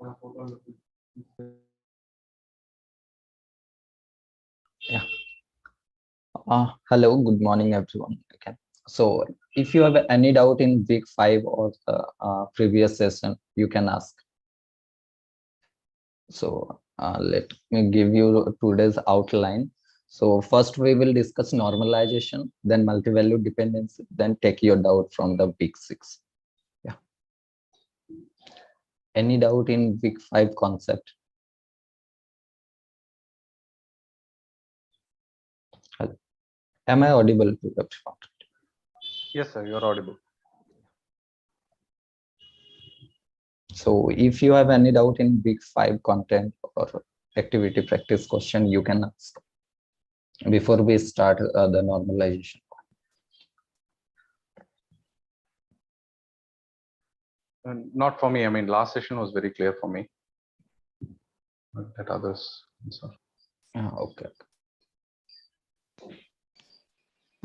Yeah. Hello, good morning, everyone. Okay. So, if you have any doubt in week 5 or the previous session, you can ask. So, let me give you today's outline. So, first we will discuss normalization, then multi-value dependency, then take your doubt from the week 6. Yeah. Any doubt in week 5 concept? Hello. Am I audible to everyone? Yes, sir, you're audible. So if you have any doubt in week 5 content or activity practice question, you can ask before we start the normalization. Not for me. I mean, last session was very clear for me. But let others answer. Okay.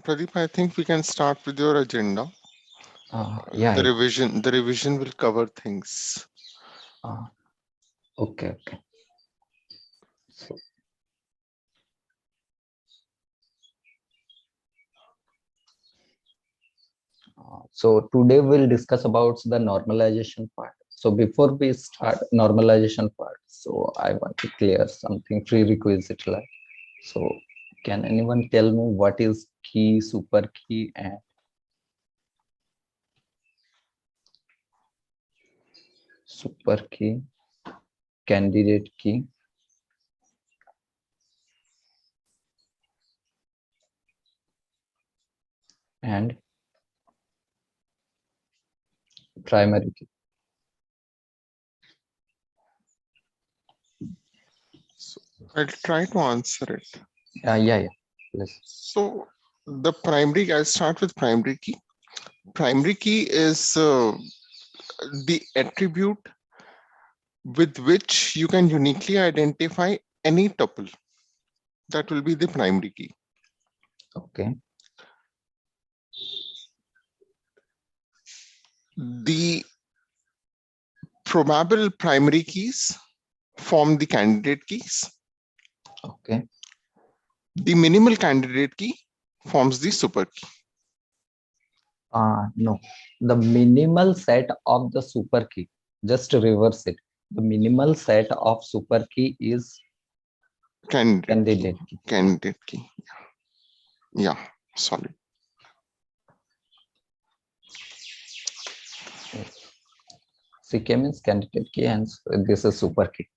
Pradeep, I think we can start with your agenda. Yeah. The revision will cover things. Okay. So today we'll discuss about the normalization part. So before we start normalization part, so I want to clear something prerequisite like. So can anyone tell me what is key, super key, and super key, candidate key, and primary key? So I'll try to answer it. Yeah. Please. So I'll start with primary key. Primary key is the attribute with which you can uniquely identify any tuple. That will be the primary key. Okay. The probable primary keys form the candidate keys. Okay. The minimal candidate key forms the super key. No, the minimal set of the super key, just reverse it. The minimal set of super key is candidate key. Candidate key. Yeah, sorry. CK means candidate key, and this is super key.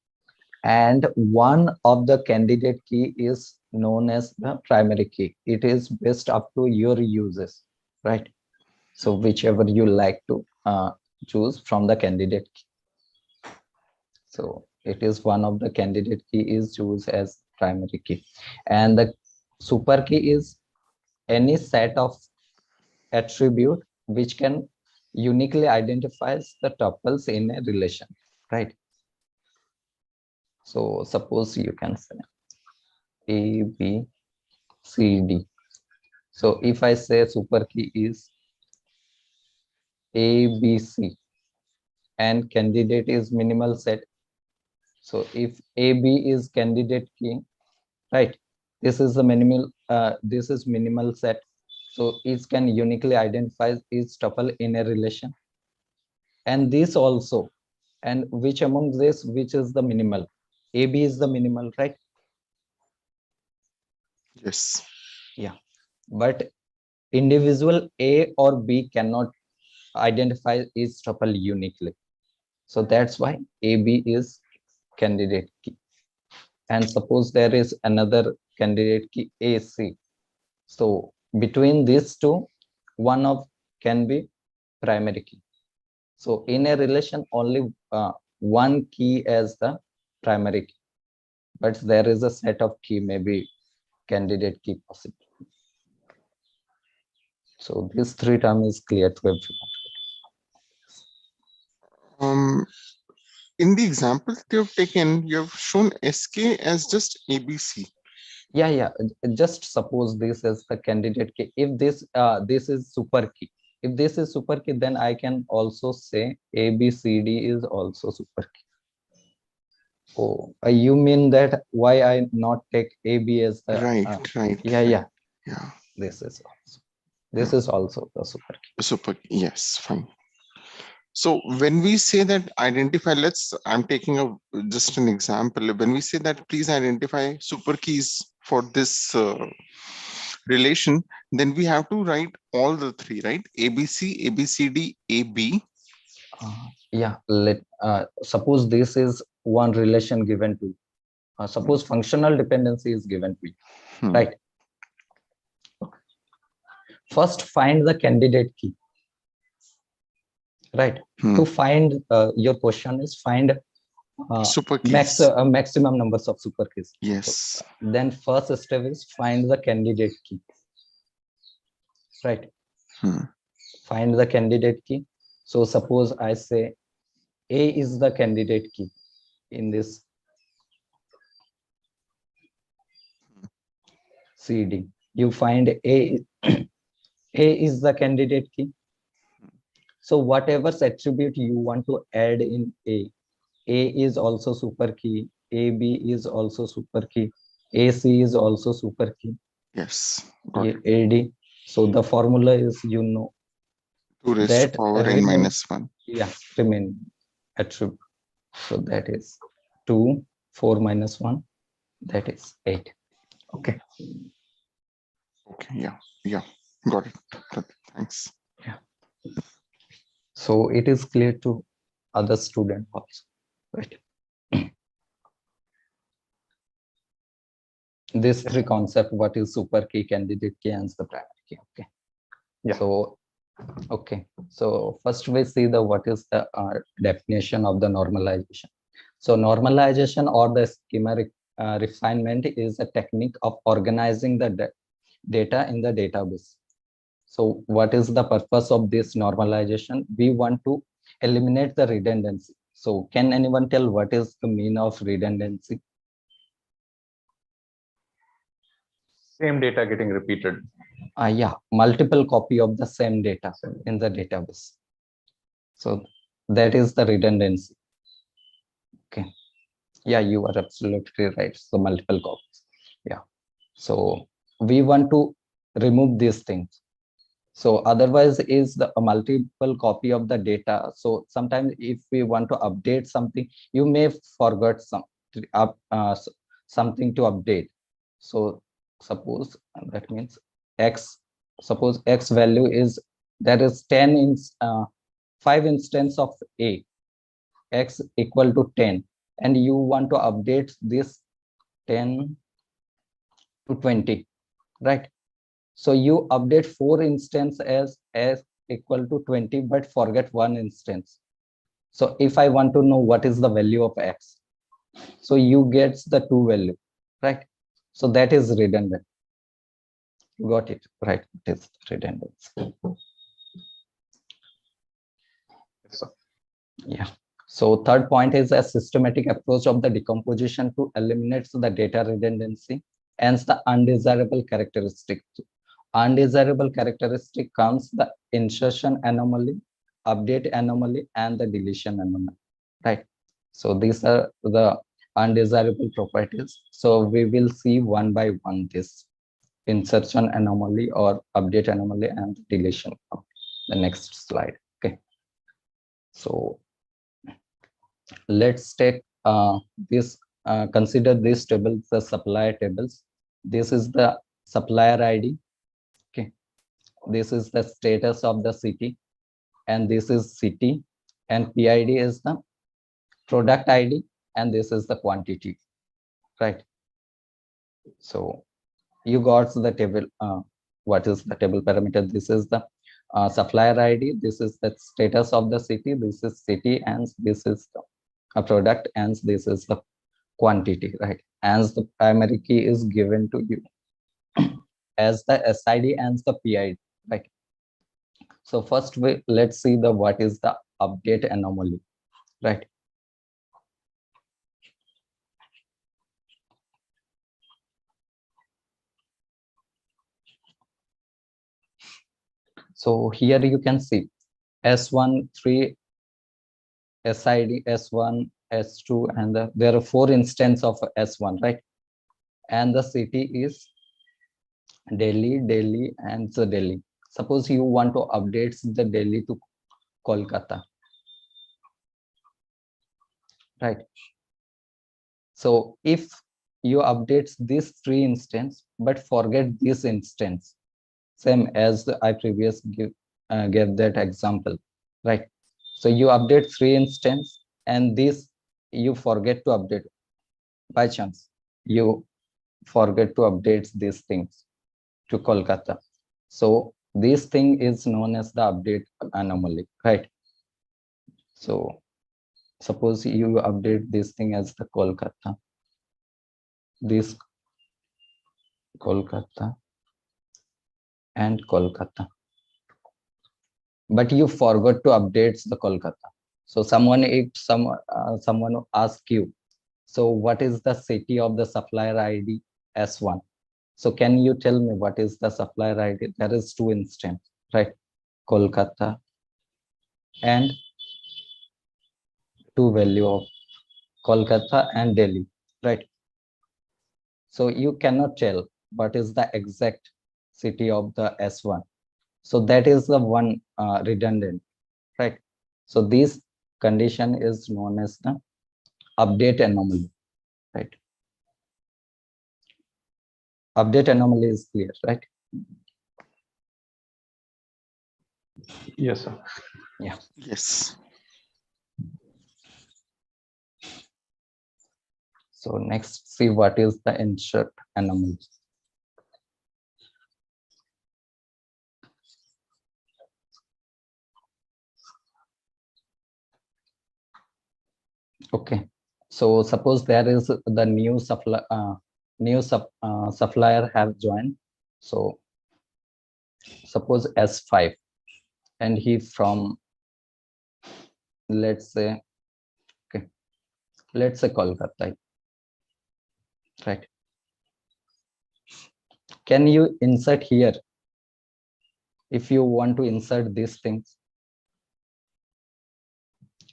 And one of the candidate key is known as the primary key. It is based up to your uses, right? So whichever you like to choose from the candidate key. So it is one of the candidate key is used as primary key, and the super key is any set of attribute which can uniquely identifies the tuples in a relation, right? So suppose you can say A, B, C, D. So if I say super key is A, B, C, and candidate is minimal set. So if A, B is candidate key, right? This is the minimal. This is minimal set. So each can uniquely identify each tuple in a relation. And this also, and which among this, which is the minimal? AB is the minimal, right? Yes. Yeah. But individual A or B cannot identify each tuple uniquely. So that's why AB is candidate key. And suppose there is another candidate key AC. So between these two, one of can be primary key. So in a relation, only one key as the primary key, but there is a set of key, maybe candidate key possible. So this three term is clear to everyone. In the example that you have taken, you have shown SK as just ABC. Yeah. Just suppose this is the candidate key. If this is super key. If this is super key, then I can also say ABCD is also super key. Oh, you mean that why I not take AB as the Right. yeah. Yeah. This is also the super key. Super. Yes. Fine. So when we say that identify, I'm taking just an example. When we say that please identify super keys for this relation, then we have to write all the three, right? ABC, ABCD, AB. Yeah, suppose this is one relation given to you. Suppose functional dependency is given to you, right? First, find the candidate key, right? To find your question is find super keys. Maximum numbers of super keys. Yes. So, then first step is find the candidate key, right? Find the candidate key. So suppose I say A is the candidate key in this CD. You find A is the candidate key. So whatever attribute you want to add in A is also super key, AB is also super key, AC is also super key. Yes. AD. So the formula is, 2 raised that to power n minus 1. Yeah, remain attribute. So that is 2, 4 minus 1, that is 8. Okay. Okay. Yeah. Got it. Thanks. Yeah. So it is clear to other student also, right? This three concept, what is super key, candidate key, and the primary key. Okay. Yeah. So okay. So first we see the what is the definition of the normalization. So normalization or the schema refinement is a technique of organizing the data in the database. So what is the purpose of this normalization? We want to eliminate the redundancy. So can anyone tell what is the mean of redundancy? Same data getting repeated. Yeah, multiple copy of the same data in the database. So that is the redundancy. Okay. Yeah, you are absolutely right. So multiple copies. Yeah. So we want to remove these things. So otherwise is the a multiple copy of the data. So sometimes if we want to update something, you may forget something to update. So suppose that means X, suppose X value is, there is 10 in 5 instance of A, X equal to 10, and you want to update this 10 to 20, right? So you update 4 instance as equal to 20, but forget 1 instance. So if I want to know what is the value of X, so you get the 2 value, right? So that is redundant. You got it, right? It is redundant. Yeah. So third point is a systematic approach of the decomposition to eliminate the data redundancy and the undesirable characteristic. Undesirable characteristic comes the insertion anomaly, update anomaly, and the deletion anomaly, right? So these are the undesirable properties. So we will see one by one this insertion anomaly or update anomaly and deletion. The next slide. Okay. So let's take this, consider this table, the supplier tables. This is the supplier ID. Okay. This is the status of the city, and this is city, and PID is the product ID, and this is the quantity, right? So you got the table. What is the table parameter? This is the supplier ID. This is the status of the city. This is city, and this is the product, and this is the quantity, right? As the primary key is given to you as the SID and the PID, right? So first let's see the what is the update anomaly, right? So here you can see S1 3 SID, S1 S2, and there are 4 instances of S1, right? And the city is Delhi, and the Delhi. Suppose you want to update the Delhi to Kolkata, right? So if you update these 3 instances, but forget this instance, same as I gave that example, right? So you update 3 instances, and this you forget to update by chance. You forget to update these things to Kolkata. So this thing is known as the update anomaly, right? So suppose you update this thing as the Kolkata, this Kolkata and Kolkata, but you forgot to update the Kolkata. So someone ask you, so what is the city of the supplier ID S1? So can you tell me what is the supplier ID? There is 2 instances, right? Kolkata and 2 value of Kolkata and Delhi, right? So you cannot tell what is the exact city of the S1. So that is the one redundant, right? So this condition is known as the update anomaly, right? Update anomaly is clear, right? Yes, sir. Yeah. Yes. So next, see what is the insert anomaly. Okay, so suppose there is the new supplier have joined. So suppose S5, and he from, let's say Kolkata, right? Can you insert here if you want to insert these things?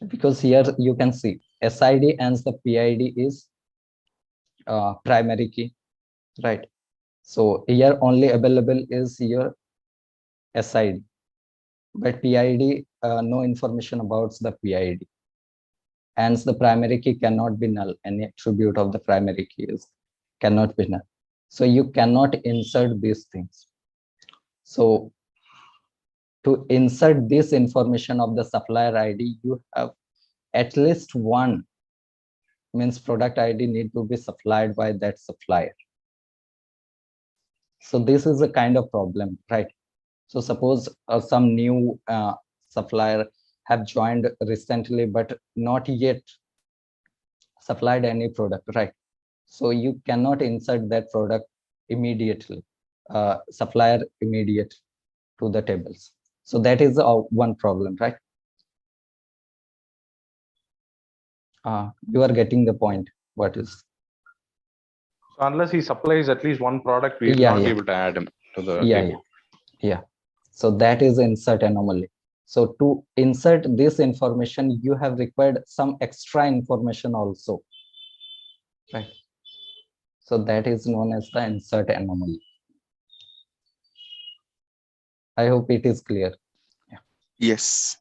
Because here you can see SID and the PID is primary key, right? So here only available is your SID, but PID, no information about the PID. And the primary key cannot be null. Any attribute of the primary key cannot be null. So you cannot insert these things. So to insert this information of the supplier ID, you have at least one, means product ID need to be supplied by that supplier. So this is a kind of problem, right? So suppose some new supplier have joined recently, but not yet supplied any product, right? So you cannot insert that product immediately, supplier immediate to the tables. So that is one problem, right? You are getting the point. What is? So unless he supplies at least one product, we will not be able to add him to the table. Yeah. So that is insert anomaly. So to insert this information, you have required some extra information also, right? So that is known as the insert anomaly. I hope it is clear. Yeah. Yes.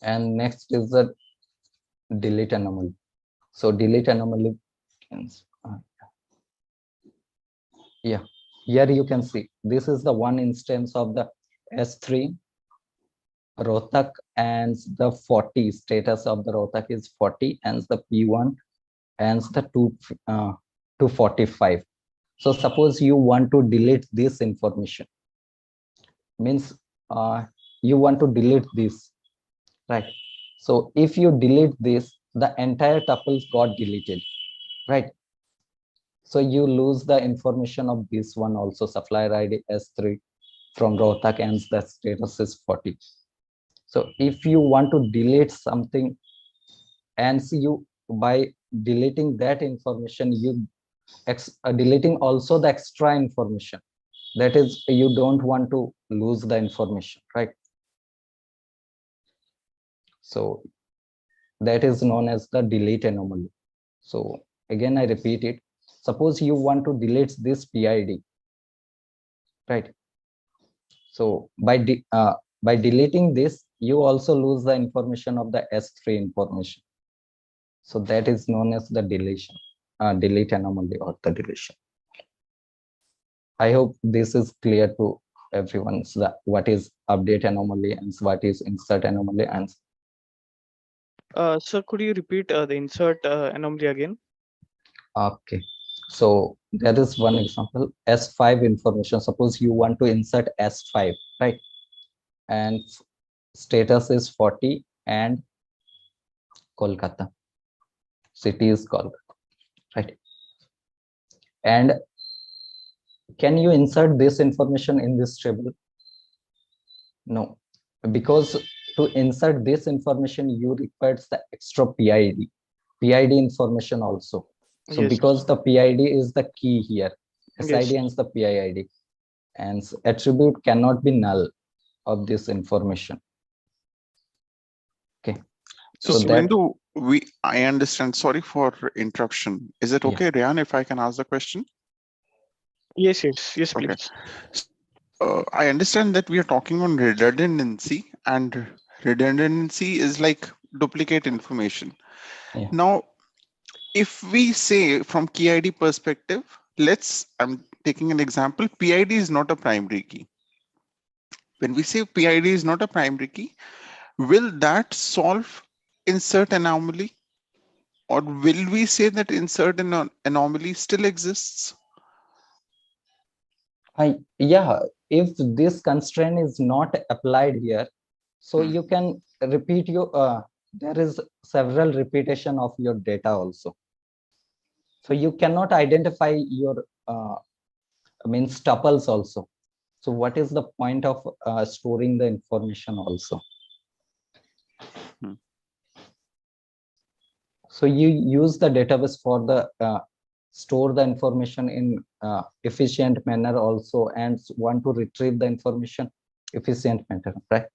And next is the delete anomaly. So delete anomaly, yeah, here you can see this is the one instance of the S3 Rohtak, and the 40 status of the Rohtak is 40, and the P1 and the 245. So suppose you want to delete this information, means you want to delete this, right? So if you delete this, the entire tuple got deleted, right? So you lose the information of this one also, supplier ID S3 from Rohtak, and the status is 40. So if you want to delete something, and see, you by deleting that information, you deleting also the extra information. That is, you don't want to lose the information, right? So that is known as the delete anomaly. So again, I repeat it. Suppose you want to delete this PID, right? So by deleting this, you also lose the information of the S3 information. So that is known as the deletion, delete anomaly or the deletion. I hope this is clear to everyone. So what is update anomaly and what is insert anomaly. And Sir, could you repeat the insert anomaly again? okay, so there is one example, S5 information. Suppose you want to insert S5, right? And status is 40 and Kolkata. City is Kolkata, right? And can you insert this information in this table? No, because to insert this information, you requires the extra PID information also. So Yes. because the PID is the key here, SID Yes. and the PID, and attribute cannot be null of this information. Okay. So, So that, Subendu, I understand. Sorry for interruption. Is it Yeah. okay, Ryan, if I can ask the question? Yes, yes, Okay. please. I understand that we are talking on redundancy, and redundancy is like duplicate information. Yeah. Now, if we say from key ID perspective, I'm taking an example, PID is not a primary key. When we say PID is not a primary key, will that solve insert anomaly? Or will we say that insert anomaly still exists? Yeah, if this constraint is not applied here, so Hmm. you can repeat your, there is several repetition of your data also. So you cannot identify your, means tuples also. So what is the point of storing the information also? Hmm. So you use the database for the store the information in efficient manner also, and want to retrieve the information efficient manner, right?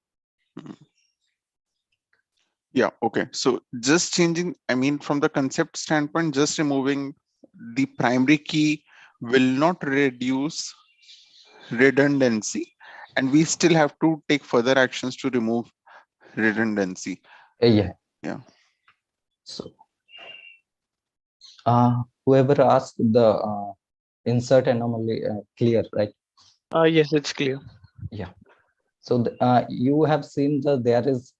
Yeah, okay. So just changing, I mean, from the concept standpoint, just removing the primary key will not reduce redundancy, and we still have to take further actions to remove redundancy. Yeah. Yeah. So whoever asked the insert anomaly clear, right? Yes, it's clear. Yeah. So you have seen the there is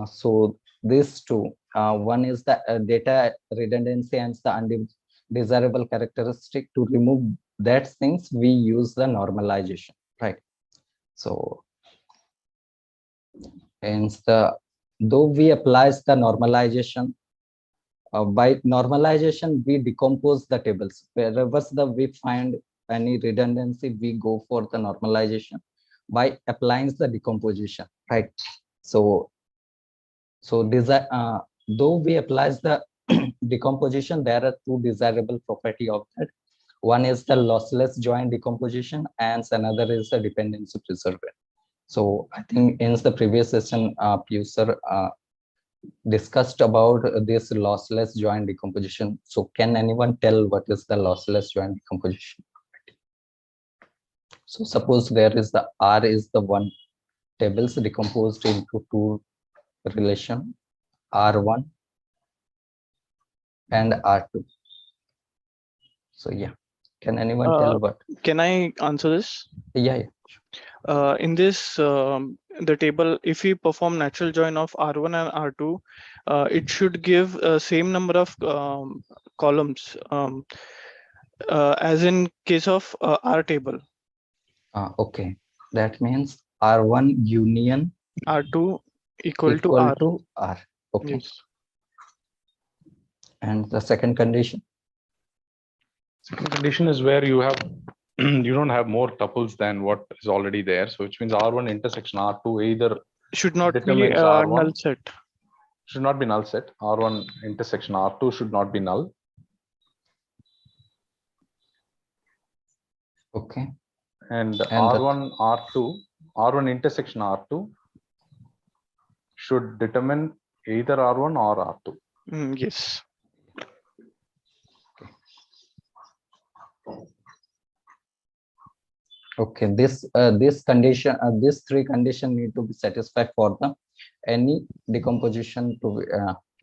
so these two. One is the data redundancy and the undesirable characteristic. To remove that things, we use the normalization, right? So and though we applies the normalization, by normalization we decompose the tables. Wherever we find any redundancy, we go for the normalization by applying the decomposition, right? So though we applies the decomposition, there are two desirable property of that. One is the lossless join decomposition, and another is the dependency preserver. So I think in the previous session, Piyush sir discussed about this lossless join decomposition. So can anyone tell what is the lossless join decomposition? So suppose there is the R is the one tables decomposed into two relation, R1 and R2. So yeah, can anyone tell what? Can I answer this? Yeah. In this, the table, if we perform natural join of R1 and R2, it should give same number of columns as in case of R table. Okay, that means R1 union R2 equal to equal R. to R. Okay. Yes. And the second condition? Second condition is where you have you don't have more tuples than what is already there. So which means R1 intersection R2 either Should not be determines R1, null set. should not be null set. R1 intersection R2 should not be null. Okay. And R1 intersection R2 should determine either R1 or R2. Yes. Okay, this condition, these three conditions need to be satisfied for the any decomposition to be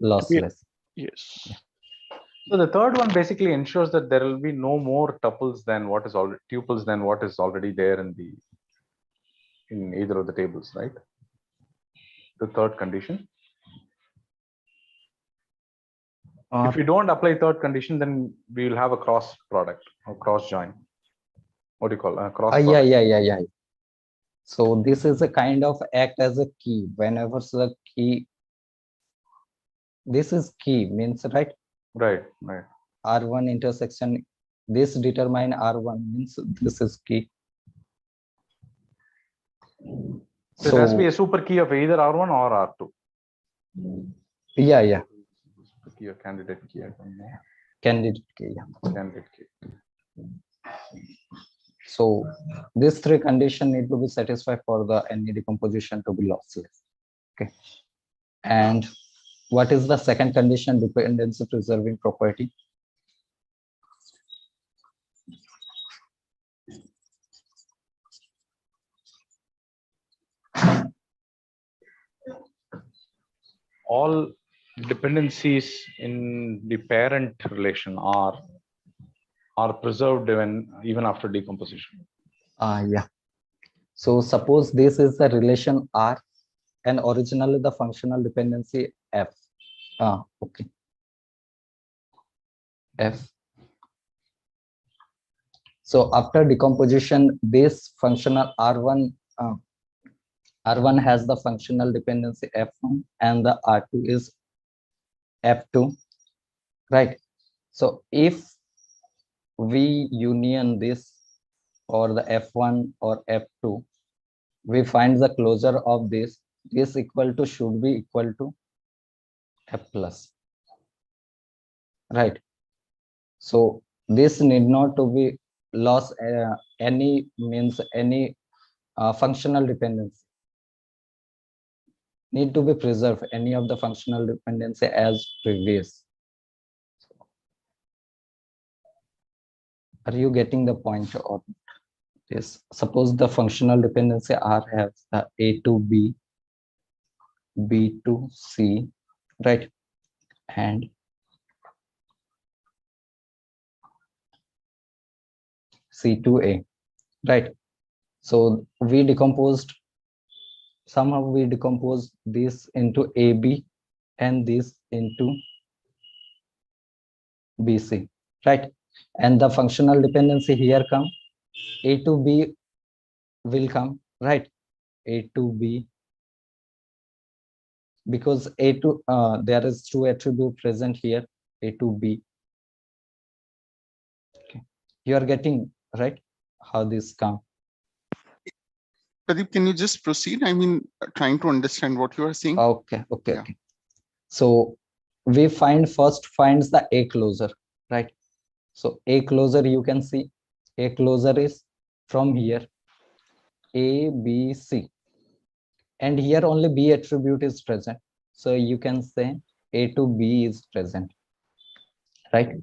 lossless. Yes. Yeah. So the third one basically ensures that there will be no more tuples than what is already tuples than what is already there in either of the tables, right? The third condition. If we don't apply third condition, then we will have a cross product or cross join. What do you call cross product? Yeah. So this is a kind of act as a key. Whenever the key, this is key means right. Right. R1 intersection. This determine R1 means this is key. So it has to be a super key of either R1 or R2. Yeah. Super key or candidate key. I don't know. Candidate key. Yeah. Candidate key. So these three conditions need to be satisfied for the any decomposition to be lossless. Okay. And what is the second condition? Dependency preserving property. All dependencies in the parent relation are preserved even after decomposition. Yeah. So suppose this is the relation R and originally the functional dependency F. Okay. F. So after decomposition, this functional R1 has the functional dependency F1 and the R2 is F2, right? So if we union this or the F1 or F2, we find the closure of this equal to should be equal to F plus, right? So this need not to be lost any means any functional dependency need to be preserved any of the functional dependency as previous. Are you getting the point? Or yes, suppose the functional dependency R has the A to B, B to C, right? And C to A, right? So we decomposed, somehow we decomposed this into AB and this into BC, right? And the functional dependency here come, A to B will come, right? A to B, because A to there is two attribute present here, A to B. Okay, you are getting right how this come. Pradeep, can you just proceed? I mean, trying to understand what you are saying. Okay. Yeah. So we first finds the A closure, right? So A closure, you can see A closure is from here A, B, C, and here only B attribute is present. So you can say A to B is present, right?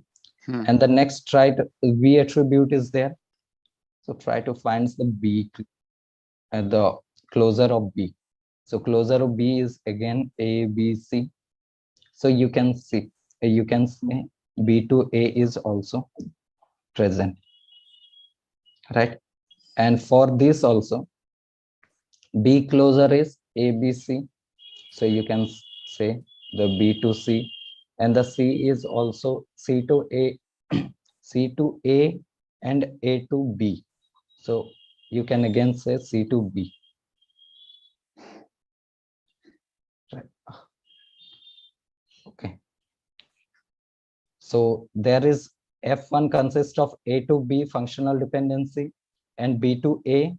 And the next right B attribute is there. So try to find the B and the closure of B. So closure of B is again A, B, C. So you can see, you can say B to A is also present, right? And for this also, B closure is A, B, C. So you can say the B to C, and the C is also C to A, C to A and A to B. So you can again say C to B. Right. Okay. So there is F1 consists of A to B functional dependency and B to A,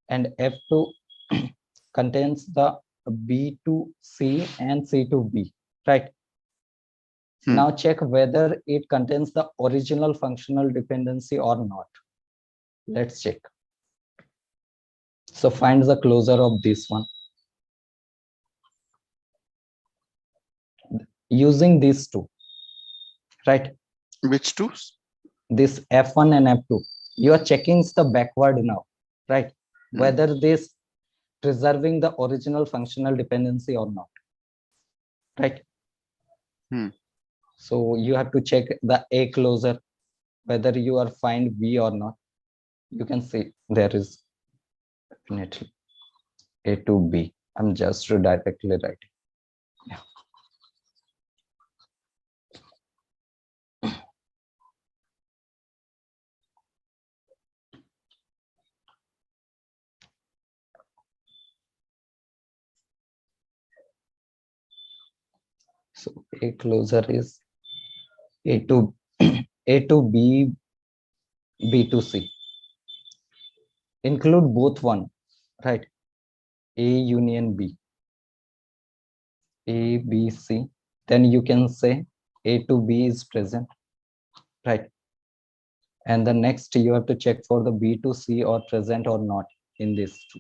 and F2 contains the B to C and C to B, right? Now check whether it contains the original functional dependency or not. Let's check. So find the closure of this one. using these two, right? Which two? This F1 and F2, you are checking the backward now, right? Whether this preserving the original functional dependency or not, right? So you have to check the A closure, whether you are find V or not. You can see there is definitely A to B. I'm just directly writing. Yeah. So A closure is A to A to B, B to C. Include both one, right? A union B, A, B, C. Then you can say A to B is present, right? And the next you have to check for the B to C or present or not in this two.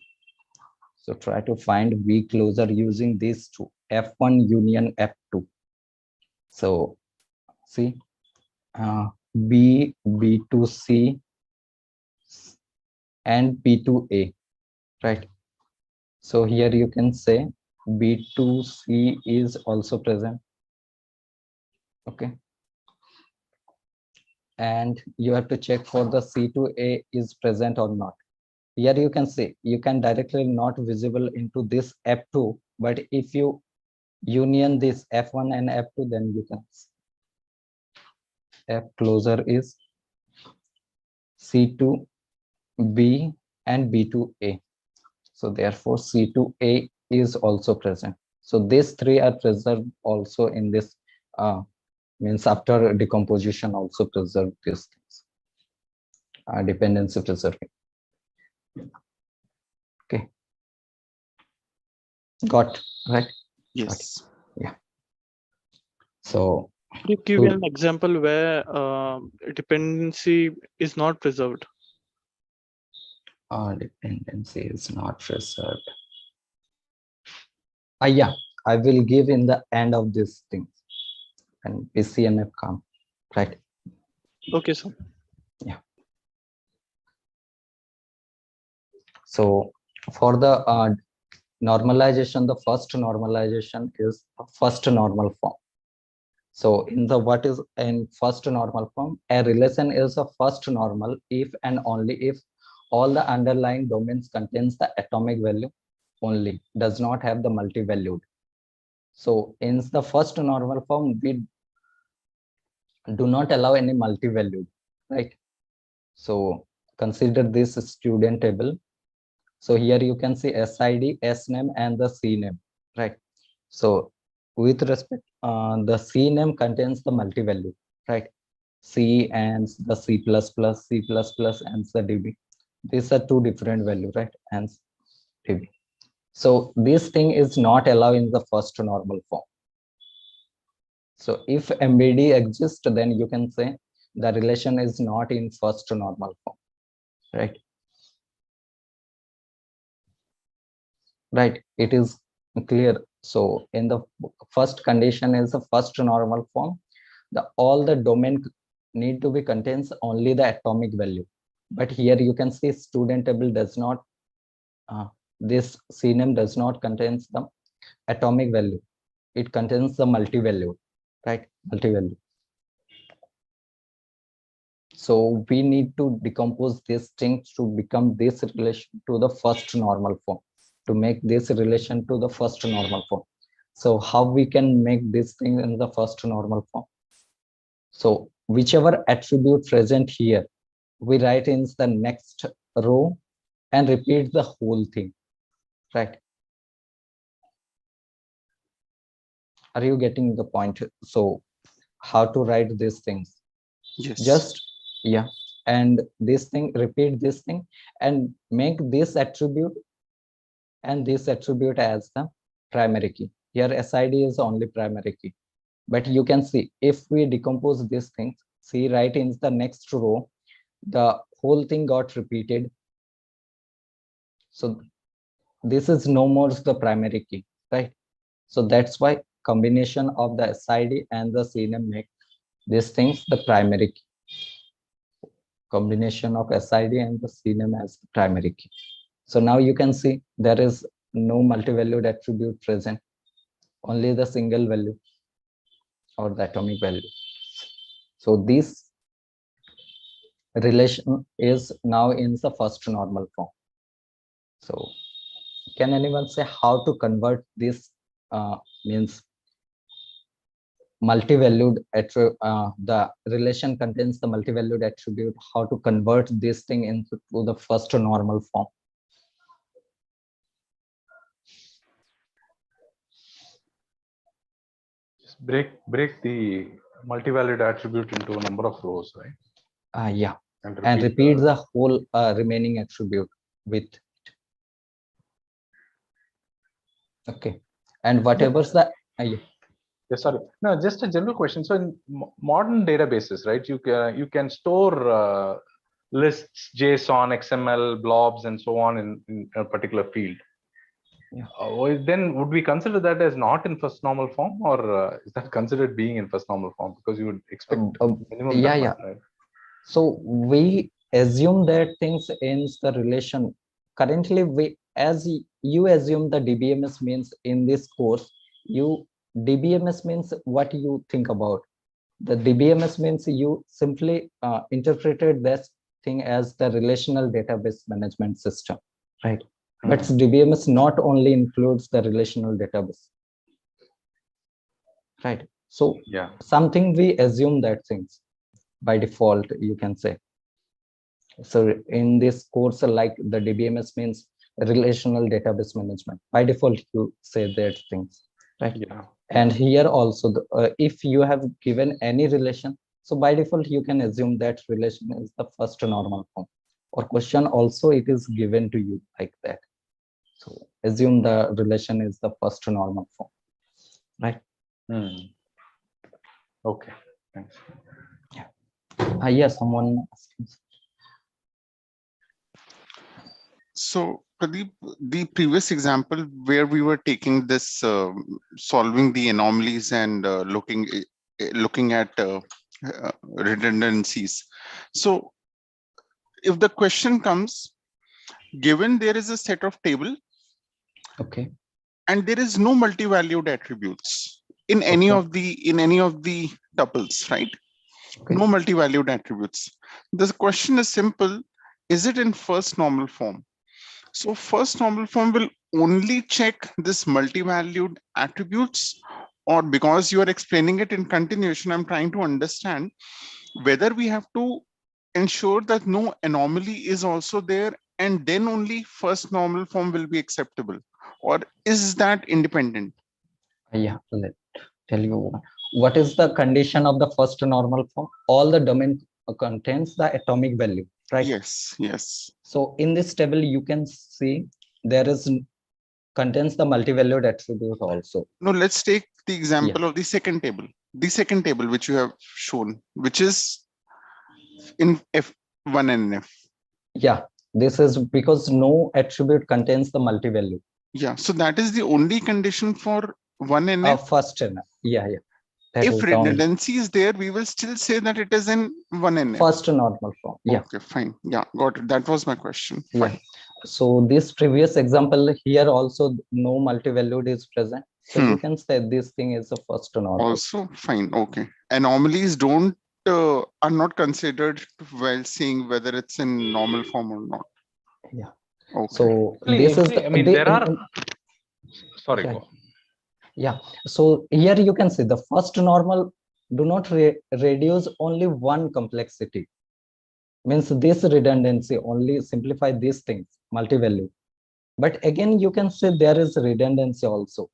So try to find B closure using these two, F1 union F2. So see, B, B to C and B to A, right? So here you can say B to C is also present. Okay. And you have to check for the C to A is present or not. Here you can see, you can directly not visible into this F2, but if you union this F1 and F2, then you can see F closure is C to B and B to A. So therefore C to A is also present. So these three are preserved also in this, means after decomposition also preserve these things, dependency preserving. Okay, got right? Yes. Yeah. So Could you give an example where dependency is not preserved? Dependency is not preserved. Yeah, I will give in the end of this thing and PCNF come, right? Okay, sir. Yeah. So for the normalization, the first normalization is first normal form. So in the what is in first normal form, a relation is a first normal if and only if all the underlying domains contains the atomic value only, does not have the multi-valued. So in the first normal form, we do not allow any multi-valued, right? So consider this student table. So here you can see SID, S name, and the C name, right? So with respect, the C name contains the multi-value, right? C and the C++, C++, and the DB. These are two different value, right? And DB. So this thing is not allowed in the first normal form. So if MBD exists, then you can say the relation is not in first normal form, right? Right, it is clear. So in the first condition is the first normal form, the all the domain need to be contains only the atomic value. But here you can see student table does not, this CNAME does not contains the atomic value. It contains the multi-value, right? Multi-value. So we need to decompose these things to become this relation to the first normal form, to make this relation to the first normal form. So how we can make this thing in the first normal form? So whichever attribute present here, we write in the next row and repeat the whole thing, right? Are you getting the point? So how to write these things? Yes. Just, yeah. And this thing, repeat this thing and make this attribute and this attribute as the primary key. Here SID is only primary key. But you can see if we decompose these things, see right in the next row, the whole thing got repeated. So this is no more the primary key, right? So that's why combination of the SID and the CNAME make these things the primary key. Combination of SID and the CNAME as the primary key. So now you can see there is no multi-valued attribute present, only the single value or the atomic value. So this relation is now in the first normal form. So can anyone say how to convert this means multi-valued the relation contains the multi-valued attribute, how to convert this thing into the first normal form? Just break the multivalued attribute into a number of rows, right? Yeah, and repeat the whole remaining attribute with it. Okay, and whatever's the yeah. Yeah, sorry, no, just a general question. So in modern databases, right, you can store lists, JSON, XML, blobs, and so on in a particular field. Yeah. Then would we consider that as not in first normal form, or is that considered being in first normal form? Because you would expect minimum. Yeah, that much, right? So we assume that things ends the relation. Currently, as you assume the DBMS means in this course, DBMS means what you think about. The DBMS means you simply interpreted this thing as the relational database management system, right? But DBMS not only includes the relational database, right? So yeah, something we assume that things by default, you can say. So in this course, like the DBMS means relational database management. By default, you say that things, right? yeah. And here also, if you have given any relation, so by default, you can assume that relation is the first normal form. Or question also, it is given to you like that. So assume the relation is the first normal form, right? Okay, thanks. Yes, someone asking. So Pradeep, the previous example where we were taking this solving the anomalies and looking at redundancies. So if the question comes, given there is a set of table, Okay, and there is no multi-valued attributes in any of the tuples, right? Okay. No multi-valued attributes. The question is simple: is it in first normal form? So first normal form will only check this multi-valued attributes, or because you are explaining it in continuation, I'm trying to understand whether we have to ensure that no anomaly is also there, and then only first normal form will be acceptable, or is that independent? Yeah, let tell you what is the condition of the first normal form. All the domain contains the atomic value, right? Yes. So in this table you can see there is contains the multi-valued attribute also. No, let's take the example of the second table which you have shown, which is in F1 and F. Yeah, this is because no attribute contains the multi-value. Yeah, so that is the only condition for 1 and F. First NF. Yeah. That if redundancy is there, we will still say that it is in 1 and F. First normal form. Yeah. Okay, fine. Yeah, got it. That was my question. Fine. Yeah. So this previous example here also no multi-valued is present. So you can say this thing is a first normal. Also fine. Okay. Anomalies are not considered while seeing whether it's in normal form or not. Yeah. Okay. So this is I mean, there are. Sorry. Okay. Yeah. So here you can see the first normal do not reduce only one complexity. Means this redundancy only simplify these things, multi-value. But again, you can say there is redundancy also.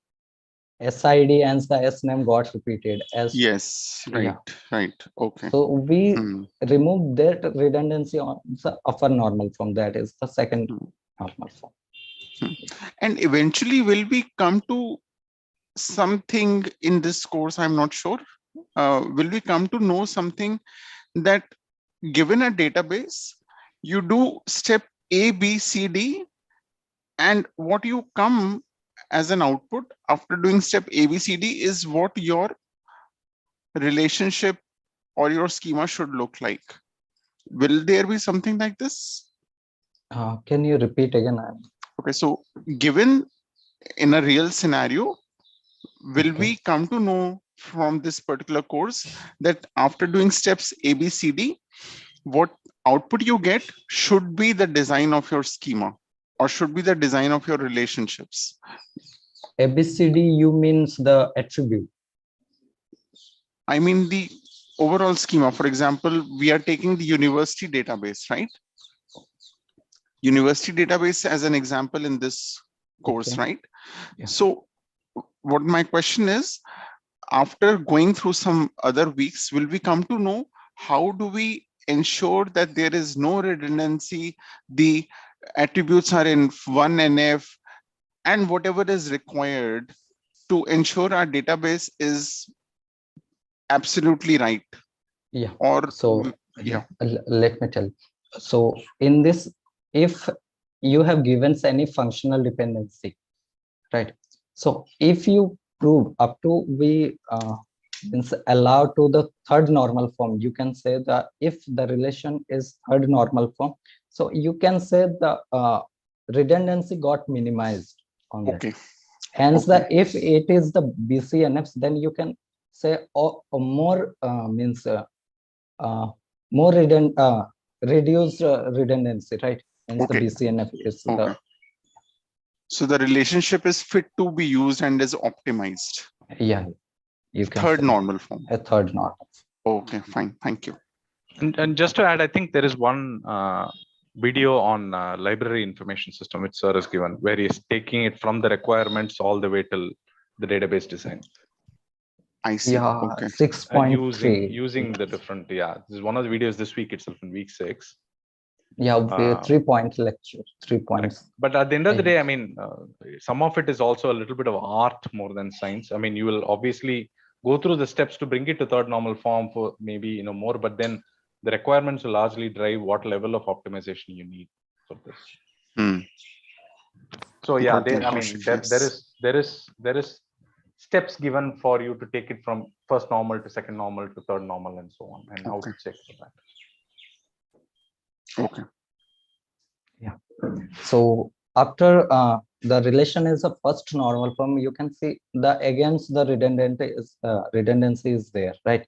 SID and the S name got repeated as. Yes, right. Okay. So we remove that redundancy on the upper normal form, that is the second normal form. And eventually will we come to something in this course? I'm not sure. Will we come to know something that given a database, you do step A, B, C, D, and what you come as an output after doing step ABCD is what your relationship or your schema should look like. Will there be something like this? Can you repeat again? Okay, so given in a real scenario, will we come to know from this particular course that after doing steps ABCD, what output you get should be the design of your schema or should be the design of your relationships? ABCD, you means the attribute? I mean the overall schema. For example, we are taking the university database, right? University database as an example in this course, right? Yeah. So what my question is, after going through some other weeks, will we come to know how do we ensure that there is no redundancy, the attributes are in one NF, and whatever is required to ensure our database is absolutely right? Yeah. Or so yeah. Let me tell you. So in this, if you have given any functional dependency, right? So if you prove up to we means allow to the third normal form, you can say that if the relation is third normal form, so you can say the redundancy got minimized on that. Okay. Hence, Okay. if it is the BCNFs, then you can say more means more reduced redundancy, right? Hence, Okay. the BCNF is Okay. So the relationship is fit to be used and is optimized. Yeah, you can Third say normal form. a third normal. Okay, fine. Thank you. And just to add, I think there is one video on library information system which sir has given, where he is taking it from the requirements all the way till the database design. I see. Yeah, Okay. 6.3. Using the different, this is one of the videos this week itself in week 6. Yeah, 3-point lecture, 3 points. But at the end of the day, I mean, some of it is also a little bit of art more than science. I mean, you will obviously go through the steps to bring it to third normal form for maybe more, but then the requirements will largely drive what level of optimization you need for this. So yeah, there is steps given for you to take it from first normal to second normal to third normal and so on, and how to check for that. Okay. Yeah. So after the relation is a first normal form, you can see the against the redundancy is there, right?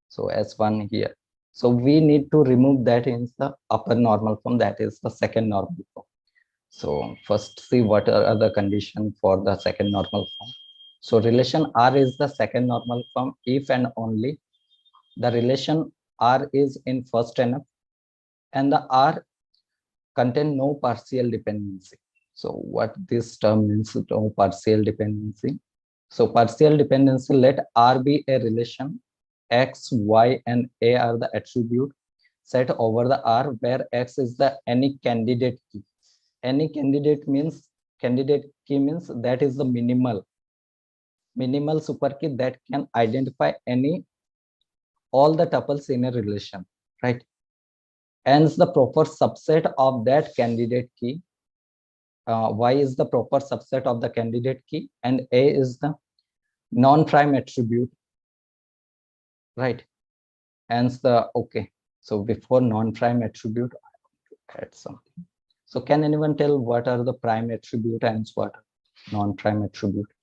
So S1 here. So we need to remove that in the upper normal form, that is the second normal form. So first see what are the conditions for the second normal form. So relation R is the second normal form if and only the relation R is in first NF and the R contain no partial dependency. So what this term means, no partial dependency. So partial dependency, let R be a relation, X, Y, and A are the attribute set over the R, where X is the any candidate key. Any candidate key means that is the minimal super key that can identify all the tuples in a relation, right? Hence the proper subset of that candidate key. Y is the proper subset of the candidate key, and A is the non-prime attribute, right? Hence the okay. So before non-prime attribute, I want to add something. So can anyone tell what are the prime attribute and what are non-prime attribute?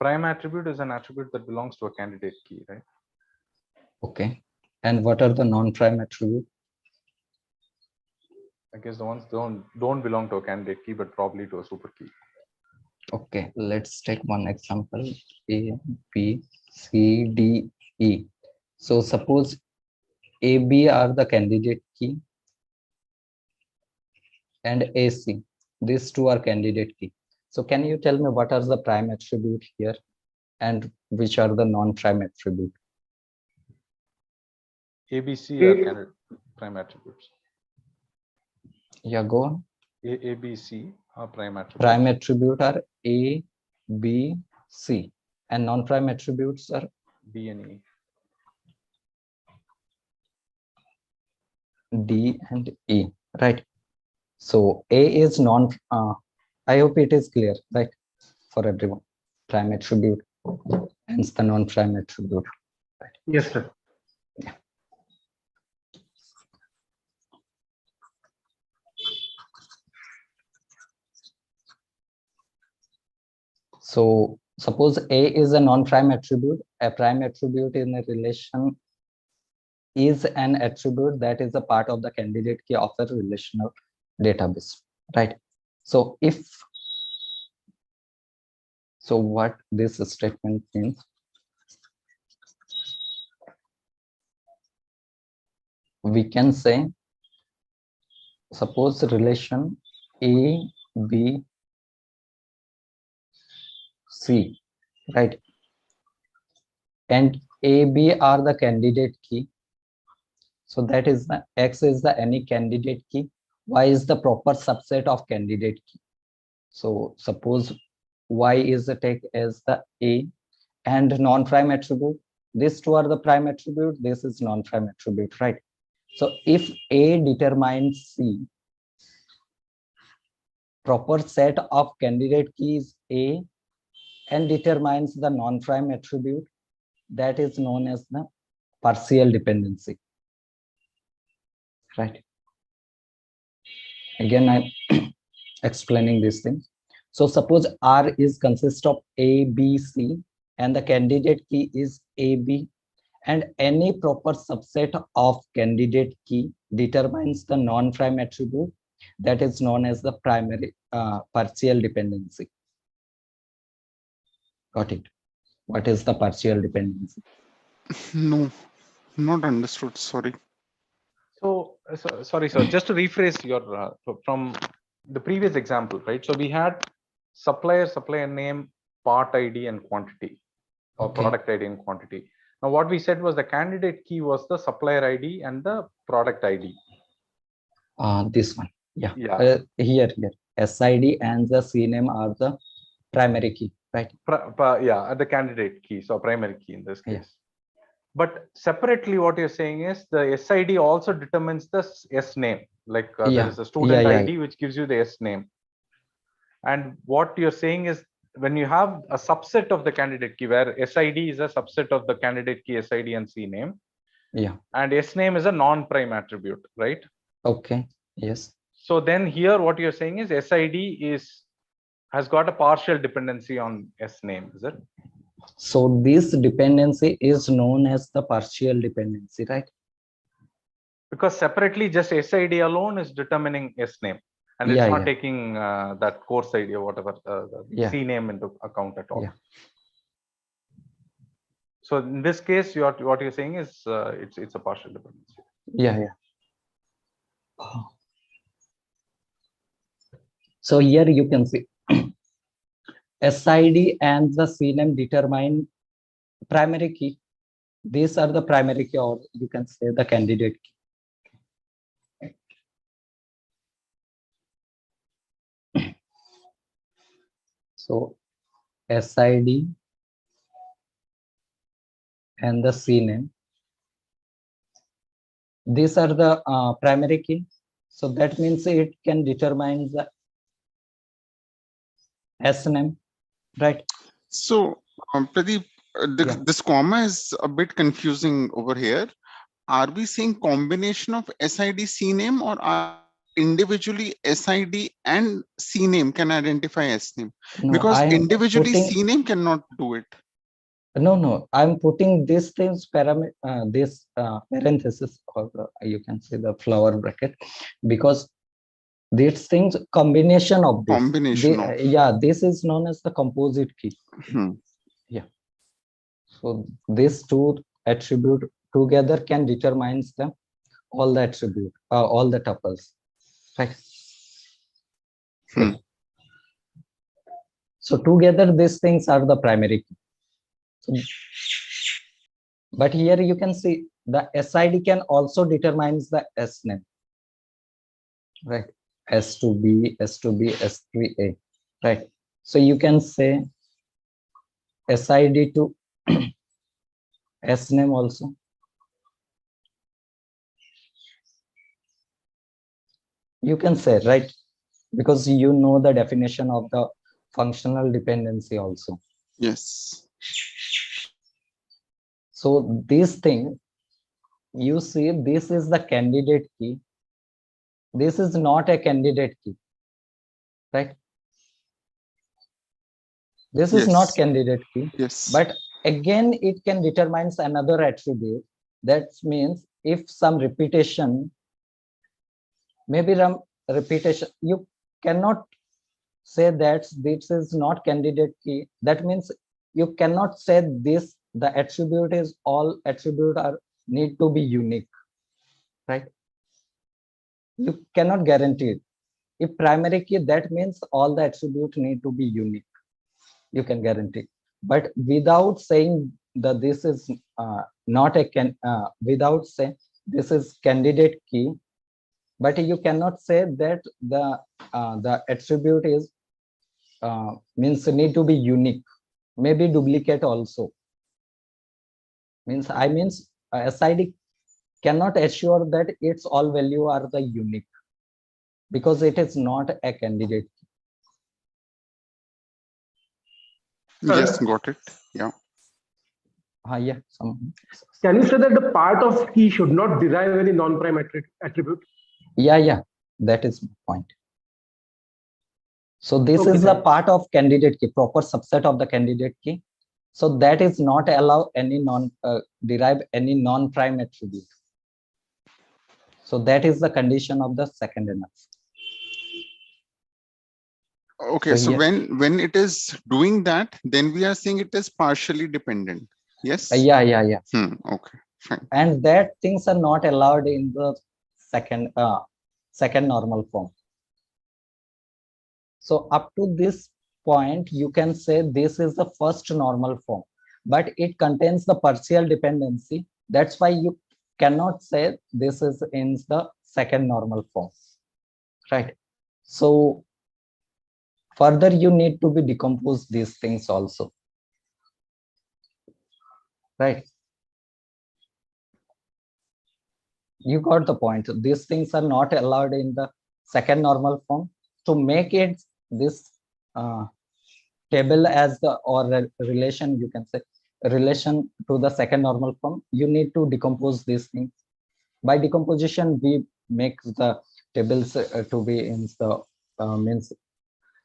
Prime attribute is an attribute that belongs to a candidate key, right? Okay. And what are the non-prime attribute? I guess the ones don't belong to a candidate key, but probably to a super key. Okay, let's take one example. A, B, C, D, E. So suppose A, B are the candidate key and AC. These two are candidate key. So can you tell me what are the prime attribute here and which are the non-prime attribute? ABC are candidate prime attributes. Yeah, go on. A, B, C are prime attributes. Prime attribute are A, B, C, and non-prime attributes are D and E. D and E, right? So A is I hope it is clear, right, for everyone. Prime attribute, hence the non-prime attribute. Right? Yes, sir. Yeah. So suppose A is a non-prime attribute. A prime attribute in a relation is an attribute that is a part of the candidate key of a relational database, right? So what this statement means, we can say, suppose relation A, B, C, right? And A, B are the candidate key. So that is the X is the any candidate key. Y is the proper subset of candidate key. So suppose Y is the take as the A and non-prime attribute. These two are the prime attribute. This is non-prime attribute, right? So if A determines C, proper set of candidate keys A and determines the non-prime attribute, that is known as the partial dependency, right? Again, I'm explaining this thing. So suppose R is consist of A, B, C, and the candidate key is A, B, and any proper subset of candidate key determines the non-prime attribute, that is known as the primary partial dependency. Got it? What is the partial dependency? No, not understood. Sorry. So, sorry, sir. Just to rephrase your from the previous example, right? So we had supplier name, part ID, and quantity, or Okay. product ID and quantity. Now, what we said was the candidate key was the supplier ID and the product ID. This one, yeah. Yeah. Here, SID and the CNAME are the primary key, right? Yeah, the candidate key, so primary key in this case. Yeah. But separately, what you're saying is the SID also determines the S name. Like there is a student ID which gives you the S name. And what you're saying is when you have a subset of the candidate key, where SID is a subset of the candidate key, SID and CNAME. Yeah. And S name is a non-prime attribute, right? Okay. Yes. So then here, what you're saying is SID has got a partial dependency on S name, is it? So this dependency is known as the partial dependency, right? Because separately, just SID alone is determining S name, and it's not taking that course ID or whatever C name into account at all. Yeah. So in this case, what you're saying is it's a partial dependency. Yeah. So here you can see SID and the CNAME determine primary key. These are the primary key, or you can say the candidate key. So SID and the CNAME, these are the primary key. So that means it can determine the S name, right? So, Pradeep, this comma is a bit confusing over here. Are we saying combination of SID CNAME, or are individually SID and CNAME can identify S name? No, because I'm individually putting, CNAME cannot do it. No, I'm putting these things parenthesis, or you can say the flower bracket, because these things combination of this. This is known as the composite key. Yeah. So these two attribute together can determine all the attribute, all the tuples, right? So together these things are the primary key. So, but here you can see the SID can also determines the S name, right? S to B, S to B, S to A, right? So you can say SID to S name also. You can say, right? Because you know the definition of the functional dependency also. Yes. So this thing, you see, this is the candidate key. This is not a candidate key, right? This is not Yes. candidate key, Yes. but again, it can determine another attribute. That means if some repetition, maybe repetition, you cannot say that this is not candidate key. That means you cannot say this, the attribute is all attribute are need to be unique, right? You cannot guarantee it. If primary key, that means all the attributes need to be unique. You can guarantee. But without saying that this is not a without saying this is candidate key, but you cannot say that the attribute is means need to be unique. Maybe duplicate also. Means I means SID cannot assure that its all value are the unique because it is not a candidate. Yes, got it. Yeah. Yeah. Can you say that the part of key should not derive any non-prime attribute? Yeah. That is the point. So this Okay, is the thanks. part of candidate key, proper subset of the candidate key. So that is not allow any derive any non-prime attribute. So that is the condition of the second enough. Okay, so when it is doing that, then we are saying it is partially dependent. Yes. Yeah. Okay, fine. And that things are not allowed in the second normal form. So up to this point, you can say this is the first normal form, but it contains the partial dependency. That's why you cannot say this is in the second normal form, right? So further, you need to be decompose these things also, right? You got the point. These things are not allowed in the second normal form. To make it this table as the or a relation, you can say relation to the second normal form, you need to decompose these things. By decomposition, we make the tables to be in the means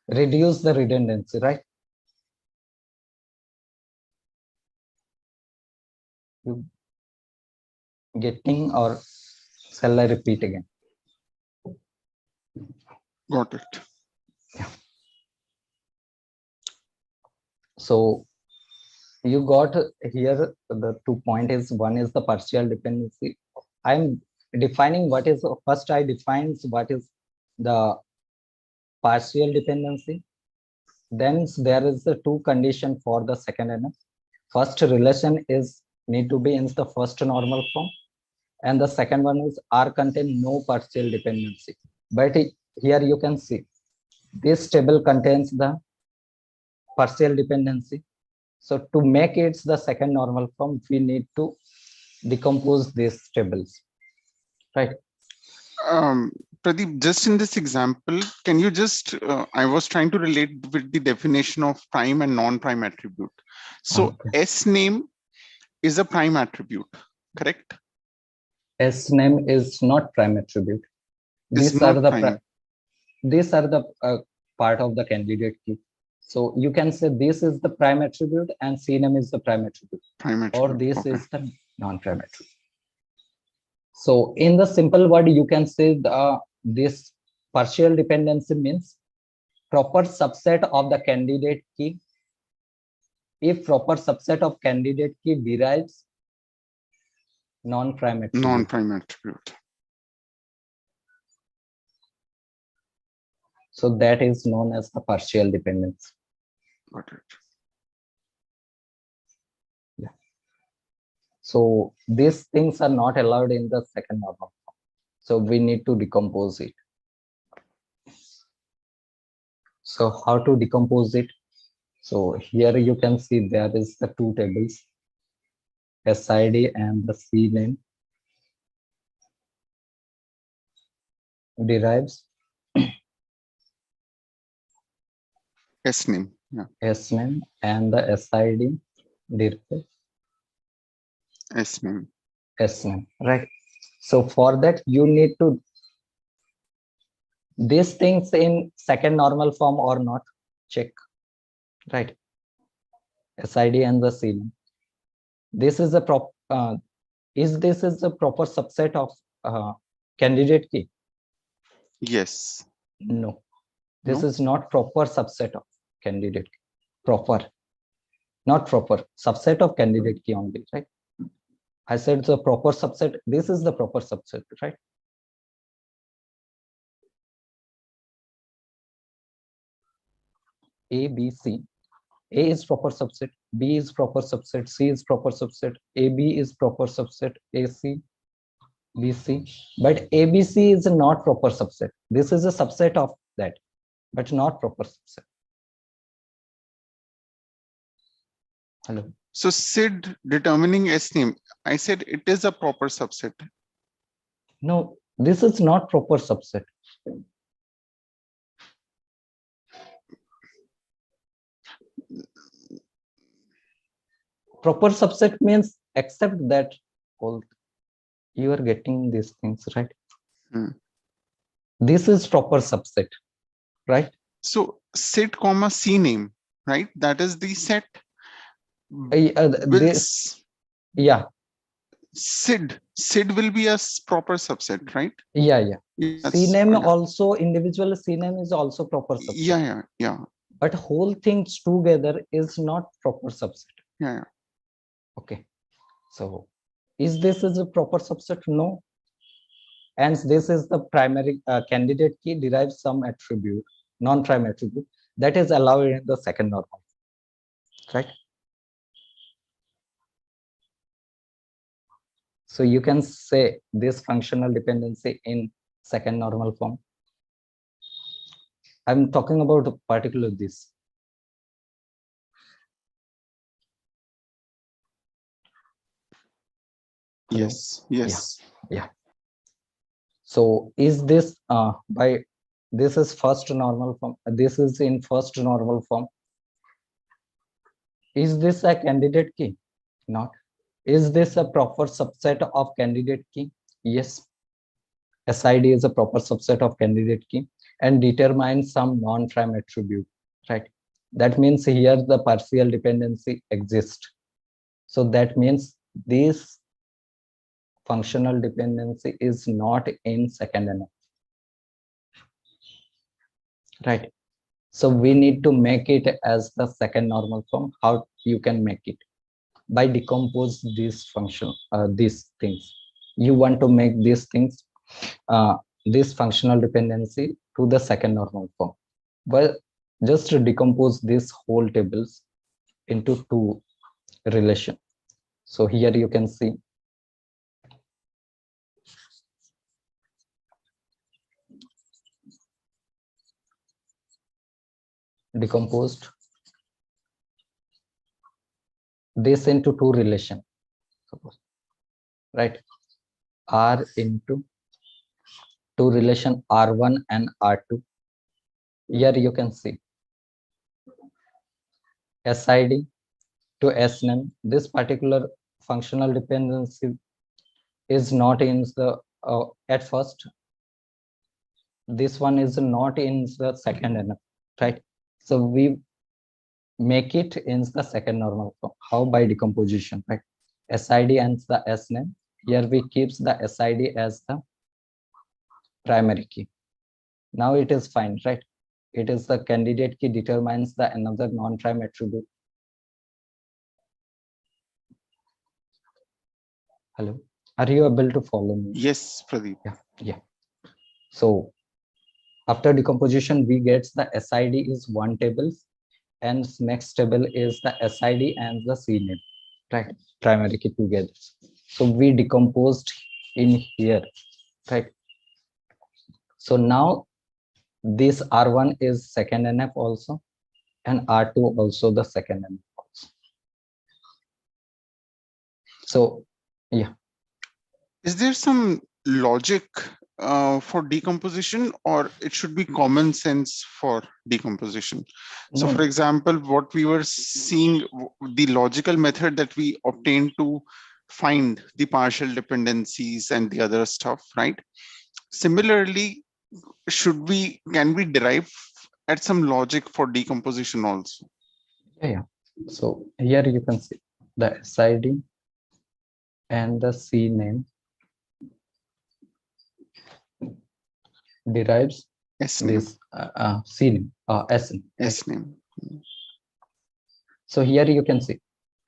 reduce the redundancy, right? You getting, or shall I repeat again? Got it. Yeah. So you got here the 2 point is, one is the partial dependency. I'm defining what is, first I defines what is the partial dependency. Then there is the two condition for the second NF. First relation is need to be in the first normal form, and the second one is R contain no partial dependency. But here you can see this table contains the partial dependency. So to make it the second normal form, we need to decompose these tables, right? Pradeep, just in this example, can you just, I was trying to relate with the definition of prime and non-prime attribute. So Okay. S name is a prime attribute, correct? S name is not prime attribute. These are the part of the candidate key. So you can say this is the prime attribute and C name is the prime attribute. Or this is the non-prime attribute. So in the simple word, you can say this partial dependency means proper subset of the candidate key. If proper subset of candidate key derives non-prime attribute. Non-prime attribute. So that is known as the partial dependency. Got it. Yeah. So these things are not allowed in the second normal form. So we need to decompose it. So how to decompose it? So here you can see there is the two tables, SID and the C name. derives SNAME. Yeah. SNAME and the SID derives SNAME. SNAME, right? So for that, you need to these things in second normal form or not, check, right? SID and the CNAME. This is a this is a proper subset of candidate key? Yes. No, this No? is not proper subset of candidate key. Proper, not proper subset of candidate key only, right? I said the proper subset. This is the proper subset, right? A, B, C. A is proper subset, B is proper subset, C is proper subset, AB is proper subset, AC, BC. But ABC is not proper subset. This is a subset of that, but not proper subset. Hello. So SID determining SNAME, I said it is a proper subset. No, this is not proper subset. Proper subset means except that whole you are getting these things, right? This is proper subset, right? So SID comma CNAME, right? That is the set. This, yeah. SID will be a proper subset, right? Yeah. Yes. CNAME also, individual CNAME is also proper subset. Yeah. But whole things together is not proper subset. Yeah. Okay. So is this is a proper subset? No. And this is the primary candidate key derives some attribute, non-prime attribute that is allowed in the second normal, right? So you can say this functional dependency in second normal form. I'm talking about particularly this. Hello? Yes. Yeah. So is this by this is first normal form? This is in first normal form. Is this a candidate key? Not. Is this a proper subset of candidate key? Yes. SID is a proper subset of candidate key and determines some non-prime attribute, right? That means here the partial dependency exists. So that means this functional dependency is not in second NF, right? So we need to make it as the second normal form. How you can make it? By decompose this function, these things. You want to make these things, this functional dependency to the second normal form. Well, just to decompose these whole tables into two relation. So here you can see decomposed this into two relation, suppose, right? R into two relation R1 and R2. Here you can see SID to SNAME. This particular functional dependency is not in the at first. This one is not in the second NF, right? So we make it in the second normal form. How? By decomposition, right? SID and the SNAME. Here we keeps the SID as the primary key. Now it is fine, right? It is the candidate key determines the another non-prime attribute. Hello, are you able to follow me? Yes, Pradeep. Yeah. So after decomposition, we get the SID is one table, and next table is the SID and the CNAME, right? Primary key together. So we decomposed in here, right? So now this R1 is second NF also, and R2 also the second NF also. So yeah. Is there some logic for decomposition, or it should be common sense for decomposition? So No, for no. example, what we were seeing, the logical method that we obtained to find the partial dependencies and the other stuff, right? Similarly, can we derive at some logic for decomposition also? Yeah. So here you can see the SID and the C name derives S name. this C name, S name. Right? S name. So here you can see.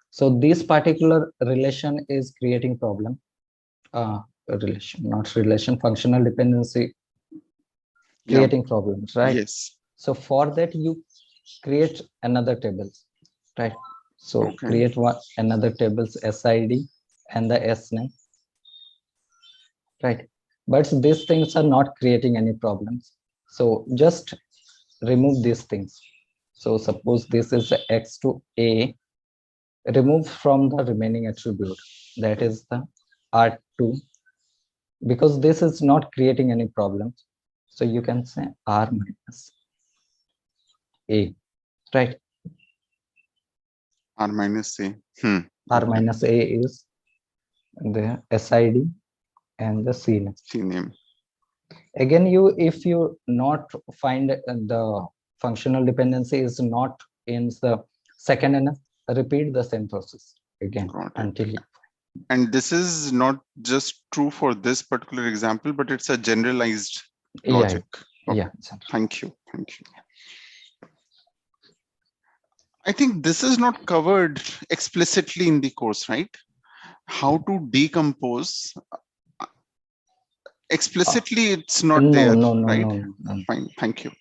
So this particular relation is creating problem. Functional dependency creating problems, right? Yes. So for that you create another tables, right? So Okay. create another tables SID and the S name, right? But these things are not creating any problems. So just remove these things. So suppose this is X to A, remove from the remaining attribute, that is the R2, because this is not creating any problems. So you can say R minus A, right? R minus A. R Okay. minus A is the SID and the C name. C name. Again, if you not find the functional dependency is not in the second NF, repeat the same process again until you. And this is not just true for this particular example, but it's a generalized logic. Yeah. Thank you. Thank you. I think this is not covered explicitly in the course, right? How to decompose. Explicitly, it's not there, right? No. Fine. Thank you.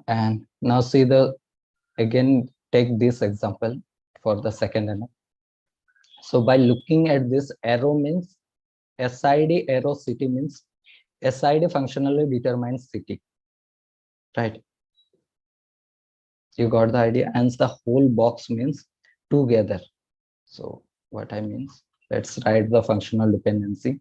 And now see again, take this example for the second NF. So by looking at this arrow means SID arrow city means SID functionally determines city, right? You got the idea. And the whole box means together. So what I mean, let's write the functional dependency.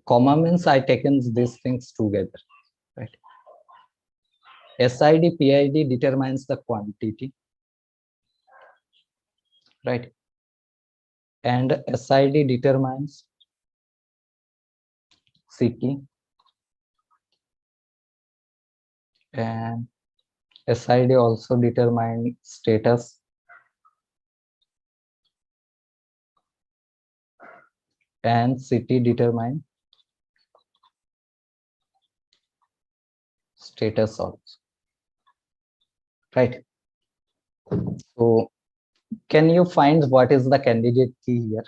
Comma means I taken these things together, right? SID PID determines the quantity, right? And SID determines city, and SID also determines status, and city determines status also, right? So can you find what is the candidate key here?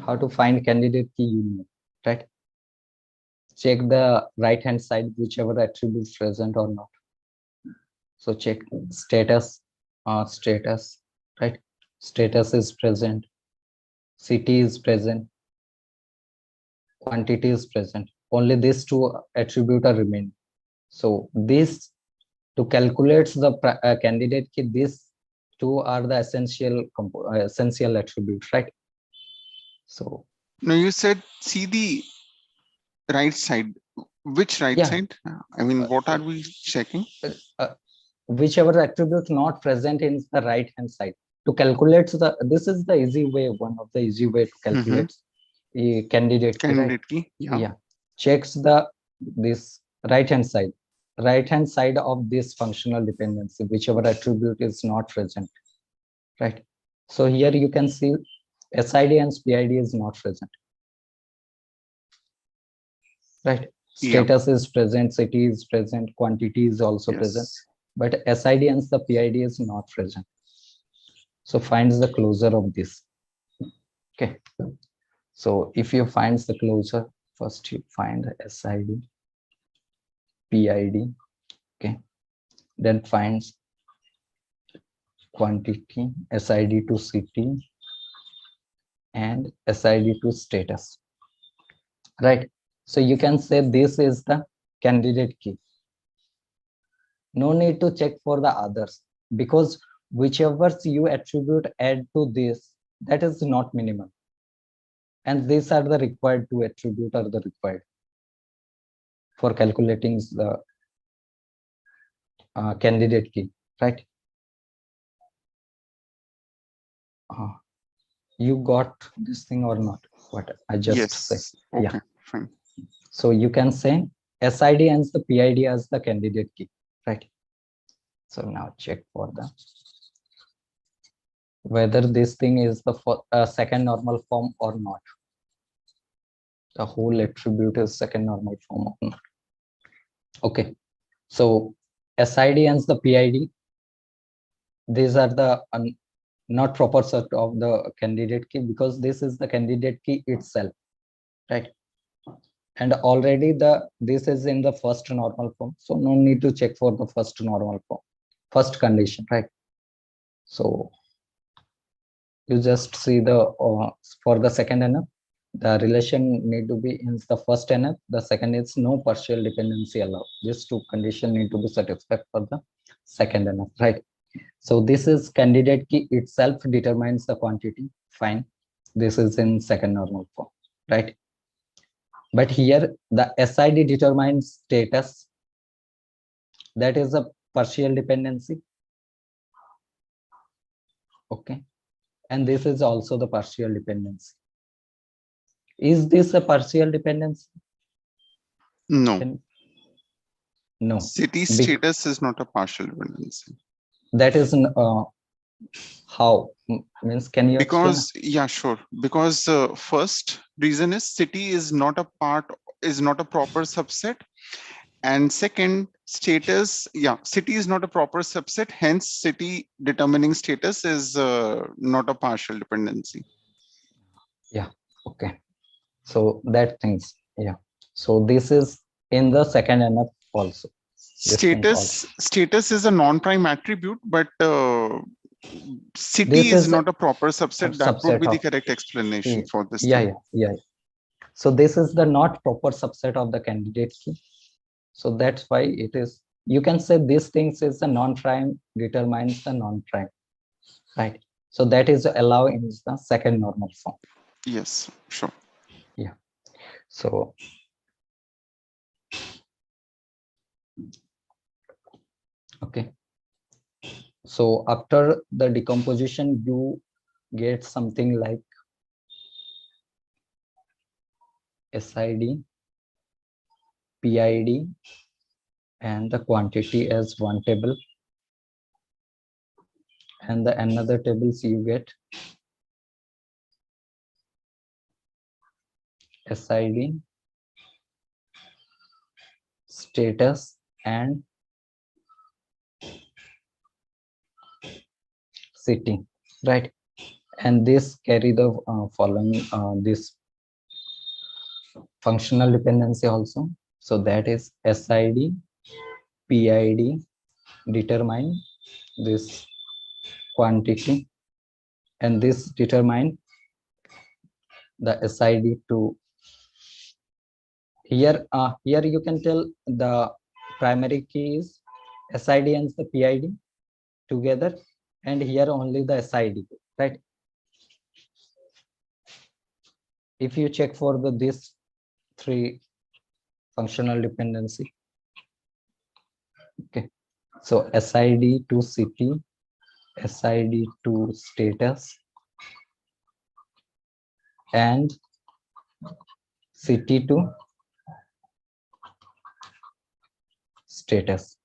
How to find candidate key, you know, right? Check the right hand side, whichever attribute is present or not. So check status, right? Status is present, city is present, quantity is present. Only these two attributes are remaining. So this to calculate the candidate key, these two are the essential attributes, right? So no, you said see the right side. Which right side? I mean, what are we checking? Whichever attribute not present in the right hand side. To calculate this is the easy way, one of the easy way to calculate a candidate key, right? Yeah. Checks this right hand side of this functional dependency, whichever attribute is not present, right? So here you can see SID and PID is not present, right? Status is present, city is present, quantity is also present, but SID and the PID is not present. So finds the closure of this. Okay. So if you find the closure, first you find the SID, PID, okay. Then finds quantity, SID to city, and SID to status, right? So you can say this is the candidate key. No need to check for the others, because whichever you attribute add to this, that is not minimum. And these are the required two attribute are the required for calculating the candidate key, right? You got this thing or not? What I just said. Yes. Okay, Yeah. fine. So you can say SID and the PID as the candidate key, right? So now check for the whether this thing is the second normal form or not. The whole attribute is second normal form or not. Okay. So SID and the PID, these are the not proper set of the candidate key, because this is the candidate key itself, right? And already this is in the first normal form, so no need to check for the first normal form, first condition, right? So you just see the for the second NF, the relation need to be in the first NF. The second is no partial dependency allowed. These two conditions need to be satisfied for the second NF, right? So this is candidate key itself determines the quantity. Fine. This is in second normal form, right? But here the SID determines status. That is a partial dependency. Okay. And this is also the partial dependency. Is this a partial dependency? No. No. City status is not a partial dependency. That is how means can you because explain? Yeah, sure. Because first reason is city is not a proper subset, and second, status, city is not a proper subset, hence city determining status is not a partial dependency. Yeah, okay. So that things, yeah. So this is in the second NF also. Status is a non-prime attribute, but city is not a proper subset. That would be the correct explanation for this. Yeah. So this is the not proper subset of the candidate key. So that's why it is, you can say these things is the non-prime determines the non-prime, right? So that is allow in the second normal form. Yes, sure. Yeah. So okay. So after the decomposition, you get something like SID, PID, and the quantity as one table. And the another tables you get SID, status, and city, right? And this carry the following this functional dependency also. So that is SID, PID determine this quantity, and this determine the SID to here. Here you can tell the primary key is SID and the PID together, and here only the SID, right? If you check for this three functional dependency, okay, so SID to city, SID to status, and city to status,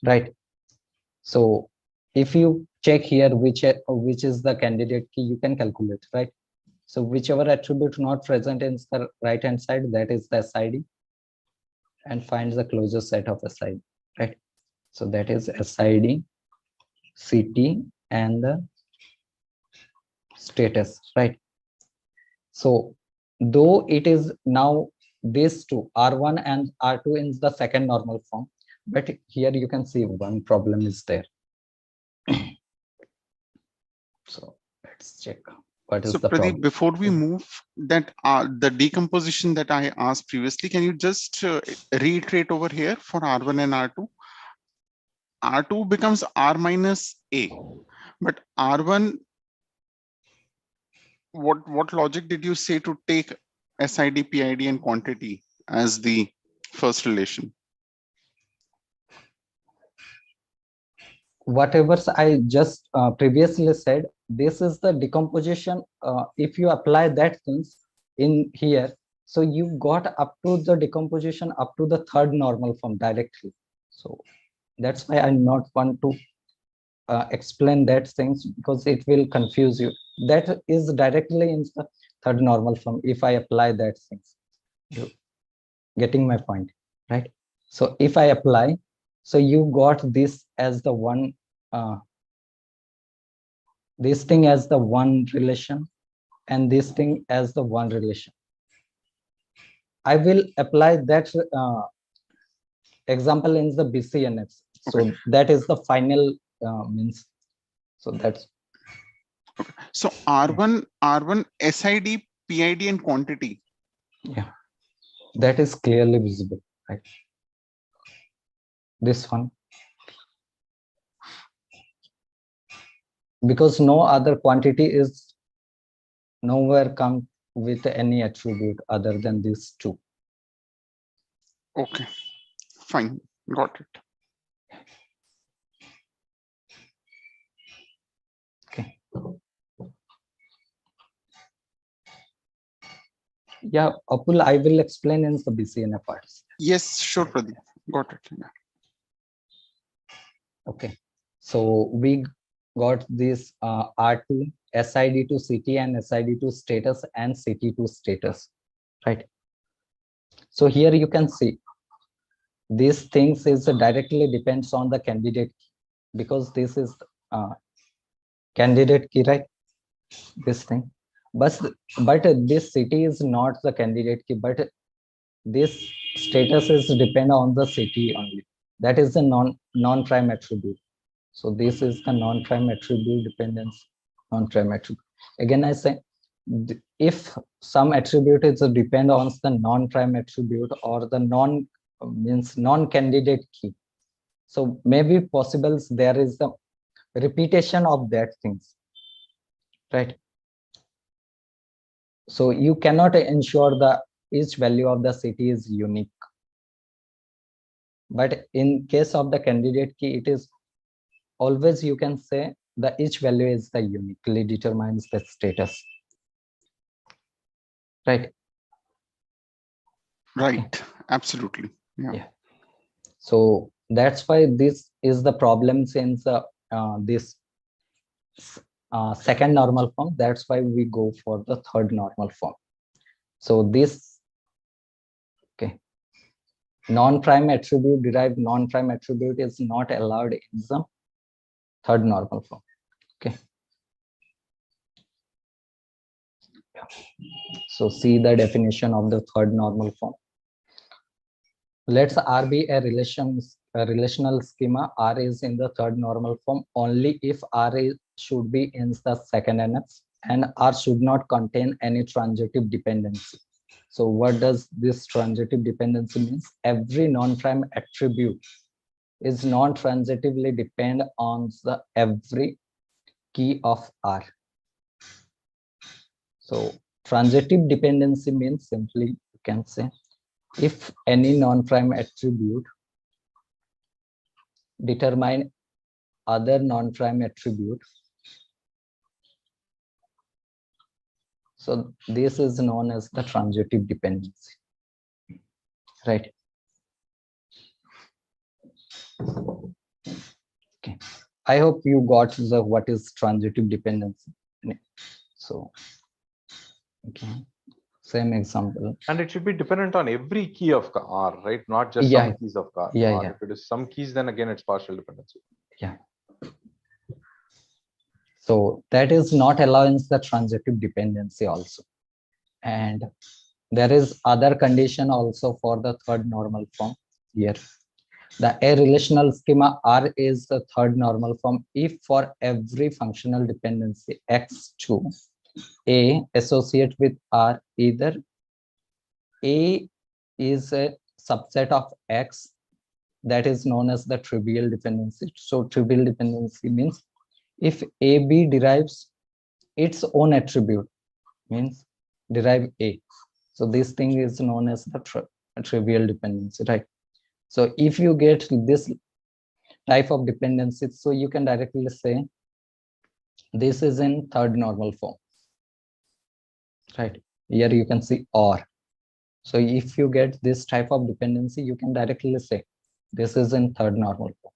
right? So if you check here which is the candidate key, you can calculate, right? So whichever attribute not present in the right hand side, that is the SID, and find the closest set of SID, right? So that is SID, CT, and the status, right? So though it is now these two R1 and R2 in the second normal form, but here you can see one problem is there. So let's check what is the Pradeep, problem. before we move, that the decomposition that I asked previously, can you just reiterate over here for R1 and R2? R2 becomes R minus A, but R1, what logic did you say to take SID, PID, and quantity as the first relation? Whatever I just previously said, this is the decomposition. If you apply that things in here, so you got up to the decomposition up to the third normal form directly. So that's why I not want to explain that things, because it will confuse you. That is directly in the third normal form if I apply that things. You getting my point, right? So if I apply, so you got this as the one, this thing as the one relation, and this thing as the one relation. I will apply that example in the BCNF. So Okay. that is the final means. So that's So R1 SID, PID, and quantity. yeah, that is clearly visible, right? This one, because no other quantity is nowhere come with any attribute other than these two. Okay, fine, got it. Okay. Yeah, Apul, I will explain in the BCNF parts. Yes, sure, Pradeep. Got it. Yeah. Okay, so we got this R2, SID to CT, and SID to status, and CT to status, right? So here you can see these things is directly depends on the candidate key, because this is candidate key, right? This thing, but this city is not the candidate key, but this status is depend on the city only. That is the non-prime attribute. So this is the non-prime attribute dependence, non-prime attribute. Again, I say, if some attribute is depend on the non-prime attribute or the non-candidate key, so maybe possible there is the repetition of that things, right? So you cannot ensure the each value of the city is unique. But in case of the candidate key, it is always, you can say, the each value is the uniquely determines the status, right? Right, absolutely. Yeah. So that's why this is the problem since this second normal form. That's why we go for the third normal form. So this, okay, non-prime attribute, derived non-prime attribute is not allowed in the third normal form. Okay. So see the definition of the third normal form. Let's R be a relational schema. R is in the third normal form only if R should be in the second NF, and R should not contain any transitive dependency. So what does this transitive dependency means? Every non-prime attribute is non-transitively depend on the every key of R. So transitive dependency means simply you can say, if any non-prime attribute determine other non-prime attribute, so this is known as the transitive dependency, right? Okay, I hope you got the what is transitive dependency. So okay, same example, And it should be dependent on every key of R, right? Not just Yeah. some keys of R. Yeah. If it is some keys, then again it's partial dependency. Yeah. So that is not allowing the transitive dependency also. And there is other condition also for the third normal form here. The A relational schema R is the third normal form if for every functional dependency X2, A associate with R, either A is a subset of X that is known as the trivial dependency. So trivial dependency means if AB derives its own attribute, means derive A. So this thing is known as the trivial dependency, right? So if you get this type of dependency, so you can directly say this is in third normal form, right? Here you can see OR. So if you get this type of dependency, you can directly say this is in third normal form.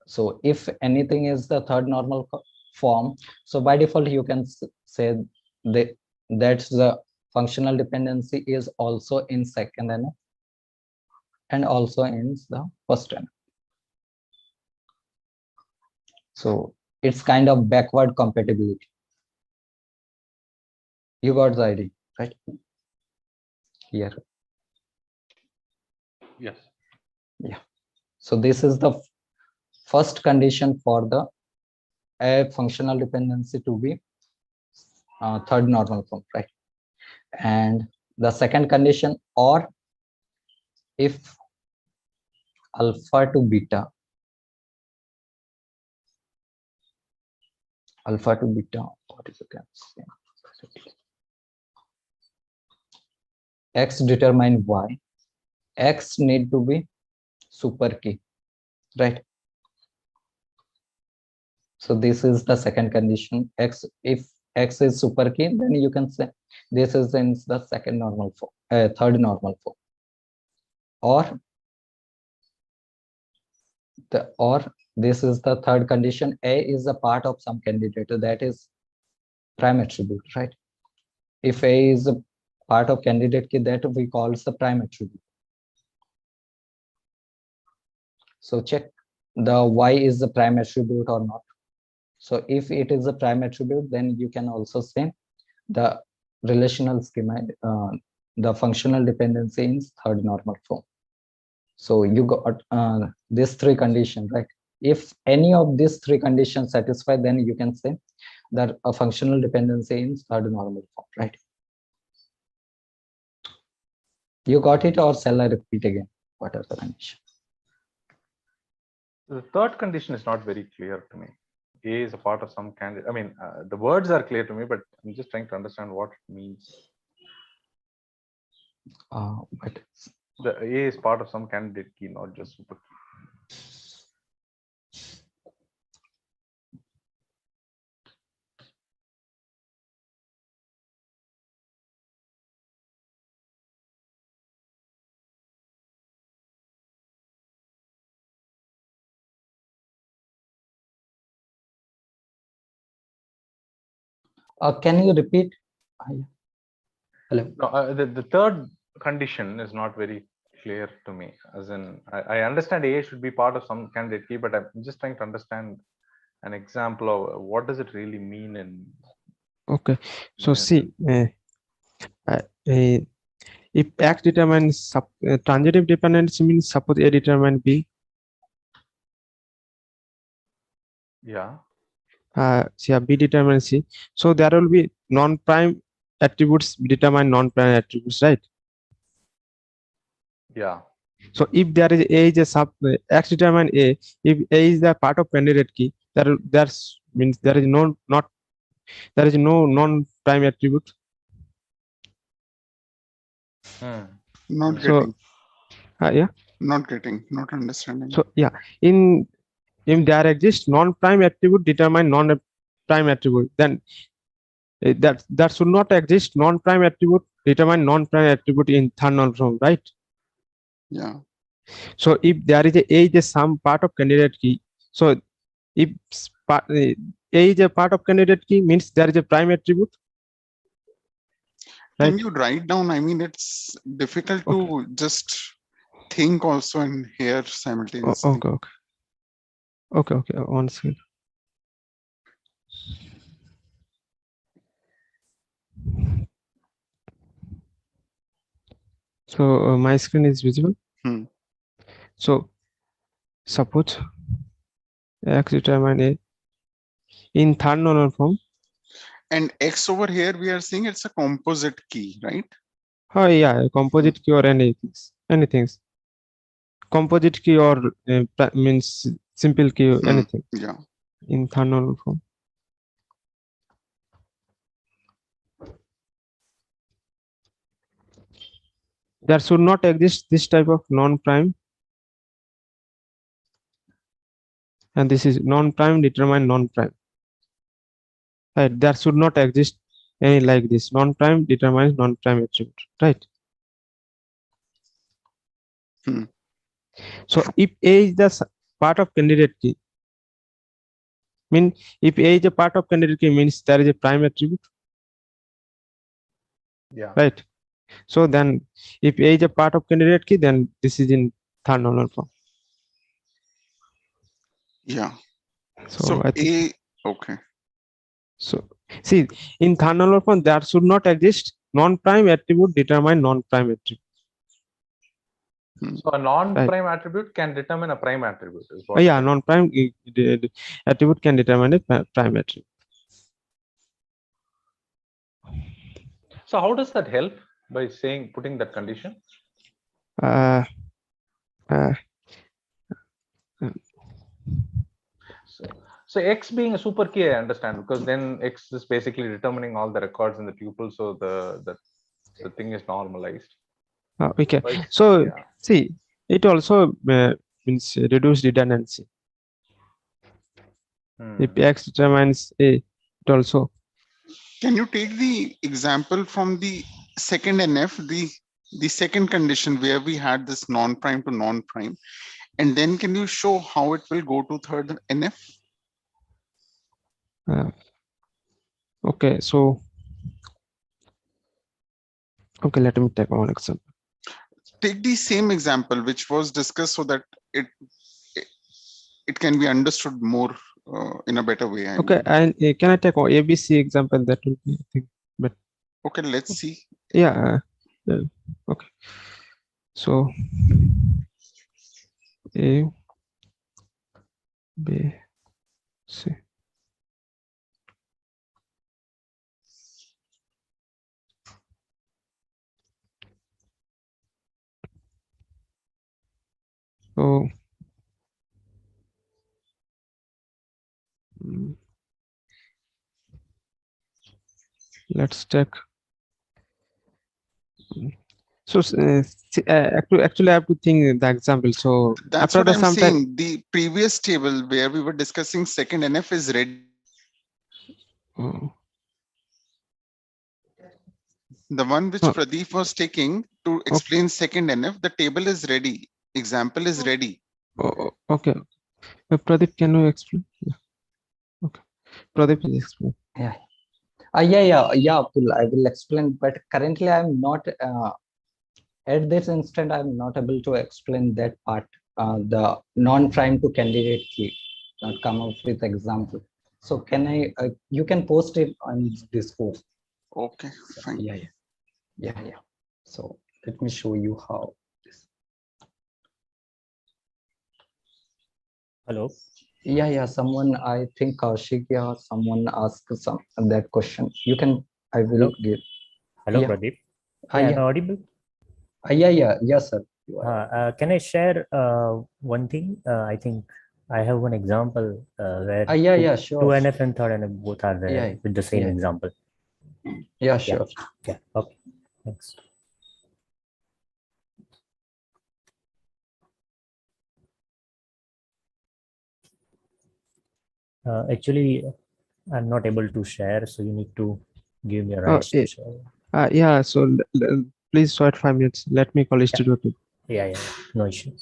So if anything is the third normal form, so by default you can say that the functional dependency is also in second NF and also in the first NF. So it's kind of backward compatibility. You got the idea, right? Here. Yes. Yeah. So this is the first condition for the a functional dependency to be third normal form, right? And the second condition, or if alpha to beta what is it? X determine Y, X need to be super key, right? So this is the second condition. X, if X is super key, then you can say this is in the second normal form, third normal form. Or this is the third condition. A is a part of some candidate, that is prime attribute, right? If A is a part of candidate key, that we call the prime attribute. So check the Y is the prime attribute or not. So if it is a prime attribute, then you can also say the relational schema, the functional dependency in third normal form. So you got these three conditions, right? If any of these three conditions satisfy, then you can say that a functional dependency in third normal form, right? You got it, or shall I repeat again? What are the conditions? The third condition is not very clear to me. A is a part of some candidate. I mean, the words are clear to me, but I'm just trying to understand what it means. But The A is part of some candidate key, not just super key. can you repeat? Hello. No, the third condition is not very clear to me. As in, I understand A should be part of some candidate key, but I'm just trying to understand an example of what does it really mean in. Okay, so see, if X determines transitive dependency means suppose A determine B. Yeah. Yeah, B determines C. So there will be non-prime attributes determine non-prime attributes, right? Yeah. So if there is A is a sub X determine A, if A is the part of candidate key, there's means there is no non-prime attribute. Not So getting, yeah. not understanding. So yeah, if there exists non-prime attribute determine non-prime attribute, then that should not exist non-prime attribute determine non-prime attribute in third normal form, right? Yeah. So if there is A is some part of candidate key, so if A is a part of candidate key means there is a prime attribute. Right? Can you write down? I mean, it's difficult to just think also and hear simultaneously. Okay. 1 second. So my screen is visible. So suppose X determine A in third normal form. And X over here, we are saying it's a composite key, right? Oh yeah, composite key or anything. composite key or means simple key, anything Yeah. in third normal form. There should not exist this type of non-prime, and this is non-prime determine non-prime. Right? There should not exist any like this. Non-prime determines non-prime attribute. Right? Hmm. So if A is the part of candidate key, if A is a part of candidate key means there is a prime attribute. Yeah. Right? So then if A is a part of candidate key, then this is in third normal form. Yeah. So So I think okay. so. See, in third normal form, there should not exist non-prime attribute determine non-prime attribute. So a non-prime attribute can determine a prime attribute. Is what Yeah, non-prime attribute can determine a prime attribute. So how does that help by saying putting that condition? Uh, So X being a super key, I understand, because then X is basically determining all the records in the tuple, so the thing is normalized. okay. Right. So Yeah. see, it also means reduced redundancy. If X determines A, it also. Can you take the example from the second NF, the second condition where we had this non-prime to non-prime, and then can you show how it will go to third NF? Okay, so okay, let me take one example. Take the same example which was discussed so that it can be understood more in a better way. I Okay, mean. and can I take an ABC example? That will be, I think, but Okay, let's see. yeah. Okay, so A, B, C. So let's check. So actually, I have to think the example. So That's after what the I'm sometime, saying. The previous table where we were discussing second NF is ready. The one which Pradeep was taking to explain second NF, the table is ready. Example is ready. Okay. Pradeep, can you explain? Yeah. Okay. Pradeep, please explain. Yeah. Abdul, I will explain, but currently I'm not at this instant I'm not able to explain that part, the non-prime to candidate key, not come up with example. So can I you can post it on Discord. Okay, fine. Yeah. So let me show you how this. Hello. Yeah. Someone, I think Kaushik, someone asked that question. You can. I will give. Hello, Yeah. Pradeep. Am I audible? Yes, sir. Can I share one thing? I think I have one example where sure. 2NF and third NF both are there with the same example. Yeah, sure. Yeah. Okay. Thanks. Actually, I'm not able to share, so you need to give me a rights to share. Yeah. So please wait 5 minutes. Let me call studio team. Yeah. No issue.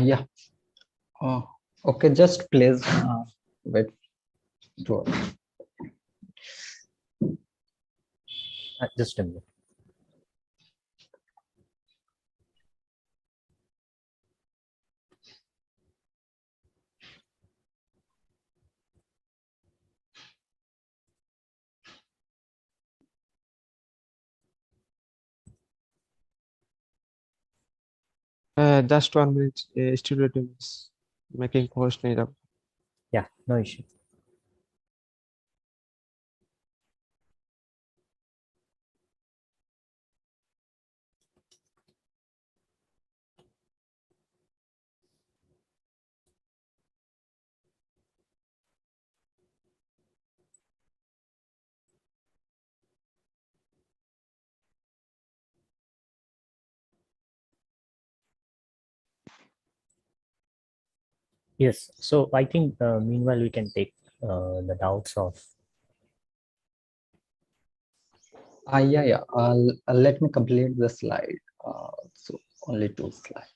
Yeah. Okay, just please wait. Just a minute. Just 1 minute. Student is making post need up. Yeah, no issue. Yes, so I think meanwhile we can take the doubts of. Yeah. Let me complete the slide. So only 2 slides.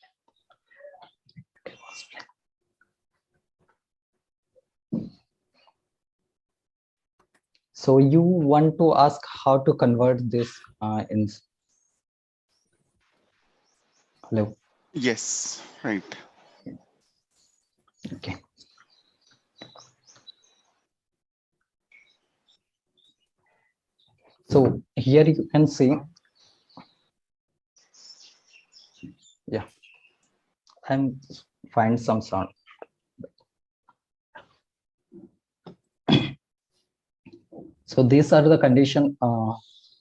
So you want to ask how to convert this in. Hello. Yes, right. Okay. So here you can see. Yeah. And find some sound. So these are the condition.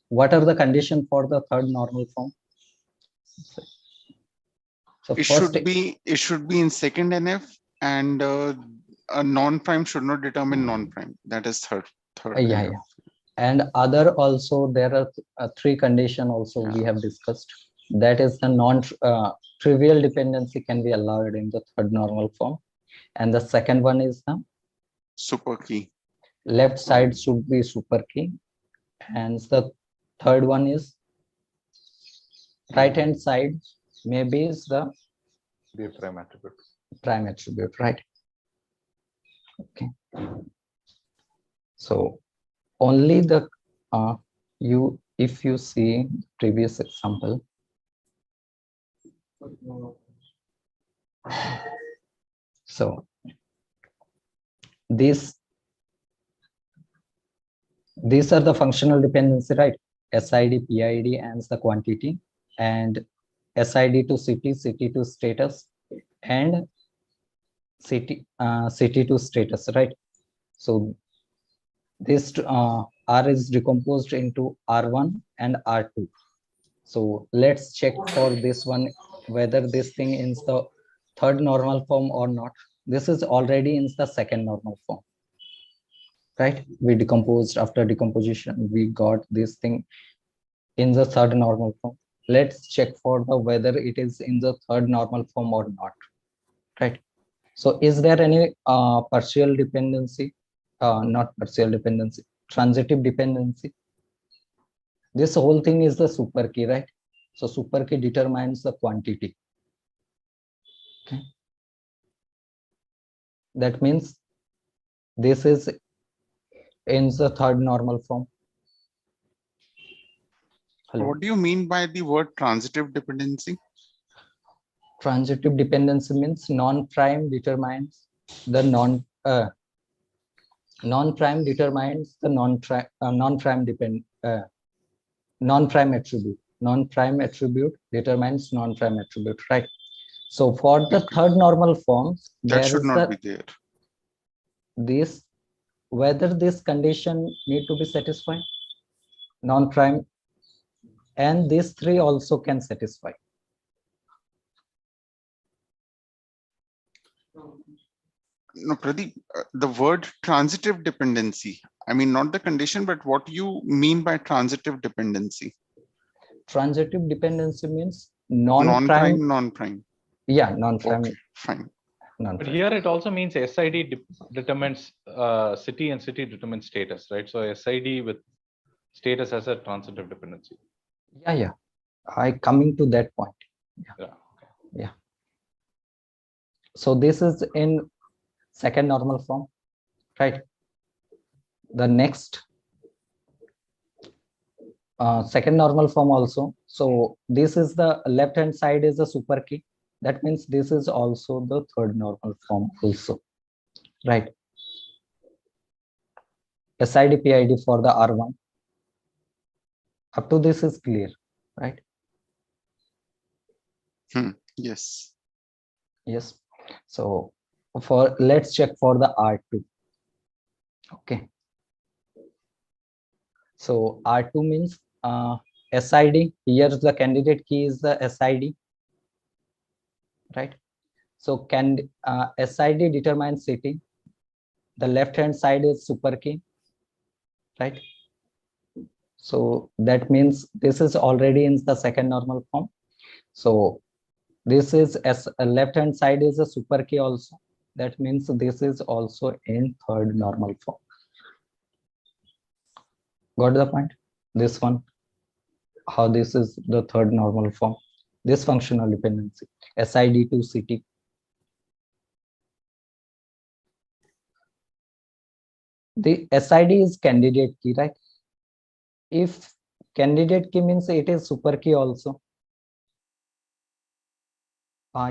What are the condition for the third normal form? So It first, should be in second NF, and a non-prime should not determine non-prime. That is third yeah, NF. yeah. And other also there are 3 condition also we have discussed. That is the non-trivial dependency can be allowed in the third normal form. And the second one is the super key. Left side should be super key. And the third one is right hand side maybe is the prime attribute. Prime attribute, right? Okay. So only the if you see previous example, so these are the functional dependency, right? SID, PID, and the quantity, and SID to CT, CT to status, and CT to status, right? So this R is decomposed into R1 and R2. So let's check for this one whether this thing is the third normal form or not. This is already in the second normal form, right? We decomposed, after decomposition we got this thing in the third normal form. Let's check for the whether it is in the third normal form or not, right? So is there any partial dependency? Not partial dependency, transitive dependency. This whole thing is the super key, right? So super key determines the quantity. Okay. That means this is in the third normal form. Hello. What do you mean by the word transitive dependency? Transitive dependency means non-prime determines the non-prime determines the non-prime attribute. Non-prime attribute determines non-prime attribute, right? So for the third normal form, That there should is not be there. This whether this condition need to be satisfied, non-prime, and these 3 also can satisfy. No, Pradeep, the word transitive dependency, I mean, not the condition, but what you mean by transitive dependency? transitive dependency means Non-prime, non-prime. non-prime. Yeah, non-prime. Okay, fine. But Non-prime. here it also means SID determines city and city determines status, right? So SID with status as a transitive dependency. Yeah. I coming to that point. Yeah. So this is in second normal form, right? The next second normal form also. So this is the left hand side is a super key. That means this is also the third normal form also, right? SID PID for the R1. Up to this is clear, right? Yes. Yes. So for let's check for the R2. Okay. So R2 means SID. Here the candidate key is the SID, right? So SID determines city. The left hand side is super key, right? So that means this is already in the second normal form. So this is left hand side is a super key also. That means this is also in third normal form. Got the point? This one, how this is the third normal form. This functional dependency, SID to city. The SID is candidate key, right? If candidate key means it is super key also.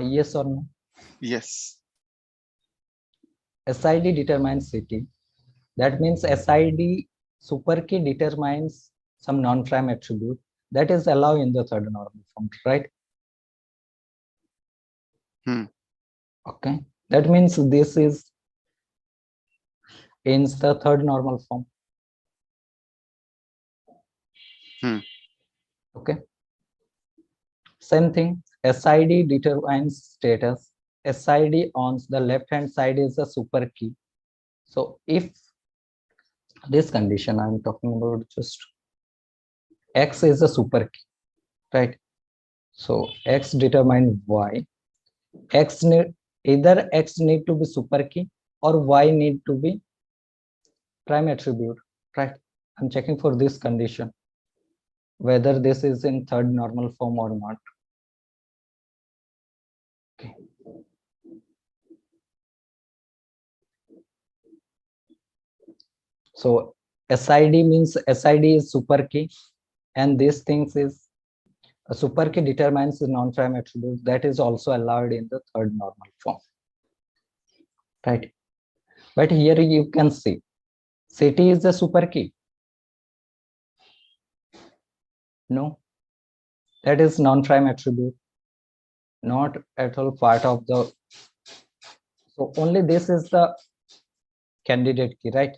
Yes or no? Yes. SID determines city. That means SID super key determines some non-prime attribute that is allowed in the third normal form, right? Okay. That means this is in the third normal form. Okay. Same thing. SID determines status. SID on the left hand side is a super key. So if this condition I'm talking about, just X is a super key, right? So X determine Y. X need either X need to be super key or Y need to be prime attribute, right? I'm checking for this condition whether this is in third normal form or not. Okay. So SID means SID is super key, and this things is a super key determines the non-prime attribute that is also allowed in the third normal form, right? But here you can see city is a super key. No, that is non-prime attribute, not at all part of the. So only this is the candidate key, right?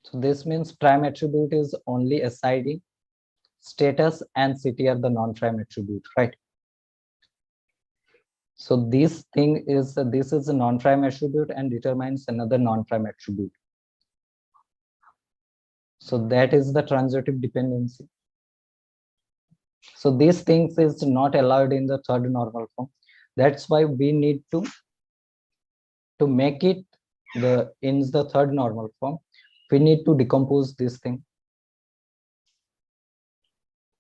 So this means prime attribute is only SID, status and city are the non-prime attribute, right? So this thing is this is a non-prime attribute and determines another non-prime attribute. So that is the transitive dependency. So these things is not allowed in the third normal form. That's why we need to make it in the third normal form. We need to decompose this thing,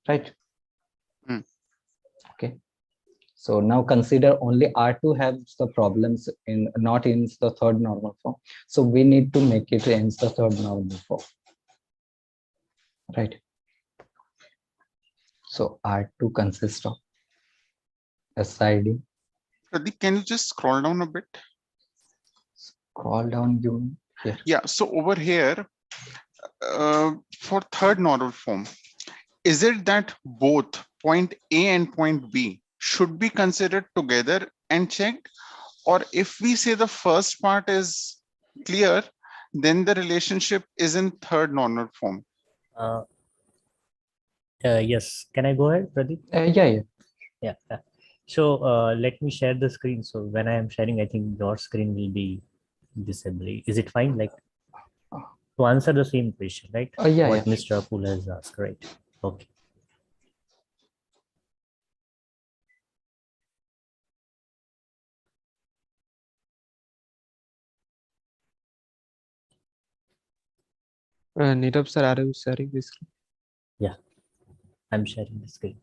right? Okay. So now consider only R2 has the problems in not in the third normal form. So we need to make it in the third normal form, right? So R2 consists of SID. Pradeep, can you just scroll down a bit? Scroll down, you. Yeah. So over here, for third normal form, is it that both point A and point B should be considered together and checked? Or if we say the first part is clear, then the relationship is in third normal form. Yes, can I go ahead, Pradeep? Yeah. So let me share the screen. So when I am sharing, I think your screen will be disabled. Is it fine? Like to answer the same question, right? What Mr. Apul has asked, right? Okay. Nirav sir, are you sharing this? Yeah, I'm sharing the screen.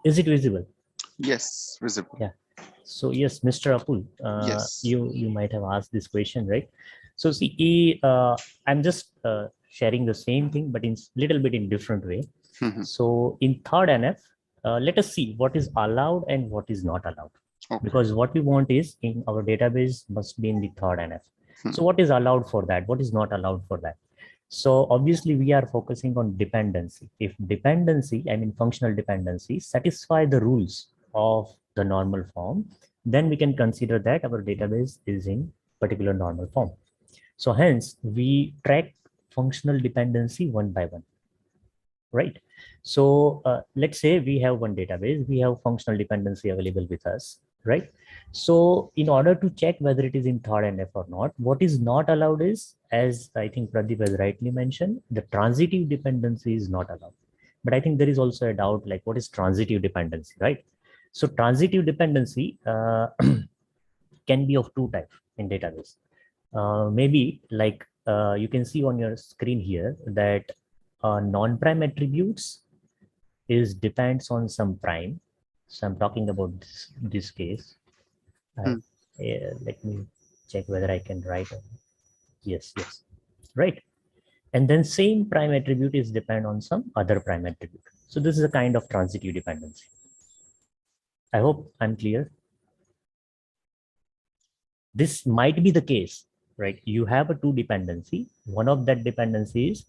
Is it visible? Yes, visible. Yeah. So yes, Mr. Apul, Yes. you might have asked this question, right? So see, I'm just sharing the same thing, but in little bit in different way. So in third NF, let us see what is allowed and what is not allowed. Okay. Because what we want is in our database must be in the third NF. So what is allowed for that? What is not allowed for that? So obviously we are focusing on dependency. If dependency, I mean functional dependency, satisfy the rules of the normal form, then we can consider that our database is in particular normal form. So hence we track functional dependency one by one, right? So let's say we have one database, we have functional dependency available with us, right? So in order to check whether it is in third NF or not, what is not allowed is, as I think Pradeep has rightly mentioned, the transitive dependency is not allowed. But I think there is also a doubt like what is transitive dependency, right? So transitive dependency can be of two types in database. Maybe like you can see on your screen here that non-prime attributes is depends on some prime. So I'm talking about this case. Let me check whether I can write. Yes, right. And then same prime attribute is depend on some other prime attribute. So this is a kind of transitive dependency. I hope I'm clear. This might be the case, right? You have a two dependency. One of that dependency is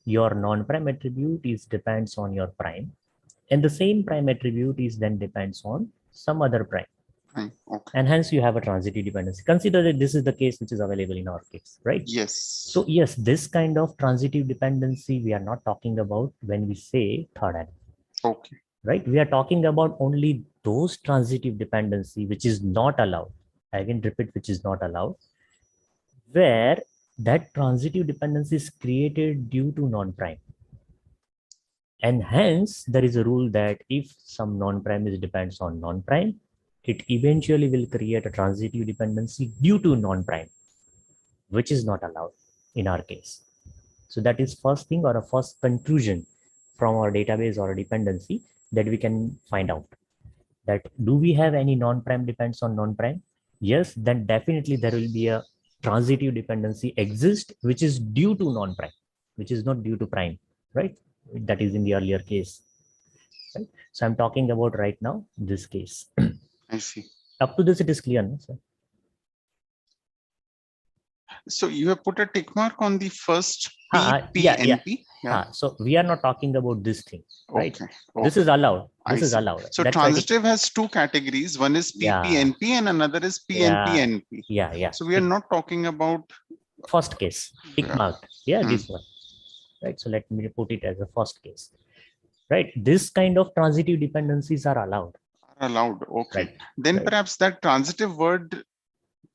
your non-prime attribute is depends on your prime, and the same prime attribute is then depends on some other prime. Okay. And hence you have a transitive dependency. Consider that this is the case which is available in our case, right? Yes. So yes, this kind of transitive dependency we are not talking about when we say third NF. Okay. Right? We are talking about only those transitive dependency which is not allowed. I again repeat, which is not allowed, where that transitive dependency is created due to non-prime. And hence there is a rule that if some non-prime is depends on non-prime, it eventually will create a transitive dependency due to non-prime, which is not allowed in our case. So that is first thing or a first conclusion from our database or a dependency that we can find out. That do we have any non-prime depends on non-prime? Yes, then definitely there will be a transitive dependency exist, which is due to non-prime, which is not due to prime, right? That is in the earlier case, right? So I'm talking about right now this case. I see. Up to this, it is clear, no, sir? So you have put a tick mark on the first PNP. So we are not talking about this thing, right? Okay. This is allowed. This is allowed. So that's transitive has two categories. One is PPNP and another is PNPNP. Yeah. So we are not talking about first case. Tick marked. Yeah, this one. Right. So let me put it as a first case. Right. This kind of transitive dependencies are allowed. Okay. Right. Then perhaps that transitive word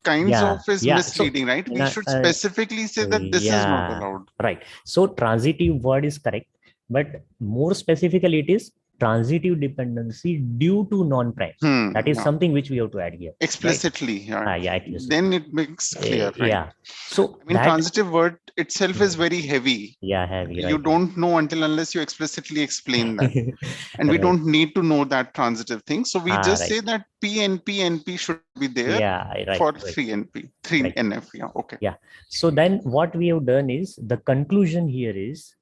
kinds of is misleading, right? We should specifically say that this is not allowed. Right. So transitive word is correct, but more specifically it is transitive dependency due to non-prime. That is something which we have to add here. Explicitly. Right? Explicitly. Then it makes clear, right? Yeah. So I mean, transitive word itself is very heavy. Yeah, heavy. You don't know until unless you explicitly explain that. And we don't need to know that transitive thing. So we just say that PNP should be there for 3NF. Yeah, okay. Yeah. So then what we have done is the conclusion here is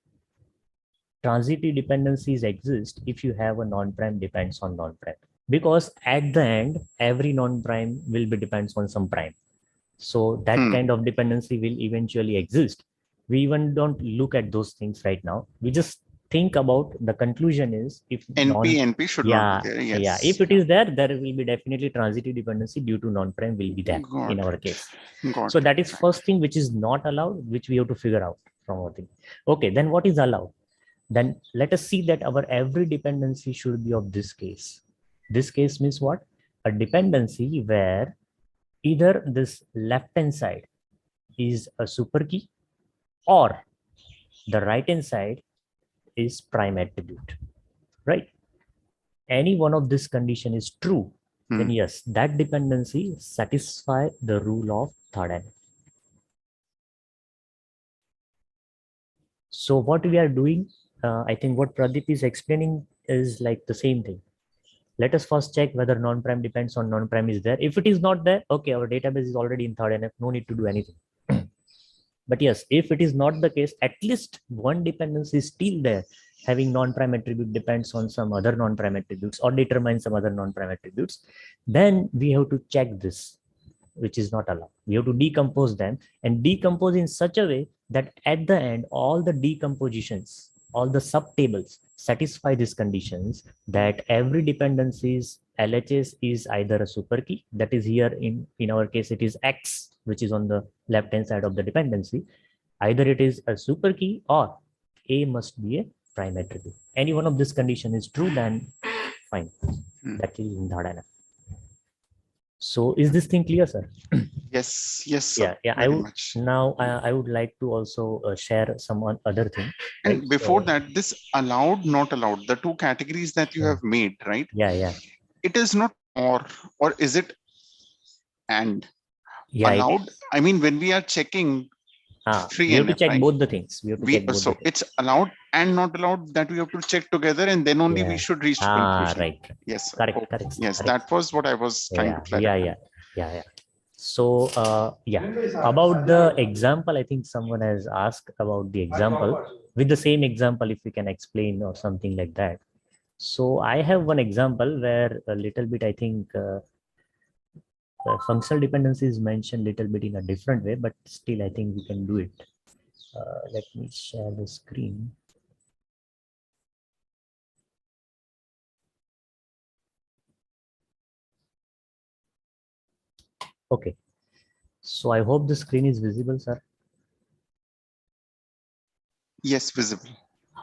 transitive dependencies exist if you have a non-prime depends on non-prime, because at the end every non-prime will be depends on some prime. So that kind of dependency will eventually exist. We even don't look at those things right now. We just think about the conclusion is if NP should not be there. Yes. Yeah, if it is there, there will be definitely transitive dependency due to non-prime will be there in our case. So that is first thing which is not allowed, which we have to figure out from our thing. Okay, then what is allowed? Then let us see that our every dependency should be of this case. This case means what? A dependency where either this left hand side is a super key or the right hand side is prime attribute, right? Any one of this condition is true, then yes, that dependency satisfy the rule of third NF. So what we are doing, I think what Pradeep is explaining is like the same thing. Let us first check whether non-prime depends on non-prime is there. If it is not there, okay, our database is already in third NF, no need to do anything. But yes, if it is not the case, at least one dependency is still there, having non-prime attribute depends on some other non-prime attributes or determines some other non-prime attributes, then we have to check this, which is not allowed. We have to decompose them and decompose in such a way that at the end, all the decompositions, all the subtables satisfy these conditions, that every dependencies LHS is either a super key, that is here in our case, it is X, which is on the left-hand side of the dependency. Either it is a super key or A must be a prime attribute. Any one of this condition is true, then fine. That is in third NF. So is this thing clear, sir? Yes, yes, sir. Yeah. I would now. I would like to also share some other thing. And right? before that, this allowed, not allowed, the two categories that you have made, right? Yeah. It is not or is it and? Yeah. Allowed. I mean, when we are checking we have to check right? both the things. We have to check both so the things. It's allowed and not allowed that we have to check together, and then only we should reach to conclusion. Right. Yes. Correct. Yes, correct. that was what I was trying to clarify. Yeah. So about the example, I think someone has asked about the example. With the same example, if we can explain or something like that. So I have one example where a little bit, I think functional dependency is mentioned a little bit in a different way, but still I think we can do it. Let me share the screen. Okay. So I hope the screen is visible, sir. Yes, visible.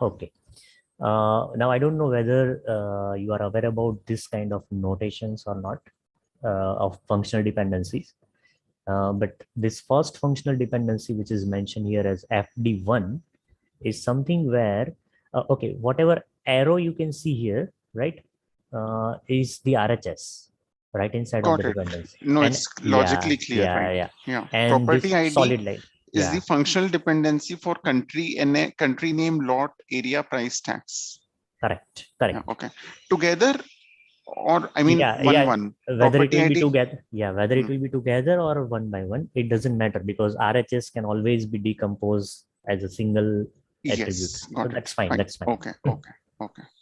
Okay. Now I don't know whether you are aware about this kind of notations or not of functional dependencies. But this first functional dependency, which is mentioned here as FD1, is something where, okay, whatever arrow you can see here, right, is the RHS, right inside of the dependency. No, and it's logically clear, right? Yeah. And property ID solid line is the functional dependency for country and a country name, lot, area, price, tax. Correct. Yeah, okay. Together, or I mean, one. Whether it will be together, whether it will be together or one by one, it doesn't matter, because RHS can always be decomposed as a single attribute. So that's fine. Right. That's fine. Okay.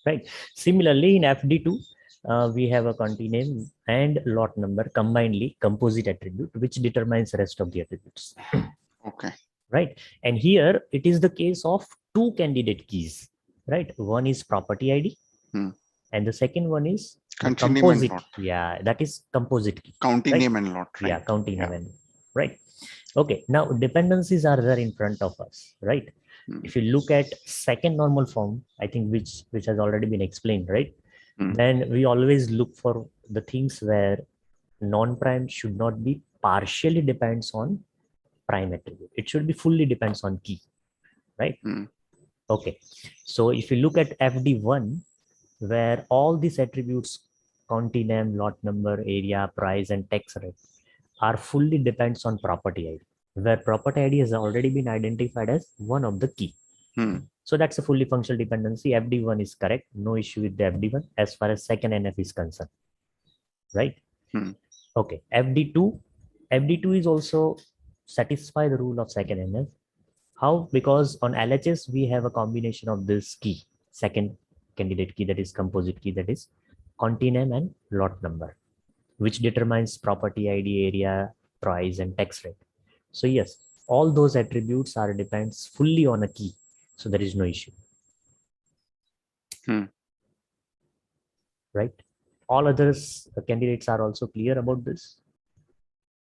Right. Similarly, in FD2, we have a country name and lot number combinedly composite attribute, which determines the rest of the attributes. Okay. Right. And here it is the case of two candidate keys. Right. One is property ID, and the second one is country composite. Name and lot. Yeah, that is composite key. County name and lot. Right? Yeah, county name and lot. Right. Okay. Now dependencies are there in front of us. Right. If you look at second normal form, I think which has already been explained, right? Then we always look for the things where non-prime should not be partially depends on prime attribute. It should be fully depends on key, right? Okay. So if you look at FD1, where all these attributes, county name, lot number, area, price, and tax rate, are fully depends on property ID, where property ID has already been identified as one of the key. So that's a fully functional dependency. FD1 is correct. No issue with the FD1 as far as second NF is concerned. Right? Okay. FD2 is also satisfy the rule of second NF. How? Because on LHS, we have a combination of this key, second candidate key, that is composite key, that is county name and lot number, which determines property ID, area, price, and tax rate. So yes, all those attributes are depends fully on a key. So there is no issue. Right? All others candidates are also clear about this.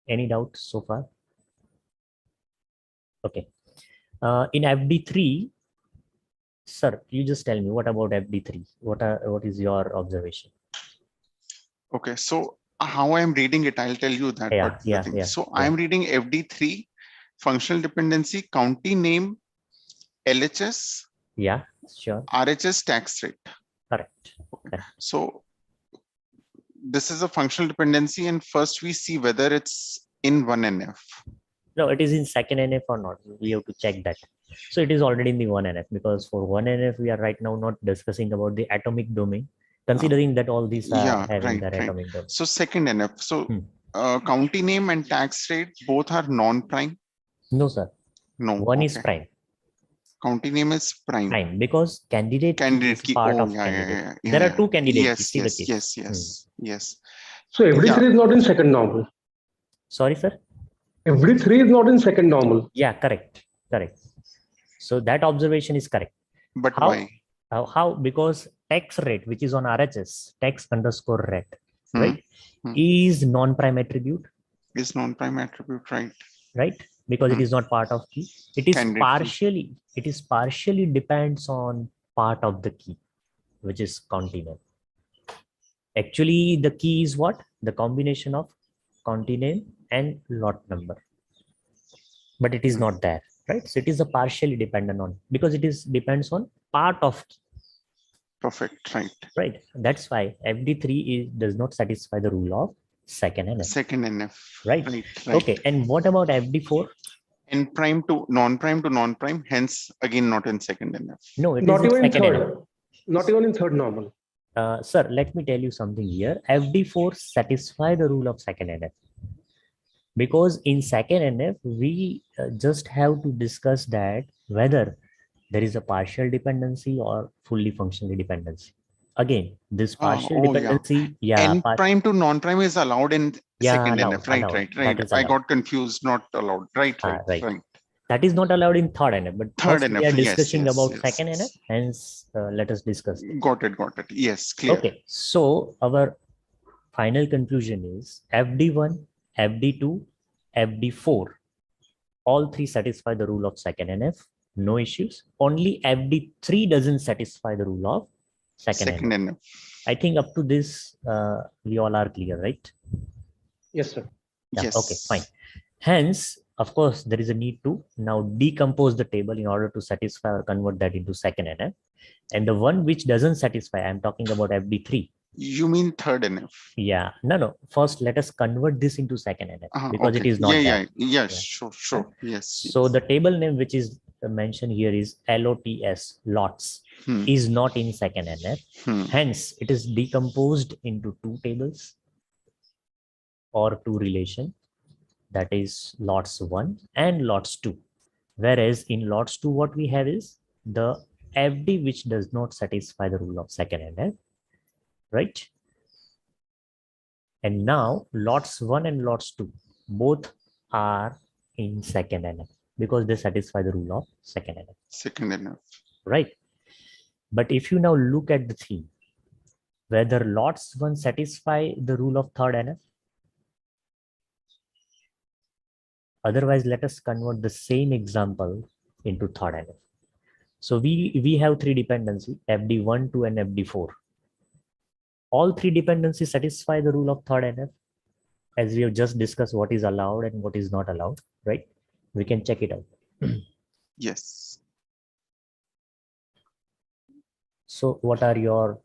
Any doubt so far? Okay. In FD3, sir, you just tell me, what about FD3? What is your observation? Okay, so how I'm reading it, I'll tell you that. So I'm reading FD3, functional dependency, county name, LHS, Yeah, sure. RHS tax rate. Correct. So this is a functional dependency, and first we see whether it's in 1NF. No, it is in second NF or not. We have to check that. So it is already in the 1NF, because for 1NF, we are right now not discussing about the atomic domain, considering that all these are Yeah, having right, their right. atomic domain. So second NF. So county name and tax rate both are non-prime. No, sir. No. One is prime. County name is prime. Prime, because candidate key is Key. part Oh, of yeah, candidate. yeah, There yeah, are two candidate yes, keys. See the yes, case. yes, yes, yes. So every Yeah. three is not in second normal. Sorry, sir. Every three is not in second normal. Yeah, correct, correct. So that observation is correct. But How? why? How? Because tax rate, which is on RHS, tax underscore rate, right, is non-prime attribute. Is non-prime attribute, right? Right, because it is not part of key. It is Candidate partially. Key. It is partially depends on part of the key, which is county name. Actually, the key is what? The combination of county name and lot number. But it is not there, right? So it is a partially dependent on, because it is depends on part of key. Perfect, right. Right. That's why FD3 does not satisfy the rule of second NF. Second NF. Right. Right. Okay. And what about FD4? In prime to non-prime, hence again not in second NF. No, it not is even in second third. NF. Not even in third normal. Sir, let me tell you something here. FD4 satisfy the rule of second NF. Because in second NF, we just have to discuss that whether there is a partial dependency or fully functionally dependency. Again, this partial dependency, N prime to non-prime is allowed in second NF, right? Allowed. Right. I got confused, not allowed. Right. That is not allowed in third NF, but third first NF, we are discussing yes, about second NF, hence let us discuss it. Got it. Yes, clear. Okay, so our final conclusion is FD1, FD2, FD4, all three satisfy the rule of second NF, no issues. Only FD3 doesn't satisfy the rule of second NF. I think up to this, we all are clear, right? Yes, sir. Yeah, yes. Okay, fine. Hence, of course, there is a need to now decompose the table in order to satisfy or convert that into second NF. And the one which doesn't satisfy, I'm talking about FD3. You mean third NF? Yeah, no. First, let us convert this into second NF because it is not there. Yeah, sure. Yes. So the table name which is mentioned here is LOTS, lots, is not in second NF. Hence, it is decomposed into two tables or two relation, that is lots 1 and lots 2. Whereas in lots 2, what we have is the FD which does not satisfy the rule of second NF. Right? And now lots 1 and lots 2 both are in second NF because they satisfy the rule of second NF. Second NF. Right. But if you now look at the theme, whether lots 1 satisfy the rule of third NF, otherwise let us convert the same example into third NF. So we have three dependency, FD1, 2 and FD4. All three dependencies satisfy the rule of third NF, as we have just discussed what is allowed and what is not allowed, right? We can check it out. Yes. So what are your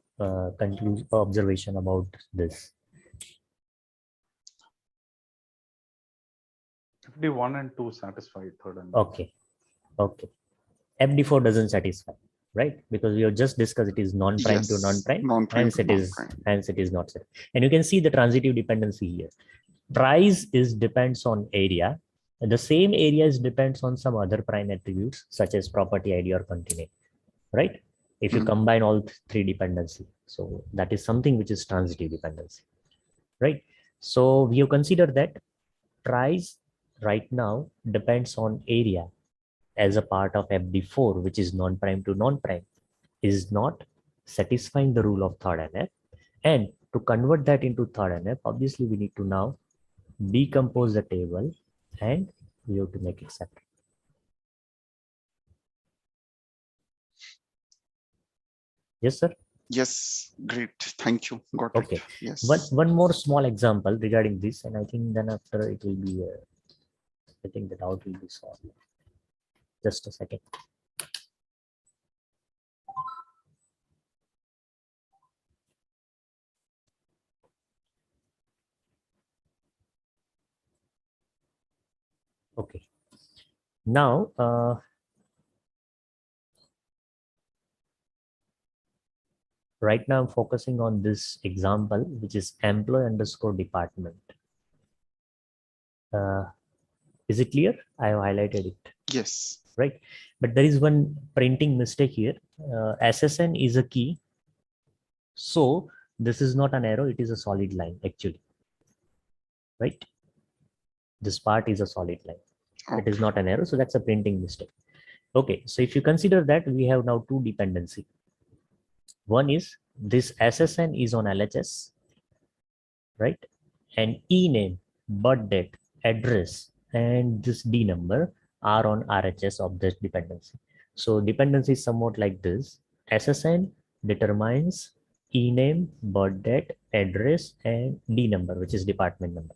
observation about this? FD1 and 2 satisfy third NF. Okay. FD4 doesn't satisfy, right? Because we have just discussed it is non-prime to non-prime, hence it is not set. And you can see the transitive dependency here. Price depends on area. And the same areas depends on some other prime attributes such as property ID or continuity, right? If you combine all three dependency, so that is something which is transitive dependency, right? So we have considered that price right now depends on area as a part of FD4, which is non-prime to non-prime, is not satisfying the rule of third NF. And to convert that into third NF, obviously we need to now decompose the table and we have to make it separate. Yes, sir. Yes, great. Thank you. Got it. Okay. Yes. One more small example regarding this, and I think then after it will be, I think the doubt will be solved. Just a second. Okay. Now, right now I'm focusing on this example, which is employee underscore department. Is it clear? I have highlighted it. Yes. Right. But there is one printing mistake here. SSN is a key. So this is not an arrow, it is a solid line actually. Right. This part is a solid line. Okay. It is not an arrow. So that's a printing mistake. Okay. So if you consider that, we have now two dependency. One is this SSN is on LHS, right? And ename, birth date, address, and this D number are on RHS of this dependency. So dependency is somewhat like this. SSN determines ename, birth date, address, and D number, which is department number.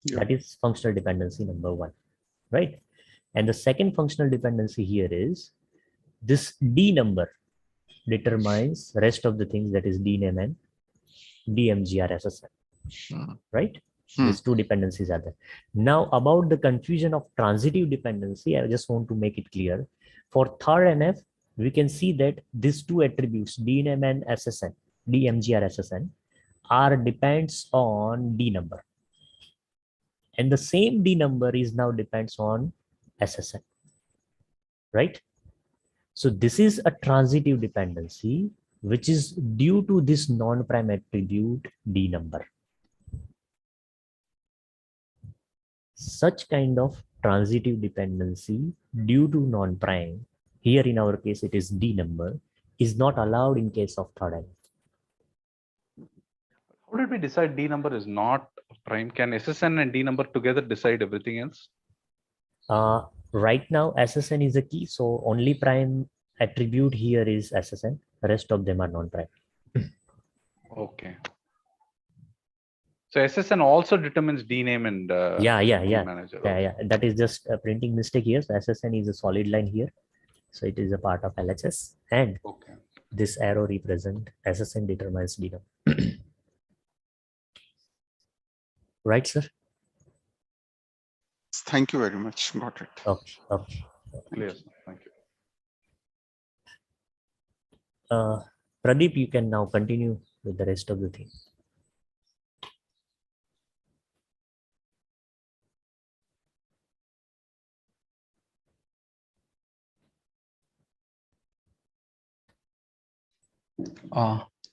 Yeah. That is functional dependency number one, right? And the second functional dependency here is this D number determines rest of the things, that is DNAME and DMGR SSN, right? These two dependencies are there. Now about the confusion of transitive dependency, I just want to make it clear. For third NF, we can see that these two attributes, DNAME and SSN, DMGR SSN, are depends on D number. And the same D number is now depends on SSN, right? So this is a transitive dependency, which is due to this non-prime attribute D number. Such kind of transitive dependency due to non-prime, here in our case it is D number, is not allowed in case of third NF. How did we decide D number is not prime? Can SSN and D number together decide everything else? Right now SSN is a key, so only prime attribute here is SSN, the rest of them are non-prime. Okay. So SSN also determines DNAME and yeah. manager. Yeah. That is just a printing mistake here. So SSN is a solid line here. So it is a part of LHS, and Okay. this arrow represent SSN determines D number. Right, sir? Thank you very much. Got it. Okay. Clear. Thank you. Pradeep, you can now continue with the rest of the thing.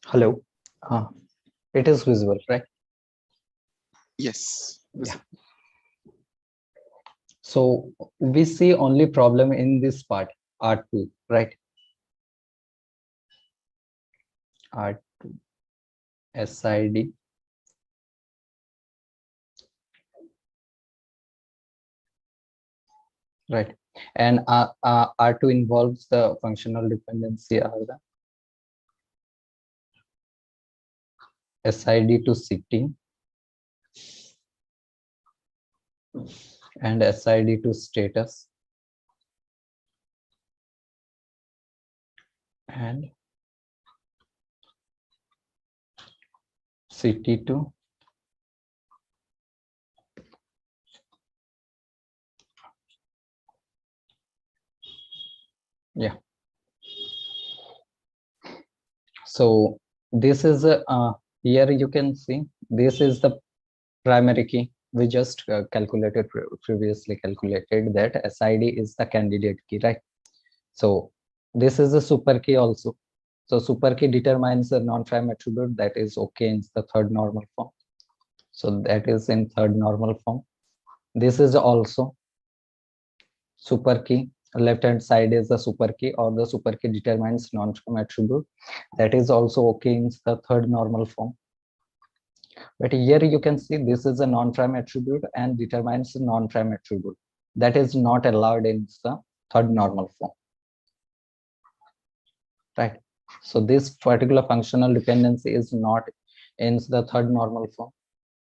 Hello. It is visible, right? Yes. Yeah. So we see only problem in this part, R2, right? R2, SID. Right. And R2 involves the functional dependency R, the SID to city and SID to status and city to So this is here you can see this is the primary key. We just previously calculated that SID is the candidate key, right? So this is a super key also. So super key determines the non-prime attribute that is okay in the third normal form. So that is in third normal form. This is also super key. Left hand side is the super key, or the super key determines non-prime attribute that is also okay in the third normal form. But here you can see this is a non-prime attribute and determines non-prime attribute that is not allowed in the third normal form, right? So this particular functional dependency is not in the third normal form.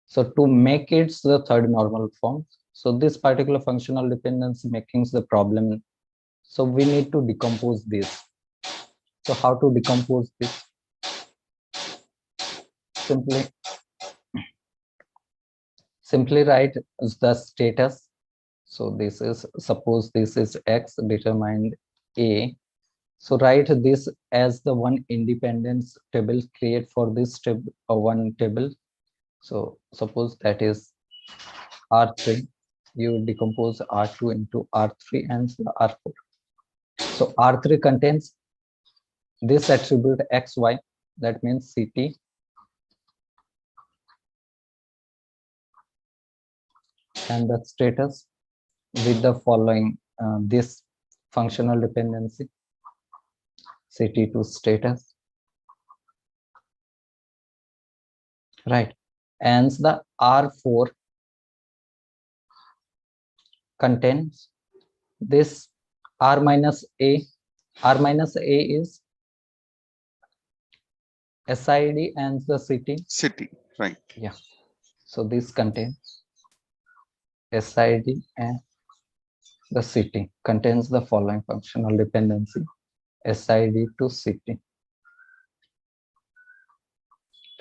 So to make it the third normal form, so this particular functional dependency making the problem. So we need to decompose this. So how to decompose this? Simply write the status. So this is, suppose this is X determined A. So write this as the one independence table, create for this table one table. So suppose that is R3. You decompose R2 into R3 and R4. So R3 contains this attribute XY, that means CT, and the status with the following this functional dependency, CT to status, right? And the R4 contains this R minus A. R minus A is SID and the CT. Right. Yeah. So this contains SID and the CT, contains the following functional dependency, SID to CT.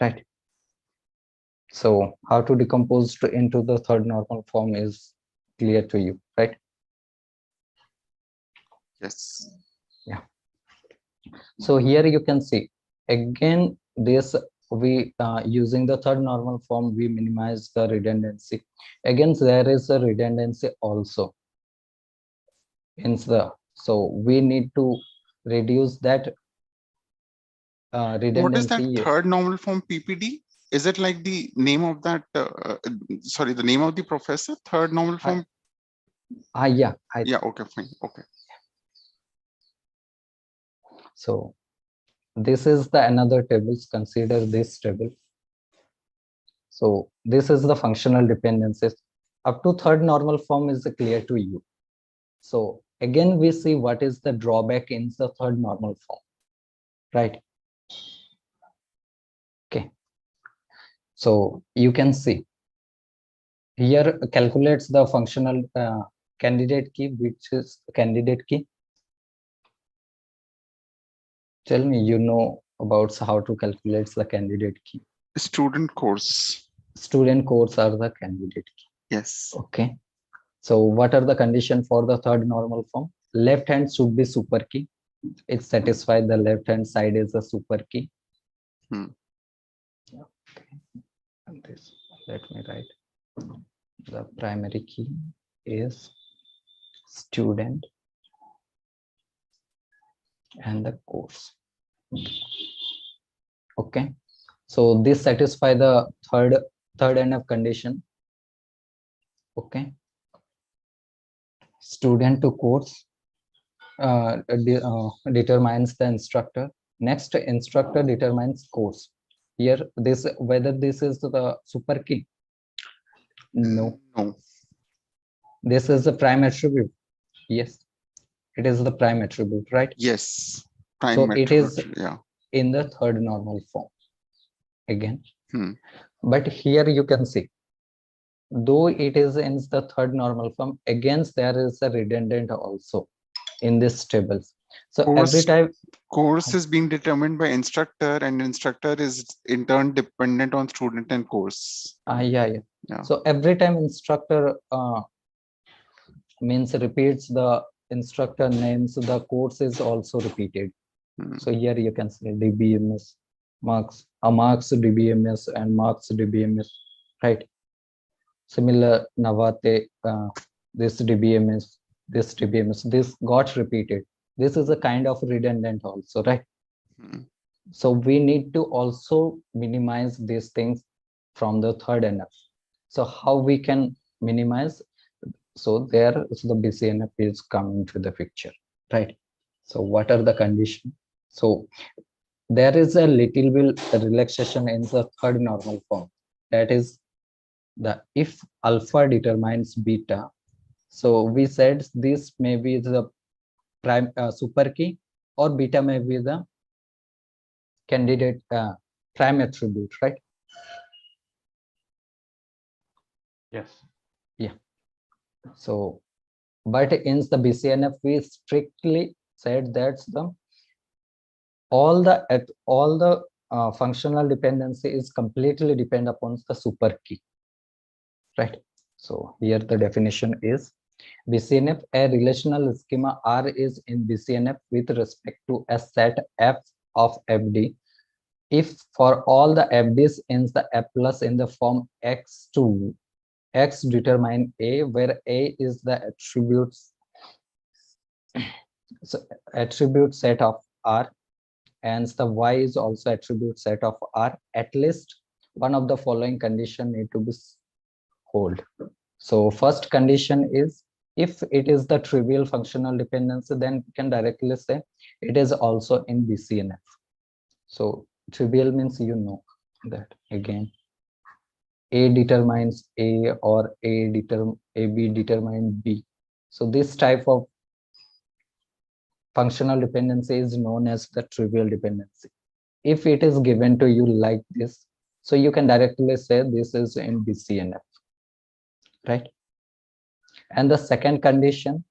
Right. So how to decompose into the third normal form is clear to you, right? Yes. Yeah. So here you can see again this, we using the third normal form, we minimize the redundancy. Again, there is a redundancy also in the, so we need to reduce that redundancy. What is that third normal form PPD? Is it like the name of that, sorry, the name of the professor, third normal form? Yeah. Yeah, okay, fine, okay. So this is the another tables, consider this table. So this is the functional dependencies. Up to third normal form is clear to you. So again, we see what is the drawback in the third normal form, right? Okay. So you can see here calculates the functional candidate key, which is candidate key. Tell me, you know about how to calculate the candidate key. Student course. Student codes are the candidate key. Yes. Okay. So what are the conditions for the third normal form? Left hand should be super key. It satisfies the left hand side is a super key. Okay. And this, let me write. The primary key is student and the course. Okay. So this satisfy the third NF condition. Okay. Student to course determines the instructor. Next, instructor determines course. Here, this, whether this is the super key. No. This is the prime attribute. Yes, it is the prime attribute, right? Yes. Prime so attribute. It is yeah. in the third normal form again. But here you can see, though it is in the third normal form, again there is a redundant also in this tables. So course, every time course is being determined by instructor, and instructor is in turn dependent on student and course. Yeah. So every time instructor means repeats the instructor names, the course is also repeated. So here you can say DBMS marks, marks DBMS and marks DBMS, right? Similar Navate, this DBMS, this DBMS, this got repeated. This is a kind of redundant also, right? So we need to also minimize these things from the third NF. So how we can minimize? So there is the BCNF is coming to the picture, right? So what are the conditions? So there is a little bit relaxation in the third normal form. That is the if alpha determines beta. So we said this may be the prime super key, or beta may be the candidate prime attribute, right? Yes. Yeah. So, but in the BCNF, we strictly said that's the all the functional dependency is completely depend upon the super key, right? So here the definition is BCNF, a relational schema R is in BCNF with respect to a set F of FD. If for all the FDs ends the F plus in the form X to X determine A, where A is the attributes attribute set of R, and the Y is also attribute set of R, at least one of the following condition need to be hold. So first condition is, if it is the trivial functional dependency, then we can directly say it is also in BCNF. So trivial means you know that again. A determines A or AB determine B. So this type of functional dependency is known as the trivial dependency. If it is given to you like this, so you can directly say this is in BCNF, right? And the second condition,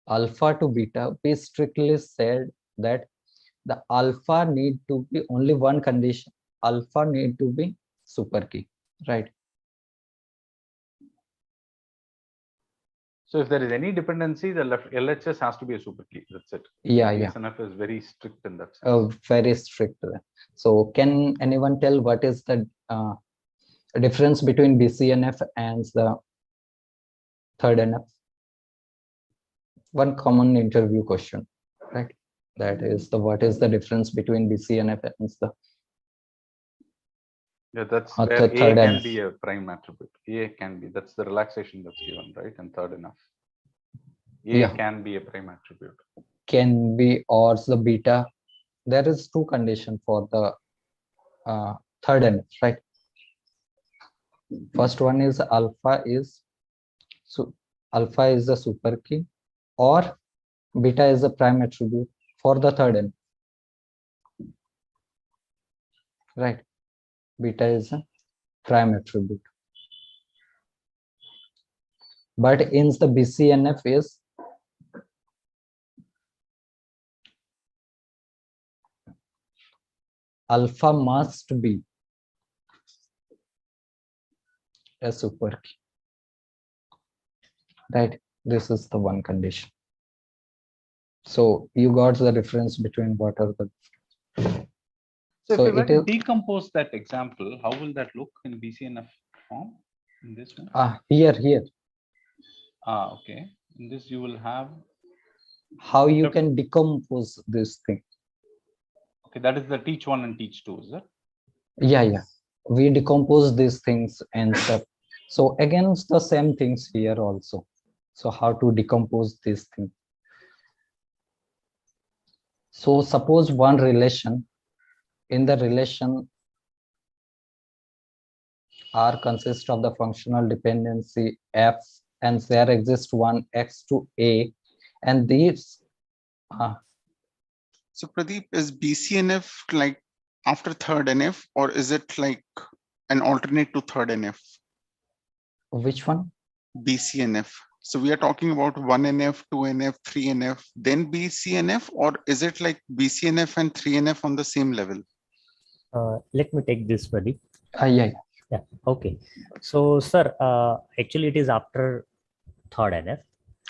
alpha to beta, we strictly said that the alpha need to be only one condition, alpha need to be super key, right? So if there is any dependency, the LHS has to be a super key. That's it. Yeah, yeah. BCNF is very strict in that sense. Very strict. So can anyone tell what is the difference between BCNF and the third NF? One common interview question, right? That is the what is the difference between BCNF and the that's the where A third can NF. be a prime attribute. A can be, that's the relaxation that's given, right? And third enough. A can be a prime attribute. Can be, or the beta. There is two conditions for the third NF, right? First one is alpha is the super key, or beta is the prime attribute for the third NF, right? Beta is a prime attribute. But in the BCNF is alpha must be a super key, right? This is the one condition. So you got the difference between what are the. So if you were to decompose that example, how will that look in BCNF form? In this one? Here. Okay. In this you will have. How you can decompose this thing. Okay, that is the teach one and teach two, is it? Yeah. We decompose these things and stuff. So again, it's the same things here also. So how to decompose this thing? So suppose one relation, in the relation R consists of the functional dependency F, and there exists one X to A, and these. So Pradeep, is BCNF like after third NF, or is it like an alternate to third NF? Which one? BCNF. So we are talking about 1NF, 2NF, 3NF, then BCNF, or is it like BCNF and 3NF on the same level? Let me take this, Pradeep. Yeah. Okay. So, sir, actually it is after third NF.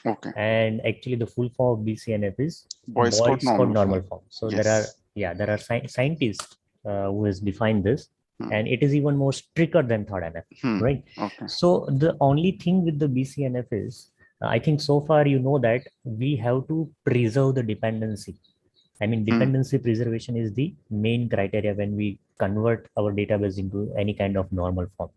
Okay. And actually the full form of BCNF is Boyce-Codd normal form. So yes. there are scientists who has defined this, and it is even more stricter than third NF, right? Okay. So the only thing with the BCNF is, I think so far you know that we have to preserve the dependency. I mean, dependency preservation is the main criteria when we convert our database into any kind of normal form.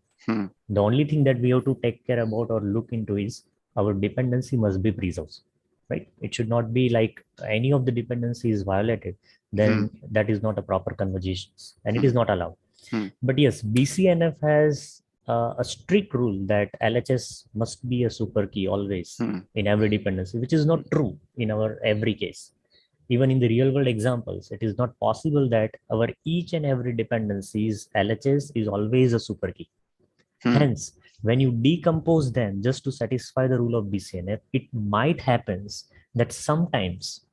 The only thing that we have to take care about or look into is our dependency must be preserved, right? It should not be like any of the dependency is violated, then that is not a proper conversation and it is not allowed. But yes, BCNF has a strict rule that LHS must be a super key always in every dependency, which is not true in our every case. Even in the real world examples, it is not possible that our each and every dependency's LHS is always a super key. Hence, when you decompose them just to satisfy the rule of BCNF, it might happen that sometimes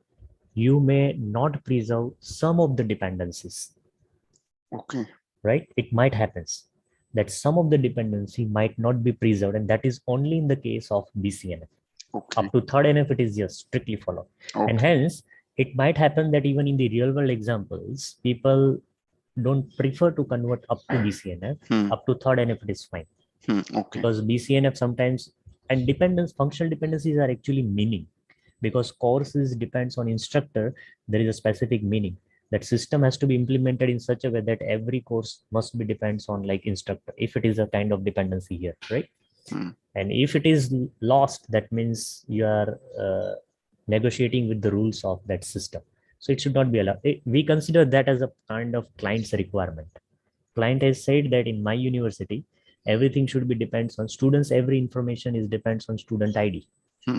you may not preserve some of the dependencies. Okay. Right? It might happen. that some of the dependency might not be preserved, and that is only in the case of BCNF. Okay. Up to third NF, it is just strictly followed. Okay. And hence, it might happen that even in the real world examples, people don't prefer to convert up to BCNF. Up to third NF, it is fine. Okay. Because BCNF sometimes, and functional dependencies are actually meaning. Because courses depends on instructor, there is a specific meaning. That system has to be implemented in such a way that every course must be depends on like instructor, if it is a kind of dependency here, right? And if it is lost, that means you are negotiating with the rules of that system. So it should not be allowed. We consider that as a kind of client's requirement. Client has said that in my university, everything should be depends on students. Every information is depends on student ID.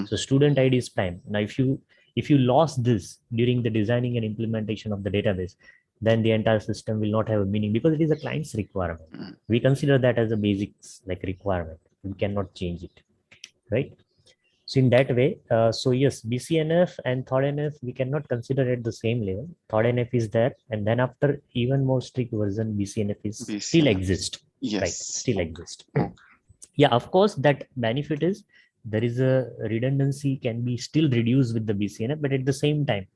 So student ID is prime. Now, if you lost this during the designing and implementation of the database, then the entire system will not have a meaning because it is a client's requirement. We consider that as a basics like requirement. We cannot change it, right? So in that way, so yes, BCNF and third NF, we cannot consider at the same level. Third NF is there, and then after even more strict version, BCNF is still exist. Yes. Right, still exist. Yeah, of course, that benefit is there is a redundancy can be still reduced with the BCNF, but at the same time,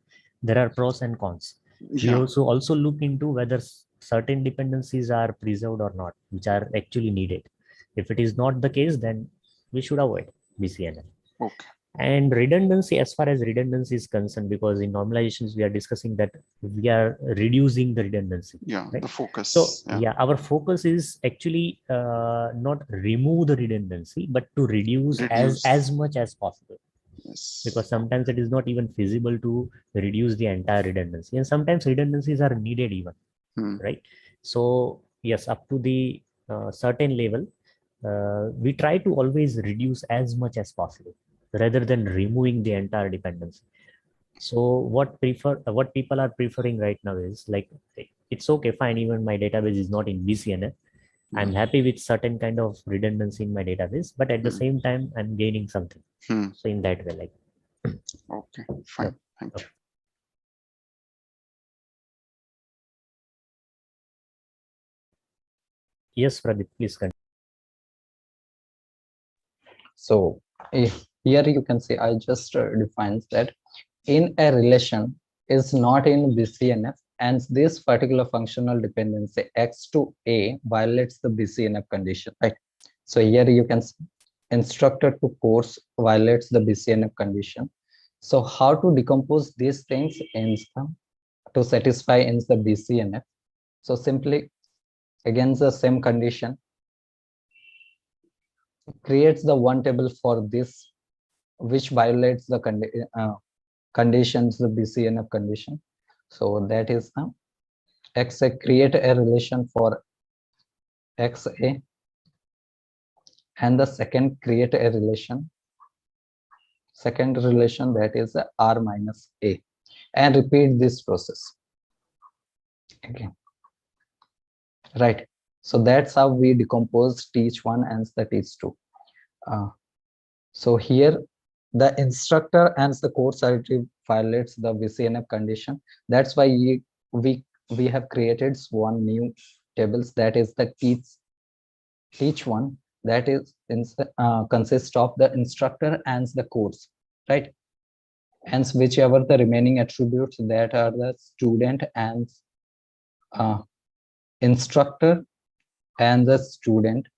there are pros and cons. We also look into whether certain dependencies are preserved or not, which are actually needed. If it is not the case, then we should avoid BCNF. Okay. And redundancy, as far as redundancy is concerned, because in normalizations we are discussing that we are reducing the redundancy. Yeah, right? the focus. So yeah, our focus is actually not remove the redundancy, but to reduce as much as possible. Yes. Because sometimes it is not even feasible to reduce the entire redundancy, and sometimes redundancies are needed even, right? So yes, up to the certain level, we try to always reduce as much as possible rather than removing the entire dependency. So what people are preferring right now is like, it's okay, fine, even my database is not in BCNF. I'm happy with certain kind of redundancy in my database, but at the same time, I'm gaining something. So in that way, like. Okay, fine. Thank you. Yes, Pradeep, please continue. So here you can see I just defines that in a relation is not in BCNF, and this particular functional dependency X to A violates the BCNF condition, right? So here you can see instructor to course violates the BCNF condition. So how to decompose these things in to satisfy in the BCNF? So simply against the same condition, creates the one table for this which violates the conditions, the BCNF condition. So that is XA, create a relation for XA, and the second create a relation, second relation, that is R minus A, and repeat this process again, right? So that's how we decompose teach1 and the teach2. So here the instructor and the course ID violates the BCNF condition. That's why we have created one new tables, that is the teach1, that is consists of the instructor and the course, right? And whichever the remaining attributes that are the student and instructor and the student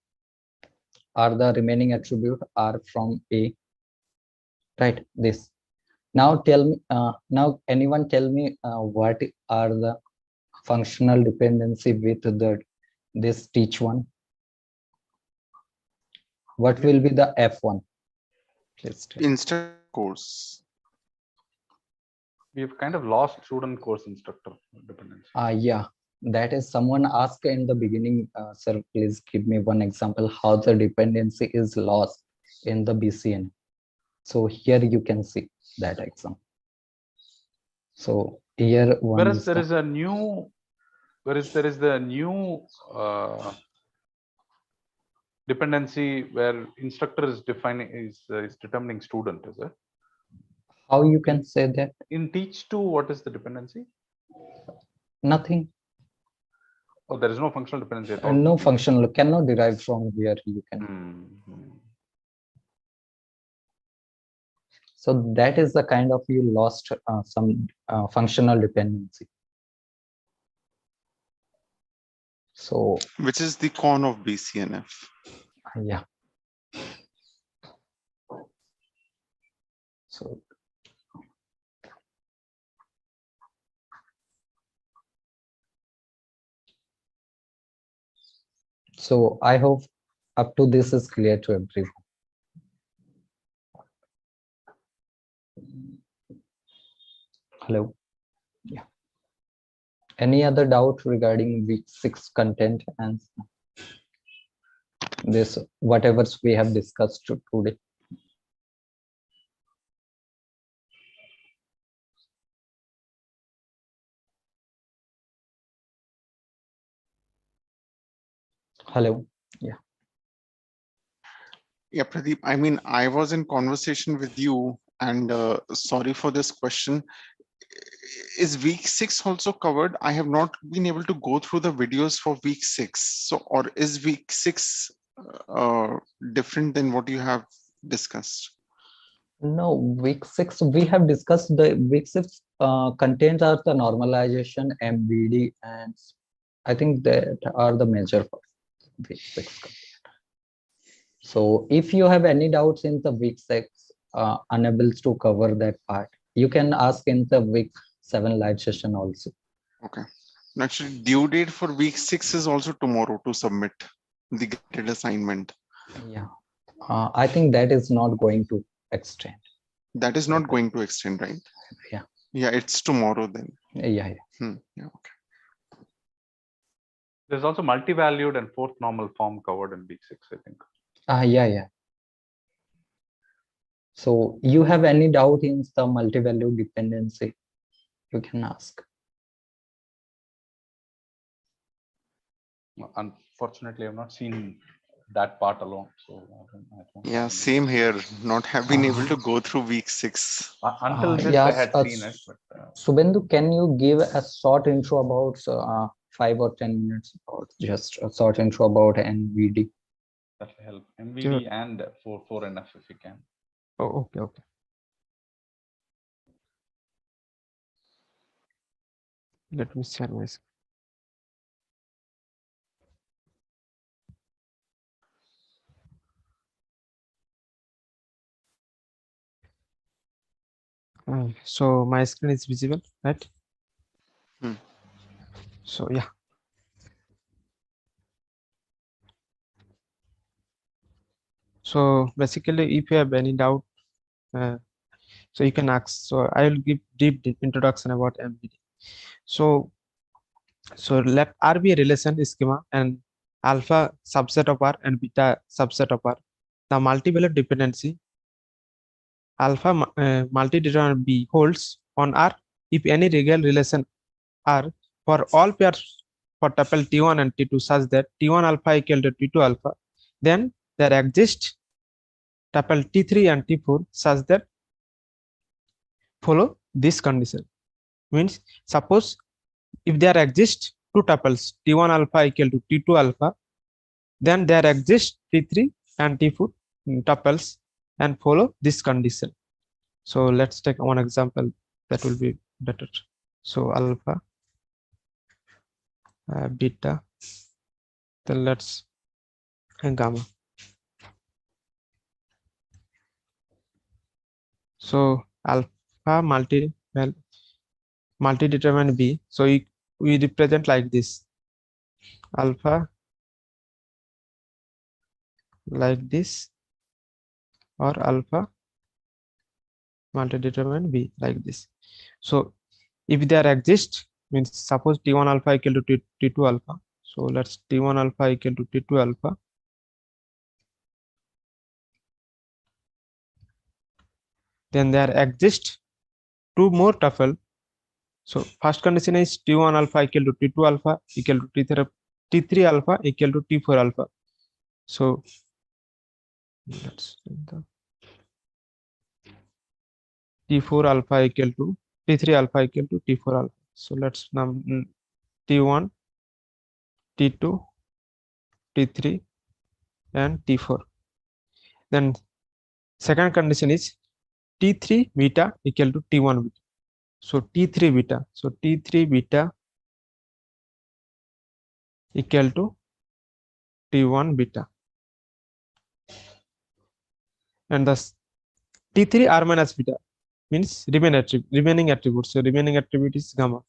are the remaining attribute are from A, right? This. Now tell me, now anyone tell me what are the functional dependency with this teach1? What will be the F1? Please tell. Instructor course. We've kind of lost student course instructor dependency. Yeah, that is someone asked in the beginning, sir, please give me one example how the dependency is lost in the BCN. So here you can see that example. So here one whereas there is a new, whereas there is the new dependency where instructor is defining is determining student, is it? How you can say that? In teach2, what is the dependency? Nothing. Oh, there is no functional dependency at all. No functional cannot derive from here. You can. Mhm. So that is the kind of you lost some functional dependency. So Which is the con of BCNF. yeah. So I hope up to this is clear to everyone. Hello. Yeah. Any other doubt regarding week 6 content and this whatever we have discussed today? Hello. Yeah. Yeah, Pradeep, I mean, I was in conversation with you, and sorry for this question. Is week 6 also covered? I have not been able to go through the videos for week 6. So, or is week 6 different than what you have discussed? No, week 6 we have discussed. The week 6 contains are the normalization, MVD, and I think that are the major parts of week 6 content. So if you have any doubts in the week 6, unable to cover that part, you can ask in the week 7 live session also. Okay. Actually, due date for week 6 is also tomorrow to submit the graded assignment. Yeah, I think that is not going to extend. That is not going to extend, right? Yeah. Yeah, it's tomorrow then. Yeah. Yeah, okay. There's also multivalued and fourth normal form covered in week 6, I think. Yeah. So you have any doubt in the multivalued dependency, you can ask. Unfortunately, I've not seen that part alone. So I don't Yeah, same here. Not have been able to go through week 6. Until this, yes, I had seen it. But, Subhendu, can you give a short intro about 5 or 10 minutes about just a short intro about NVD? that will help. MVD and 4NF if you can. Oh, okay. Let me share my screen. So my screen is visible, right? So yeah. So basically, if you have any doubt, so you can ask. So I will give deep introduction about MVD. So let R be a relation schema and alpha subset of R and beta subset of R. The multivalued dependency alpha multideterminant B holds on R if any real relation R for all pairs for tuple T1 and T2 such that T1 alpha equal to T2 alpha, then there exists tuple T3 and T4 such that follow this condition. Means suppose if there exists two tuples T1 alpha equal to T2 alpha, then there exists T3 and T4 tuples and follow this condition. So let's take one example that will be better. So alpha, beta, then let's gamma. So alpha multi-determinant B. So we represent like this. Alpha like this, or alpha multi-determinant B like this. So if there exists, means suppose T1 alpha equal to T2 alpha. So let's T1 alpha equal to T2 alpha. Then there exist two more tuple. So first condition is T1 alpha equal to T2 alpha equal to T3 alpha equal to T4 alpha. So let's the T4 alpha equal to T3 alpha equal to T4 alpha. So let's T1 T2, T3, and T4. Then second condition is T3 beta equal to T1 beta. So T3 beta. So T3 beta equal to T1 beta. And thus T3 R minus beta means remaining attribute. So remaining attribute is gamma.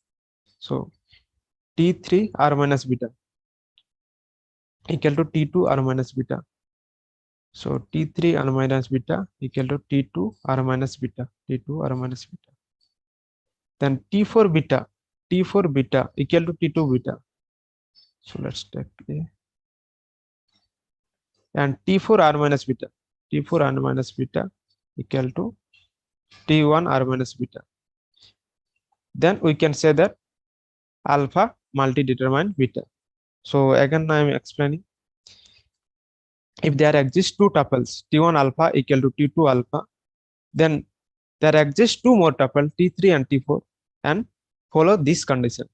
So T3 R minus beta equal to T2 R minus beta. So T3 R minus beta equal to T2 R minus beta. T2 R minus beta. Then T4 beta equal to T2 beta. So let's take A. And T4 R minus beta equal to T1 R minus beta. Then we can say that alpha multi-determine beta. So again I am explaining. If there exists two tuples T1 alpha equal to T2 alpha, then there exists two more tuples T3 and T4, and follow this condition: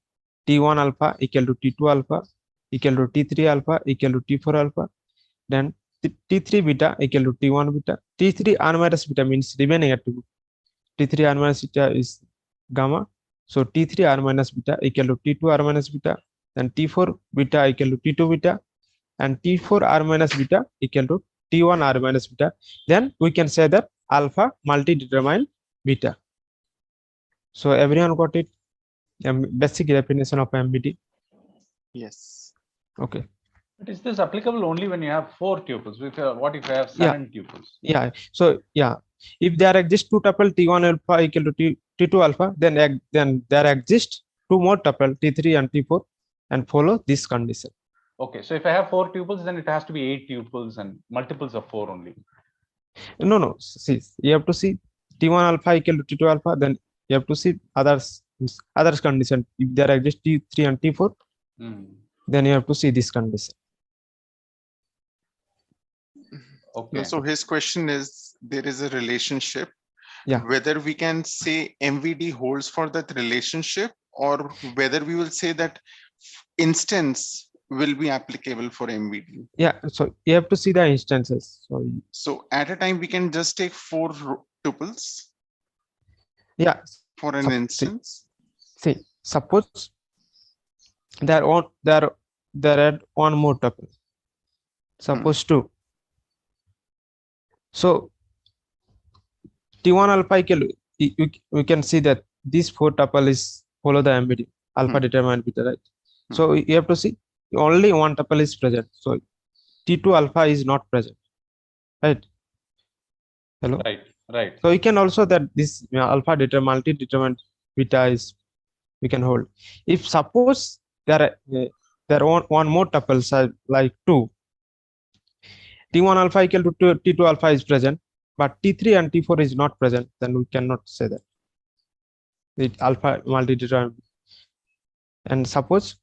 T1 alpha equal to T2 alpha equal to T3 alpha equal to T4 alpha. Then T3 beta equal to T1 beta. T3 R minus beta means remaining attribute. T3 R minus beta is gamma. So T3 R minus beta equal to T2 R minus beta. Then T4 beta equal to T2 beta. And T4 R minus beta equal to T1 R minus beta. Then we can say that alpha multi-determine beta. So everyone got it? Basic definition of MBD. Yes. Okay. But is this applicable only when you have 4 tuples? What if I have 7 tuples? Yeah. So yeah, if there exists two tuple T1 alpha equal to T2 alpha, then there exists two more tuple T3 and T4, and follow this condition. Okay, so if I have 4 tuples, then it has to be 8 tuples and multiples of 4 only. No. See, you have to see T1 alpha equal to T2 alpha. Then you have to see others condition. If there exists T3 and T4, then you have to see this condition. Okay. So his question is, there is a relationship. Yeah. Whether we can say MVD holds for that relationship, or whether we will say that instance will be applicable for MVD. Yeah. So you have to see the instances. So at a time we can just take 4 tuples. Yeah. For an instance. See, suppose there are one more tuple. Suppose 2. So T1 alpha equal, we can see that this 4 tuple is follow the MBD, alpha determine beta, right? So you have to see only one tuple is present. So T2 alpha is not present, right? Hello. Right. So you can also that this alpha multi-determined beta is we can hold. If suppose there are one more tuple like 2, T1 alpha equal to T2 alpha is present, but T3 and T4 is not present, then we cannot say that the alpha multi-determined. And suppose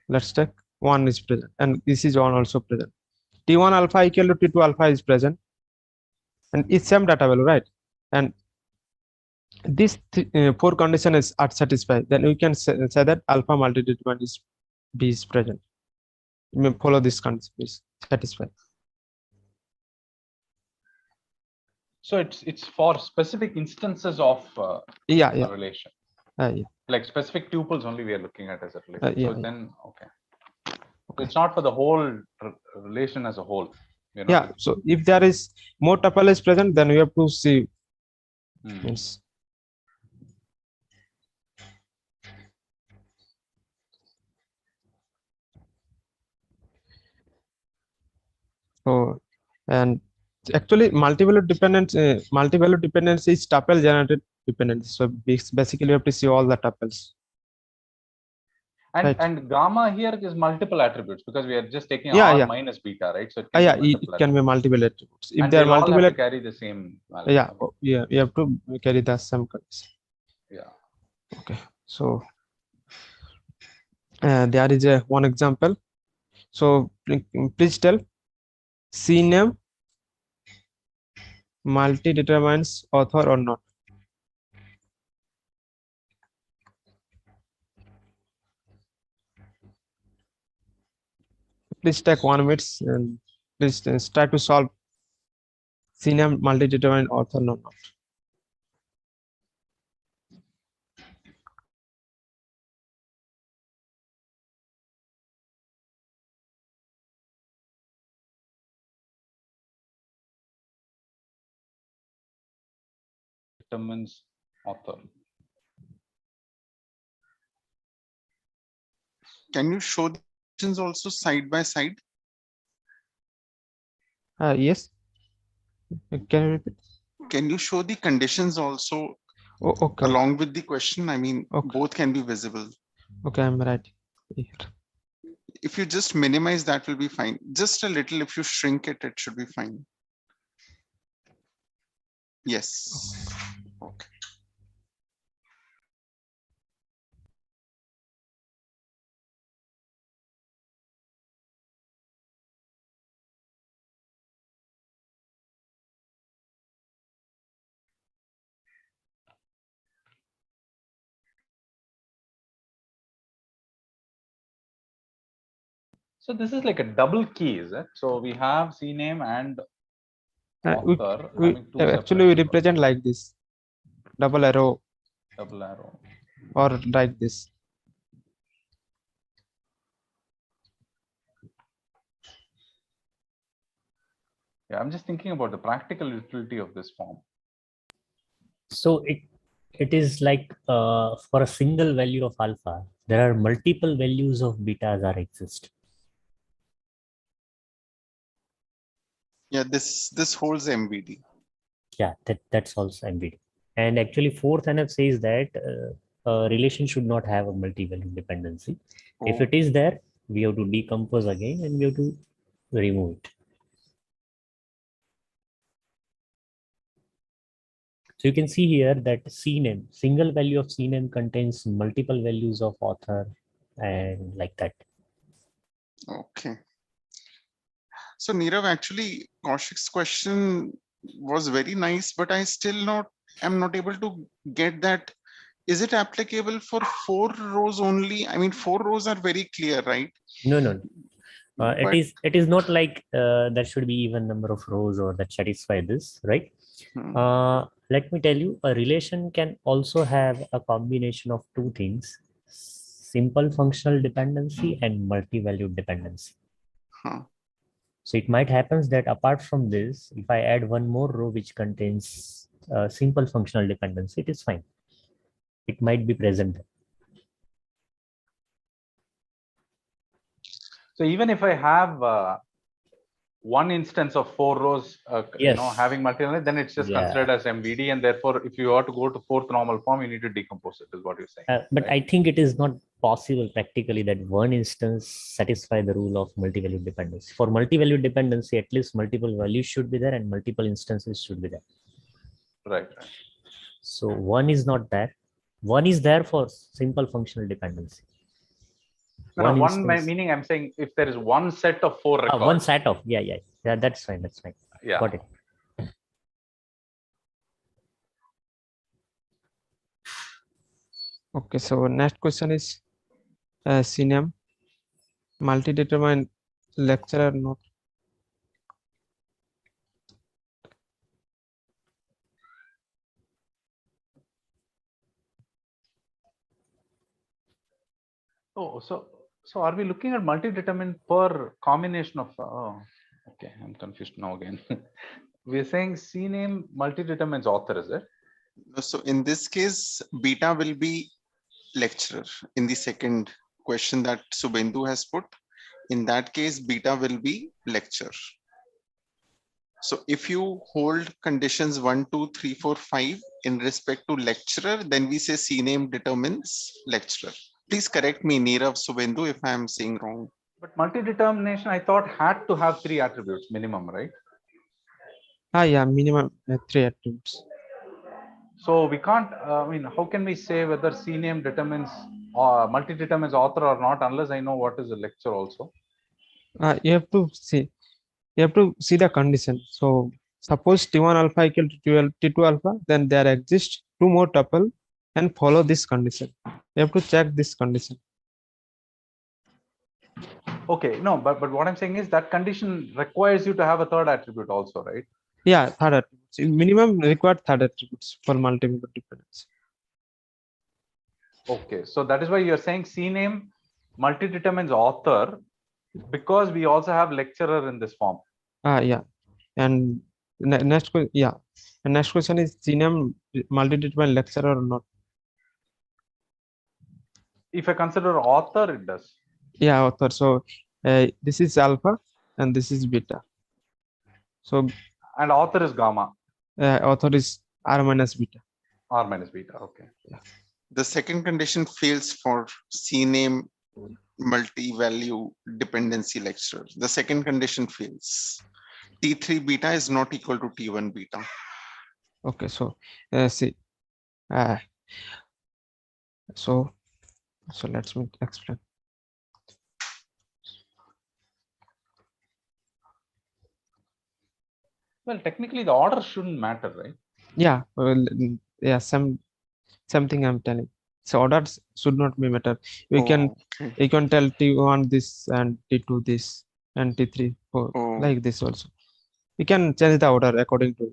let's take 1 is present and this is 1 also present. T1 alpha equal to T2 alpha is present and it's same data value, right? And this 4 condition are satisfied, then we can say that alpha multi-determined is B is present. We may follow this condition is satisfied. So it's for specific instances of a relation. Like specific tuples only we are looking at as a relation. Then okay. So it's not for the whole relation as a whole. So if there is more tuple is present, then we have to see. Means and actually multivalued dependence is tuple generated dependency. So basically you have to see all the tuples. And gamma here is multiple attributes because we are just taking R minus beta, right? So it can be multiple attributes. If they are multiple, all have to carry the same value. You have to carry the same condition. Yeah. Okay. So there is one example. So please tell CNAME multi-determines author or not. Please take 1 minute and please try to solve CNAME multi-determinant author not. Determines author. Can you show the conditions also side by side? Yes. Can you repeat? Can you show the conditions also Oh, okay. along with the question? I mean, Okay. both can be visible. Okay, I'm right here. If you just minimize, that will be fine. Just a little, if you shrink it, it should be fine. Yes. Okay. So this is like a double key, is it? So we have CNAME and author having two Actually, we separate represent like this, double arrow double arrow. or like this. Yeah, I'm just thinking about the practical utility of this form. So it is like for a single value of alpha, there are multiple values of betas are exist. Yeah, this holds MVD. Yeah, that's also MVD. And actually, fourth NF says that a relation should not have a multi-value dependency. Oh. If it is there, we have to decompose again and we have to remove it. So you can see here that CNAME, single value of CNAME contains multiple values of author and like that. Okay. So Nirav, actually, Kaushik's question was very nice, but I still am not able to get that. Is it applicable for 4 rows only? I mean, 4 rows are very clear, right? No. It is not like there should be even number of rows or that satisfy this, right? Let me tell you, a relation can also have a combination of two things: simple functional dependency and multi-valued dependency. So it might happen that apart from this, if I add one more row which contains simple functional dependency, it is fine. It might be present. So even if I have one instance of 4 rows, Yes. having multiple, then it's just considered as MVD, and therefore, if you are to go to fourth normal form, you need to decompose it. Is what you're saying? But right? I think it is not possible practically that one instance satisfy the rule of multi-value dependency. For multi-value dependency, at least multiple values should be there and multiple instances should be there. Right. So one is not there. One is there for simple functional dependency. One meaning I'm saying if there is one set of 4 records. One set of, yeah, that's fine. That's fine. Yeah. Got it. Okay, so next question is CNAME multi-determined lecturer note. Oh, so are we looking at multi-determinant per combination of? Okay, I'm confused now again. We're saying CNAME multi-determines author, is it? So in this case, beta will be lecturer. In the second question that Subhendu has put, in that case, beta will be lecturer. So if you hold conditions 1, 2, 3, 4, 5 in respect to lecturer, then we say CNAME determines lecturer. Please correct me, Nirav, Subhendu, if I am saying wrong. But multi-determination, I thought, had to have 3 attributes minimum, right? Yeah, minimum 3 attributes. So we can't, how can we say whether CNAME determines multi-determines author or not unless I know what is a lecture also? You have to see the condition. So suppose T1 alpha equal to T2 alpha, then there exists 2 more tuple and follow this condition. You have to check this condition. Okay, no, but what I'm saying is that condition requires you to have a third attribute also, right? Yeah, third attributes. In minimum required third attributes for multivariate dependence. Okay, so that is why you're saying CNAME multi-determines author, because we also have lecturer in this form. Yeah. And next question, yeah. And next question is CNAME multi-determined lecturer or not? If I consider author, it does. Yeah, author. So this is alpha and this is beta. So And author is gamma. author is R minus beta. R minus beta. Okay. The second condition fails for CNAME multi-value dependency lecturer. The second condition fails. T3 beta is not equal to T1 beta. Okay, so see, so let's me explain. Well, technically the order shouldn't matter, right? Yeah, well, yeah, something I'm telling. So orders should not be matter. You can tell T1 this and T2 this and T3 like this also. We can change the order according to.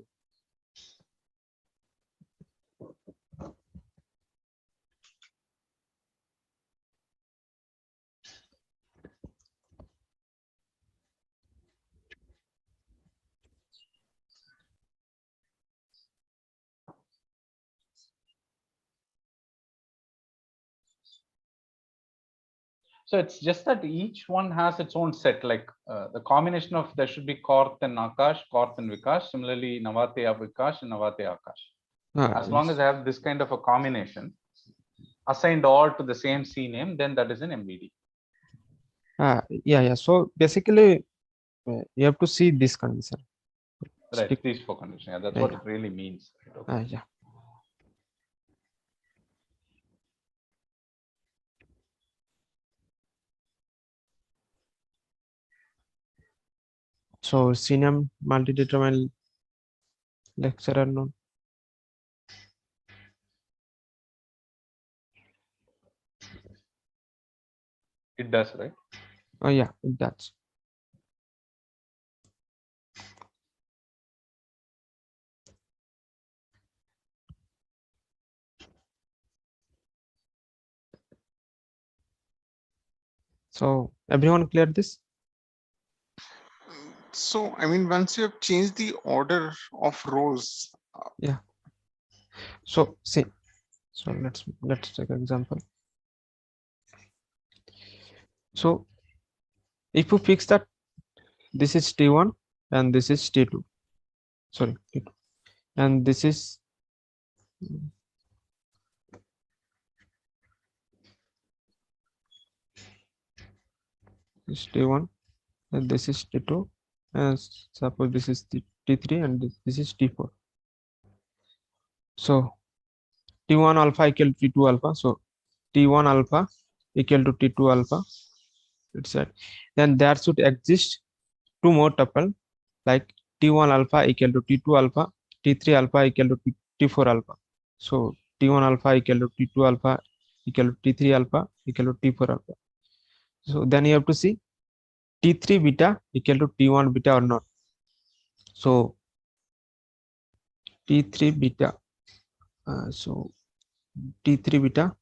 So it's just that each one has its own set, like the combination of there should be Korth and Akash, Korth and Vikash, similarly Navate Vikash and Navate Akash. As long as I have this kind of a combination assigned all to the same CNAME, then that is an MVD. Yeah. So basically, you have to see this condition. Right, these four conditions. Yeah, that's what it really means. Right? Okay. Yeah. So CNAME multi-determined lecturer node. It does, right? Oh yeah, it does. So everyone clear this? So, I mean, once you have changed the order of rows. Yeah. So see, so let's take an example. So if you fix that, this is T1 and this is T2. Sorry, T2. And this is T1 and this is T2, and suppose this is T3 and this is T4. So T1 alpha equal to T2 alpha. So T1 alpha equal to T2 alpha. It's that. Then there should exist two more tuple like T1 alpha equal to T2 alpha, T3 alpha equal to T4 alpha. So T1 alpha equal to T2 alpha equal to T3 alpha equal to T4 alpha. So then you have to see T3 beta equal to T1 beta or not. So T3 beta. So T3 beta.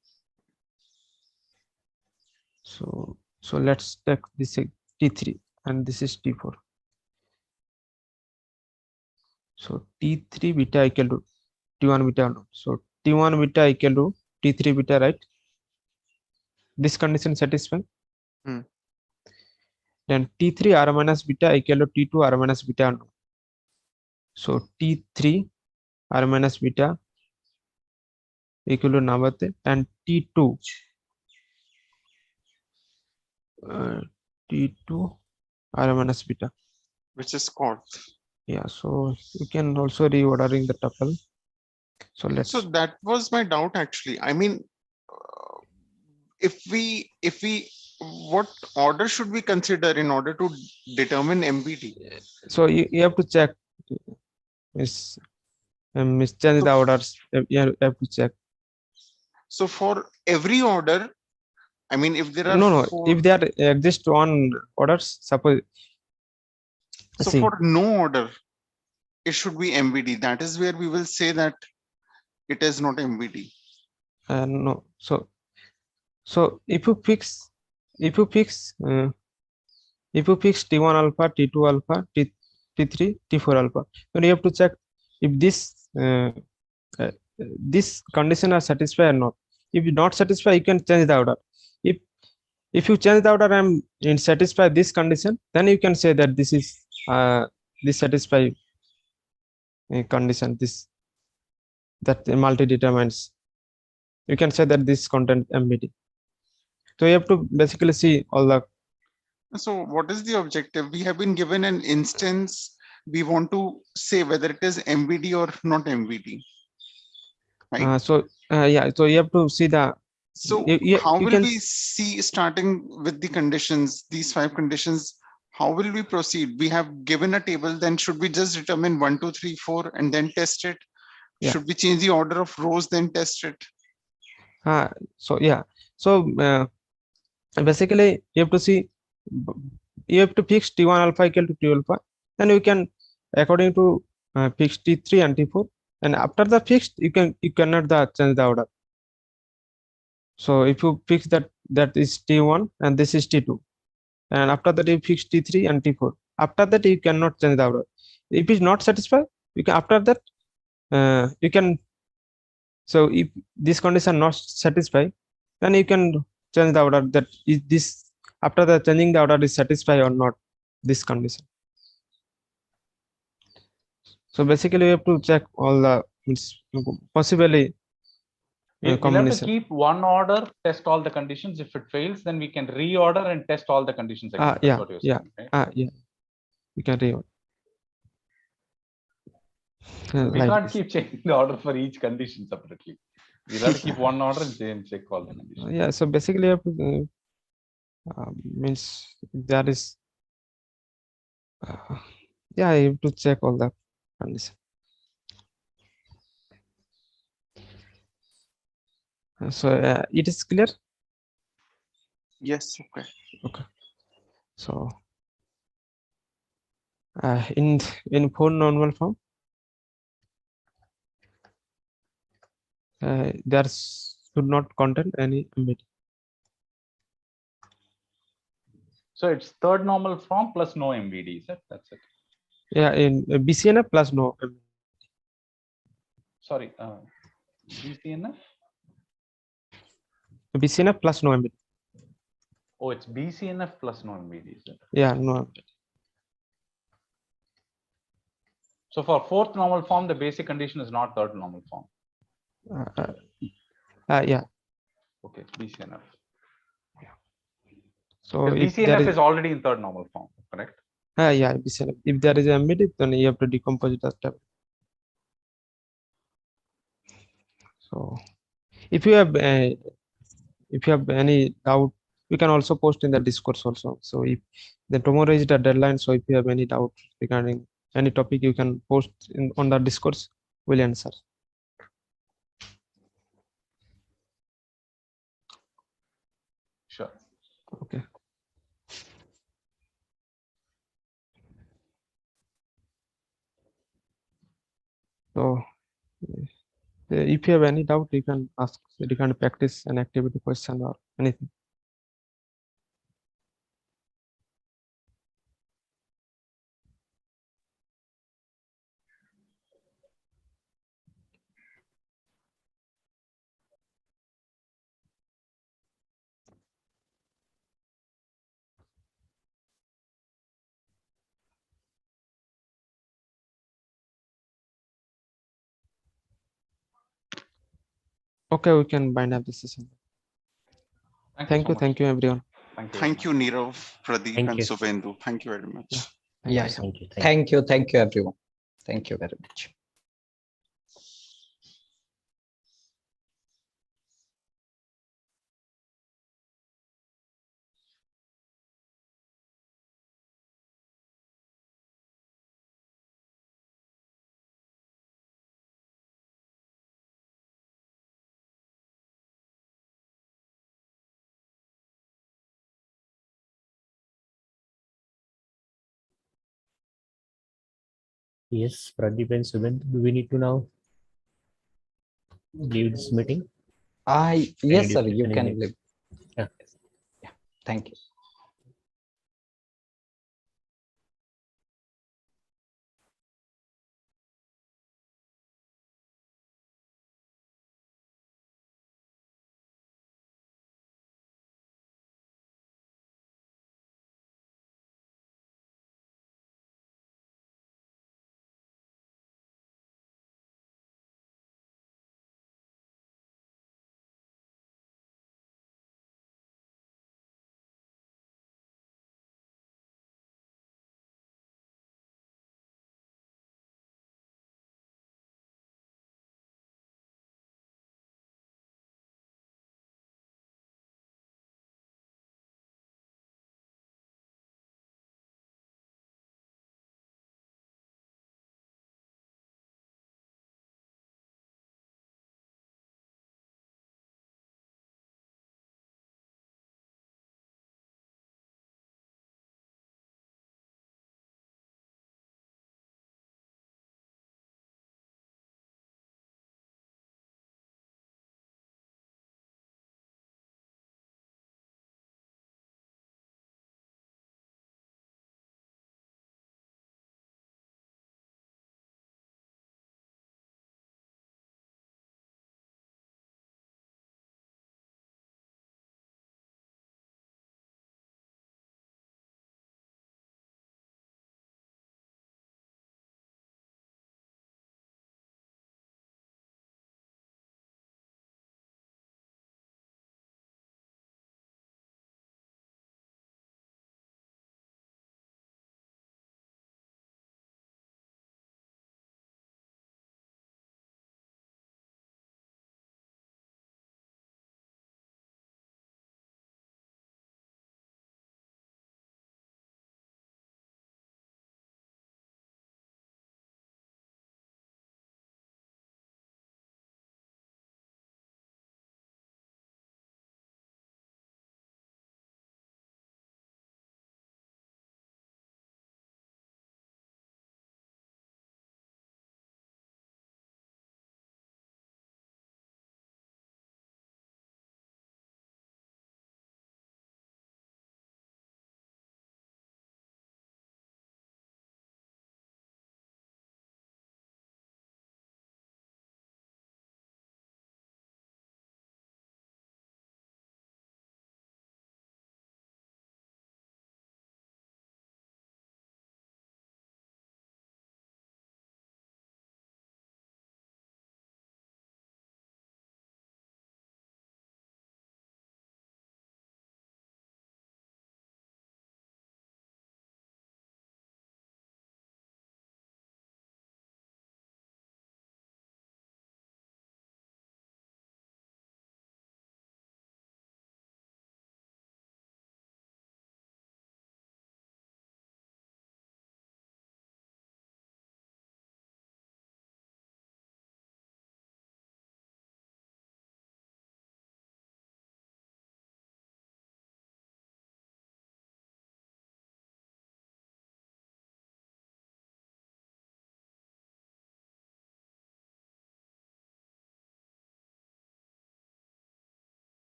So let's take this T3 and this is T4. So T3 beta equal to T1 beta or not. So T1 beta equal to T3 beta, right? This condition satisfied. Then T3 R minus beta equal to T2 R minus beta or not. So T3 R minus beta equal to Navate and T2 T2 R minus beta, Which is Korth. Yeah, so you can also reordering the tuple. So let's. So that was my doubt actually. I mean, if we what order should we consider in order to determine MVD? So you have to check. Change the orders. You have to check. So for every order, I mean, if there are No, four, if there exist one orders, suppose so see, for no order, it should be MVD. That is where we will say that it is not MVD. no, so if you fix T1 alpha, T2 alpha, T3, T4 alpha, then you have to check if uh, this condition are satisfied or not. If you not satisfied, you can change the order. If if you change the order and satisfy this condition, then you can say that this is this satisfy condition, this that multi determines. You can say that this content MBD. So you have to basically see all the So what is the objective? We have been given an instance. We want to say whether it is MVD or not MVD. Right? yeah, so you have to see the So you how will can we see, starting with the conditions, these 5 conditions, how will we proceed? We have given a table, then should we just determine 1, 2, 3, 4 and then test it? Yeah. Should we change the order of rows, then test it? so yeah, so basically you have to see, you have to fix T1 alpha equal to T alpha, then you can according to fix T3 and T4, and after the fixed you cannot change the order. So if you fix that is T1 and this is T2, and after that you fix T3 and T4, after that you cannot change the order. If it's not satisfied, you can after that you can, so if this condition not satisfied, then you can change the order, that is this after the changing the order is satisfied or not this condition. So basically you have to check all the possibly We'll have to combination. keep one order, test all the conditions. If it fails, then we can reorder and test all the conditions again. That's Yeah, what you're yeah, saying, right? yeah, you can reorder. We like can't this. keep changing the order for each condition separately. We'll have to keep one order and check all the conditions. Yeah, so basically you have to means that is yeah, you have to check all the conditions. So it is clear. Yes, okay. Okay. So in 4 normal form, there should not contain any MBD. So it's third normal form plus no MVD, is it? That's it. Yeah, in BCNF plus no MBD. Sorry, BCNF? BCNF plus no MBD. Oh, it's BCNF plus no MVD, is it? Yeah, no MBD. So for fourth normal form, the basic condition is not third normal form. Yeah. Okay, BCNF. So if BCNF there is already in third normal form, correct? yeah, BCNF. If there is MBD, then you have to decompose that step. So if you have any doubt, you can also post in the discourse also. So if the tomorrow is the deadline, so if you have any doubt regarding any topic, you can post on the discourse. We'll answer. Sure. Okay. So if you have any doubt, you can ask. You can practice an activity question or anything. Okay, we can bind up the session. Thank you, everyone. Thank you, Nirav, Pradeep, Thank and you. Subhendu. Thank you very much. Yeah, Thank you. thank you everyone. Thank you very much. Yes, Pradeep and Subin, do we need to now leave this meeting? Yes, Any sir, you discussion in can it? leave. Yeah. Thank you.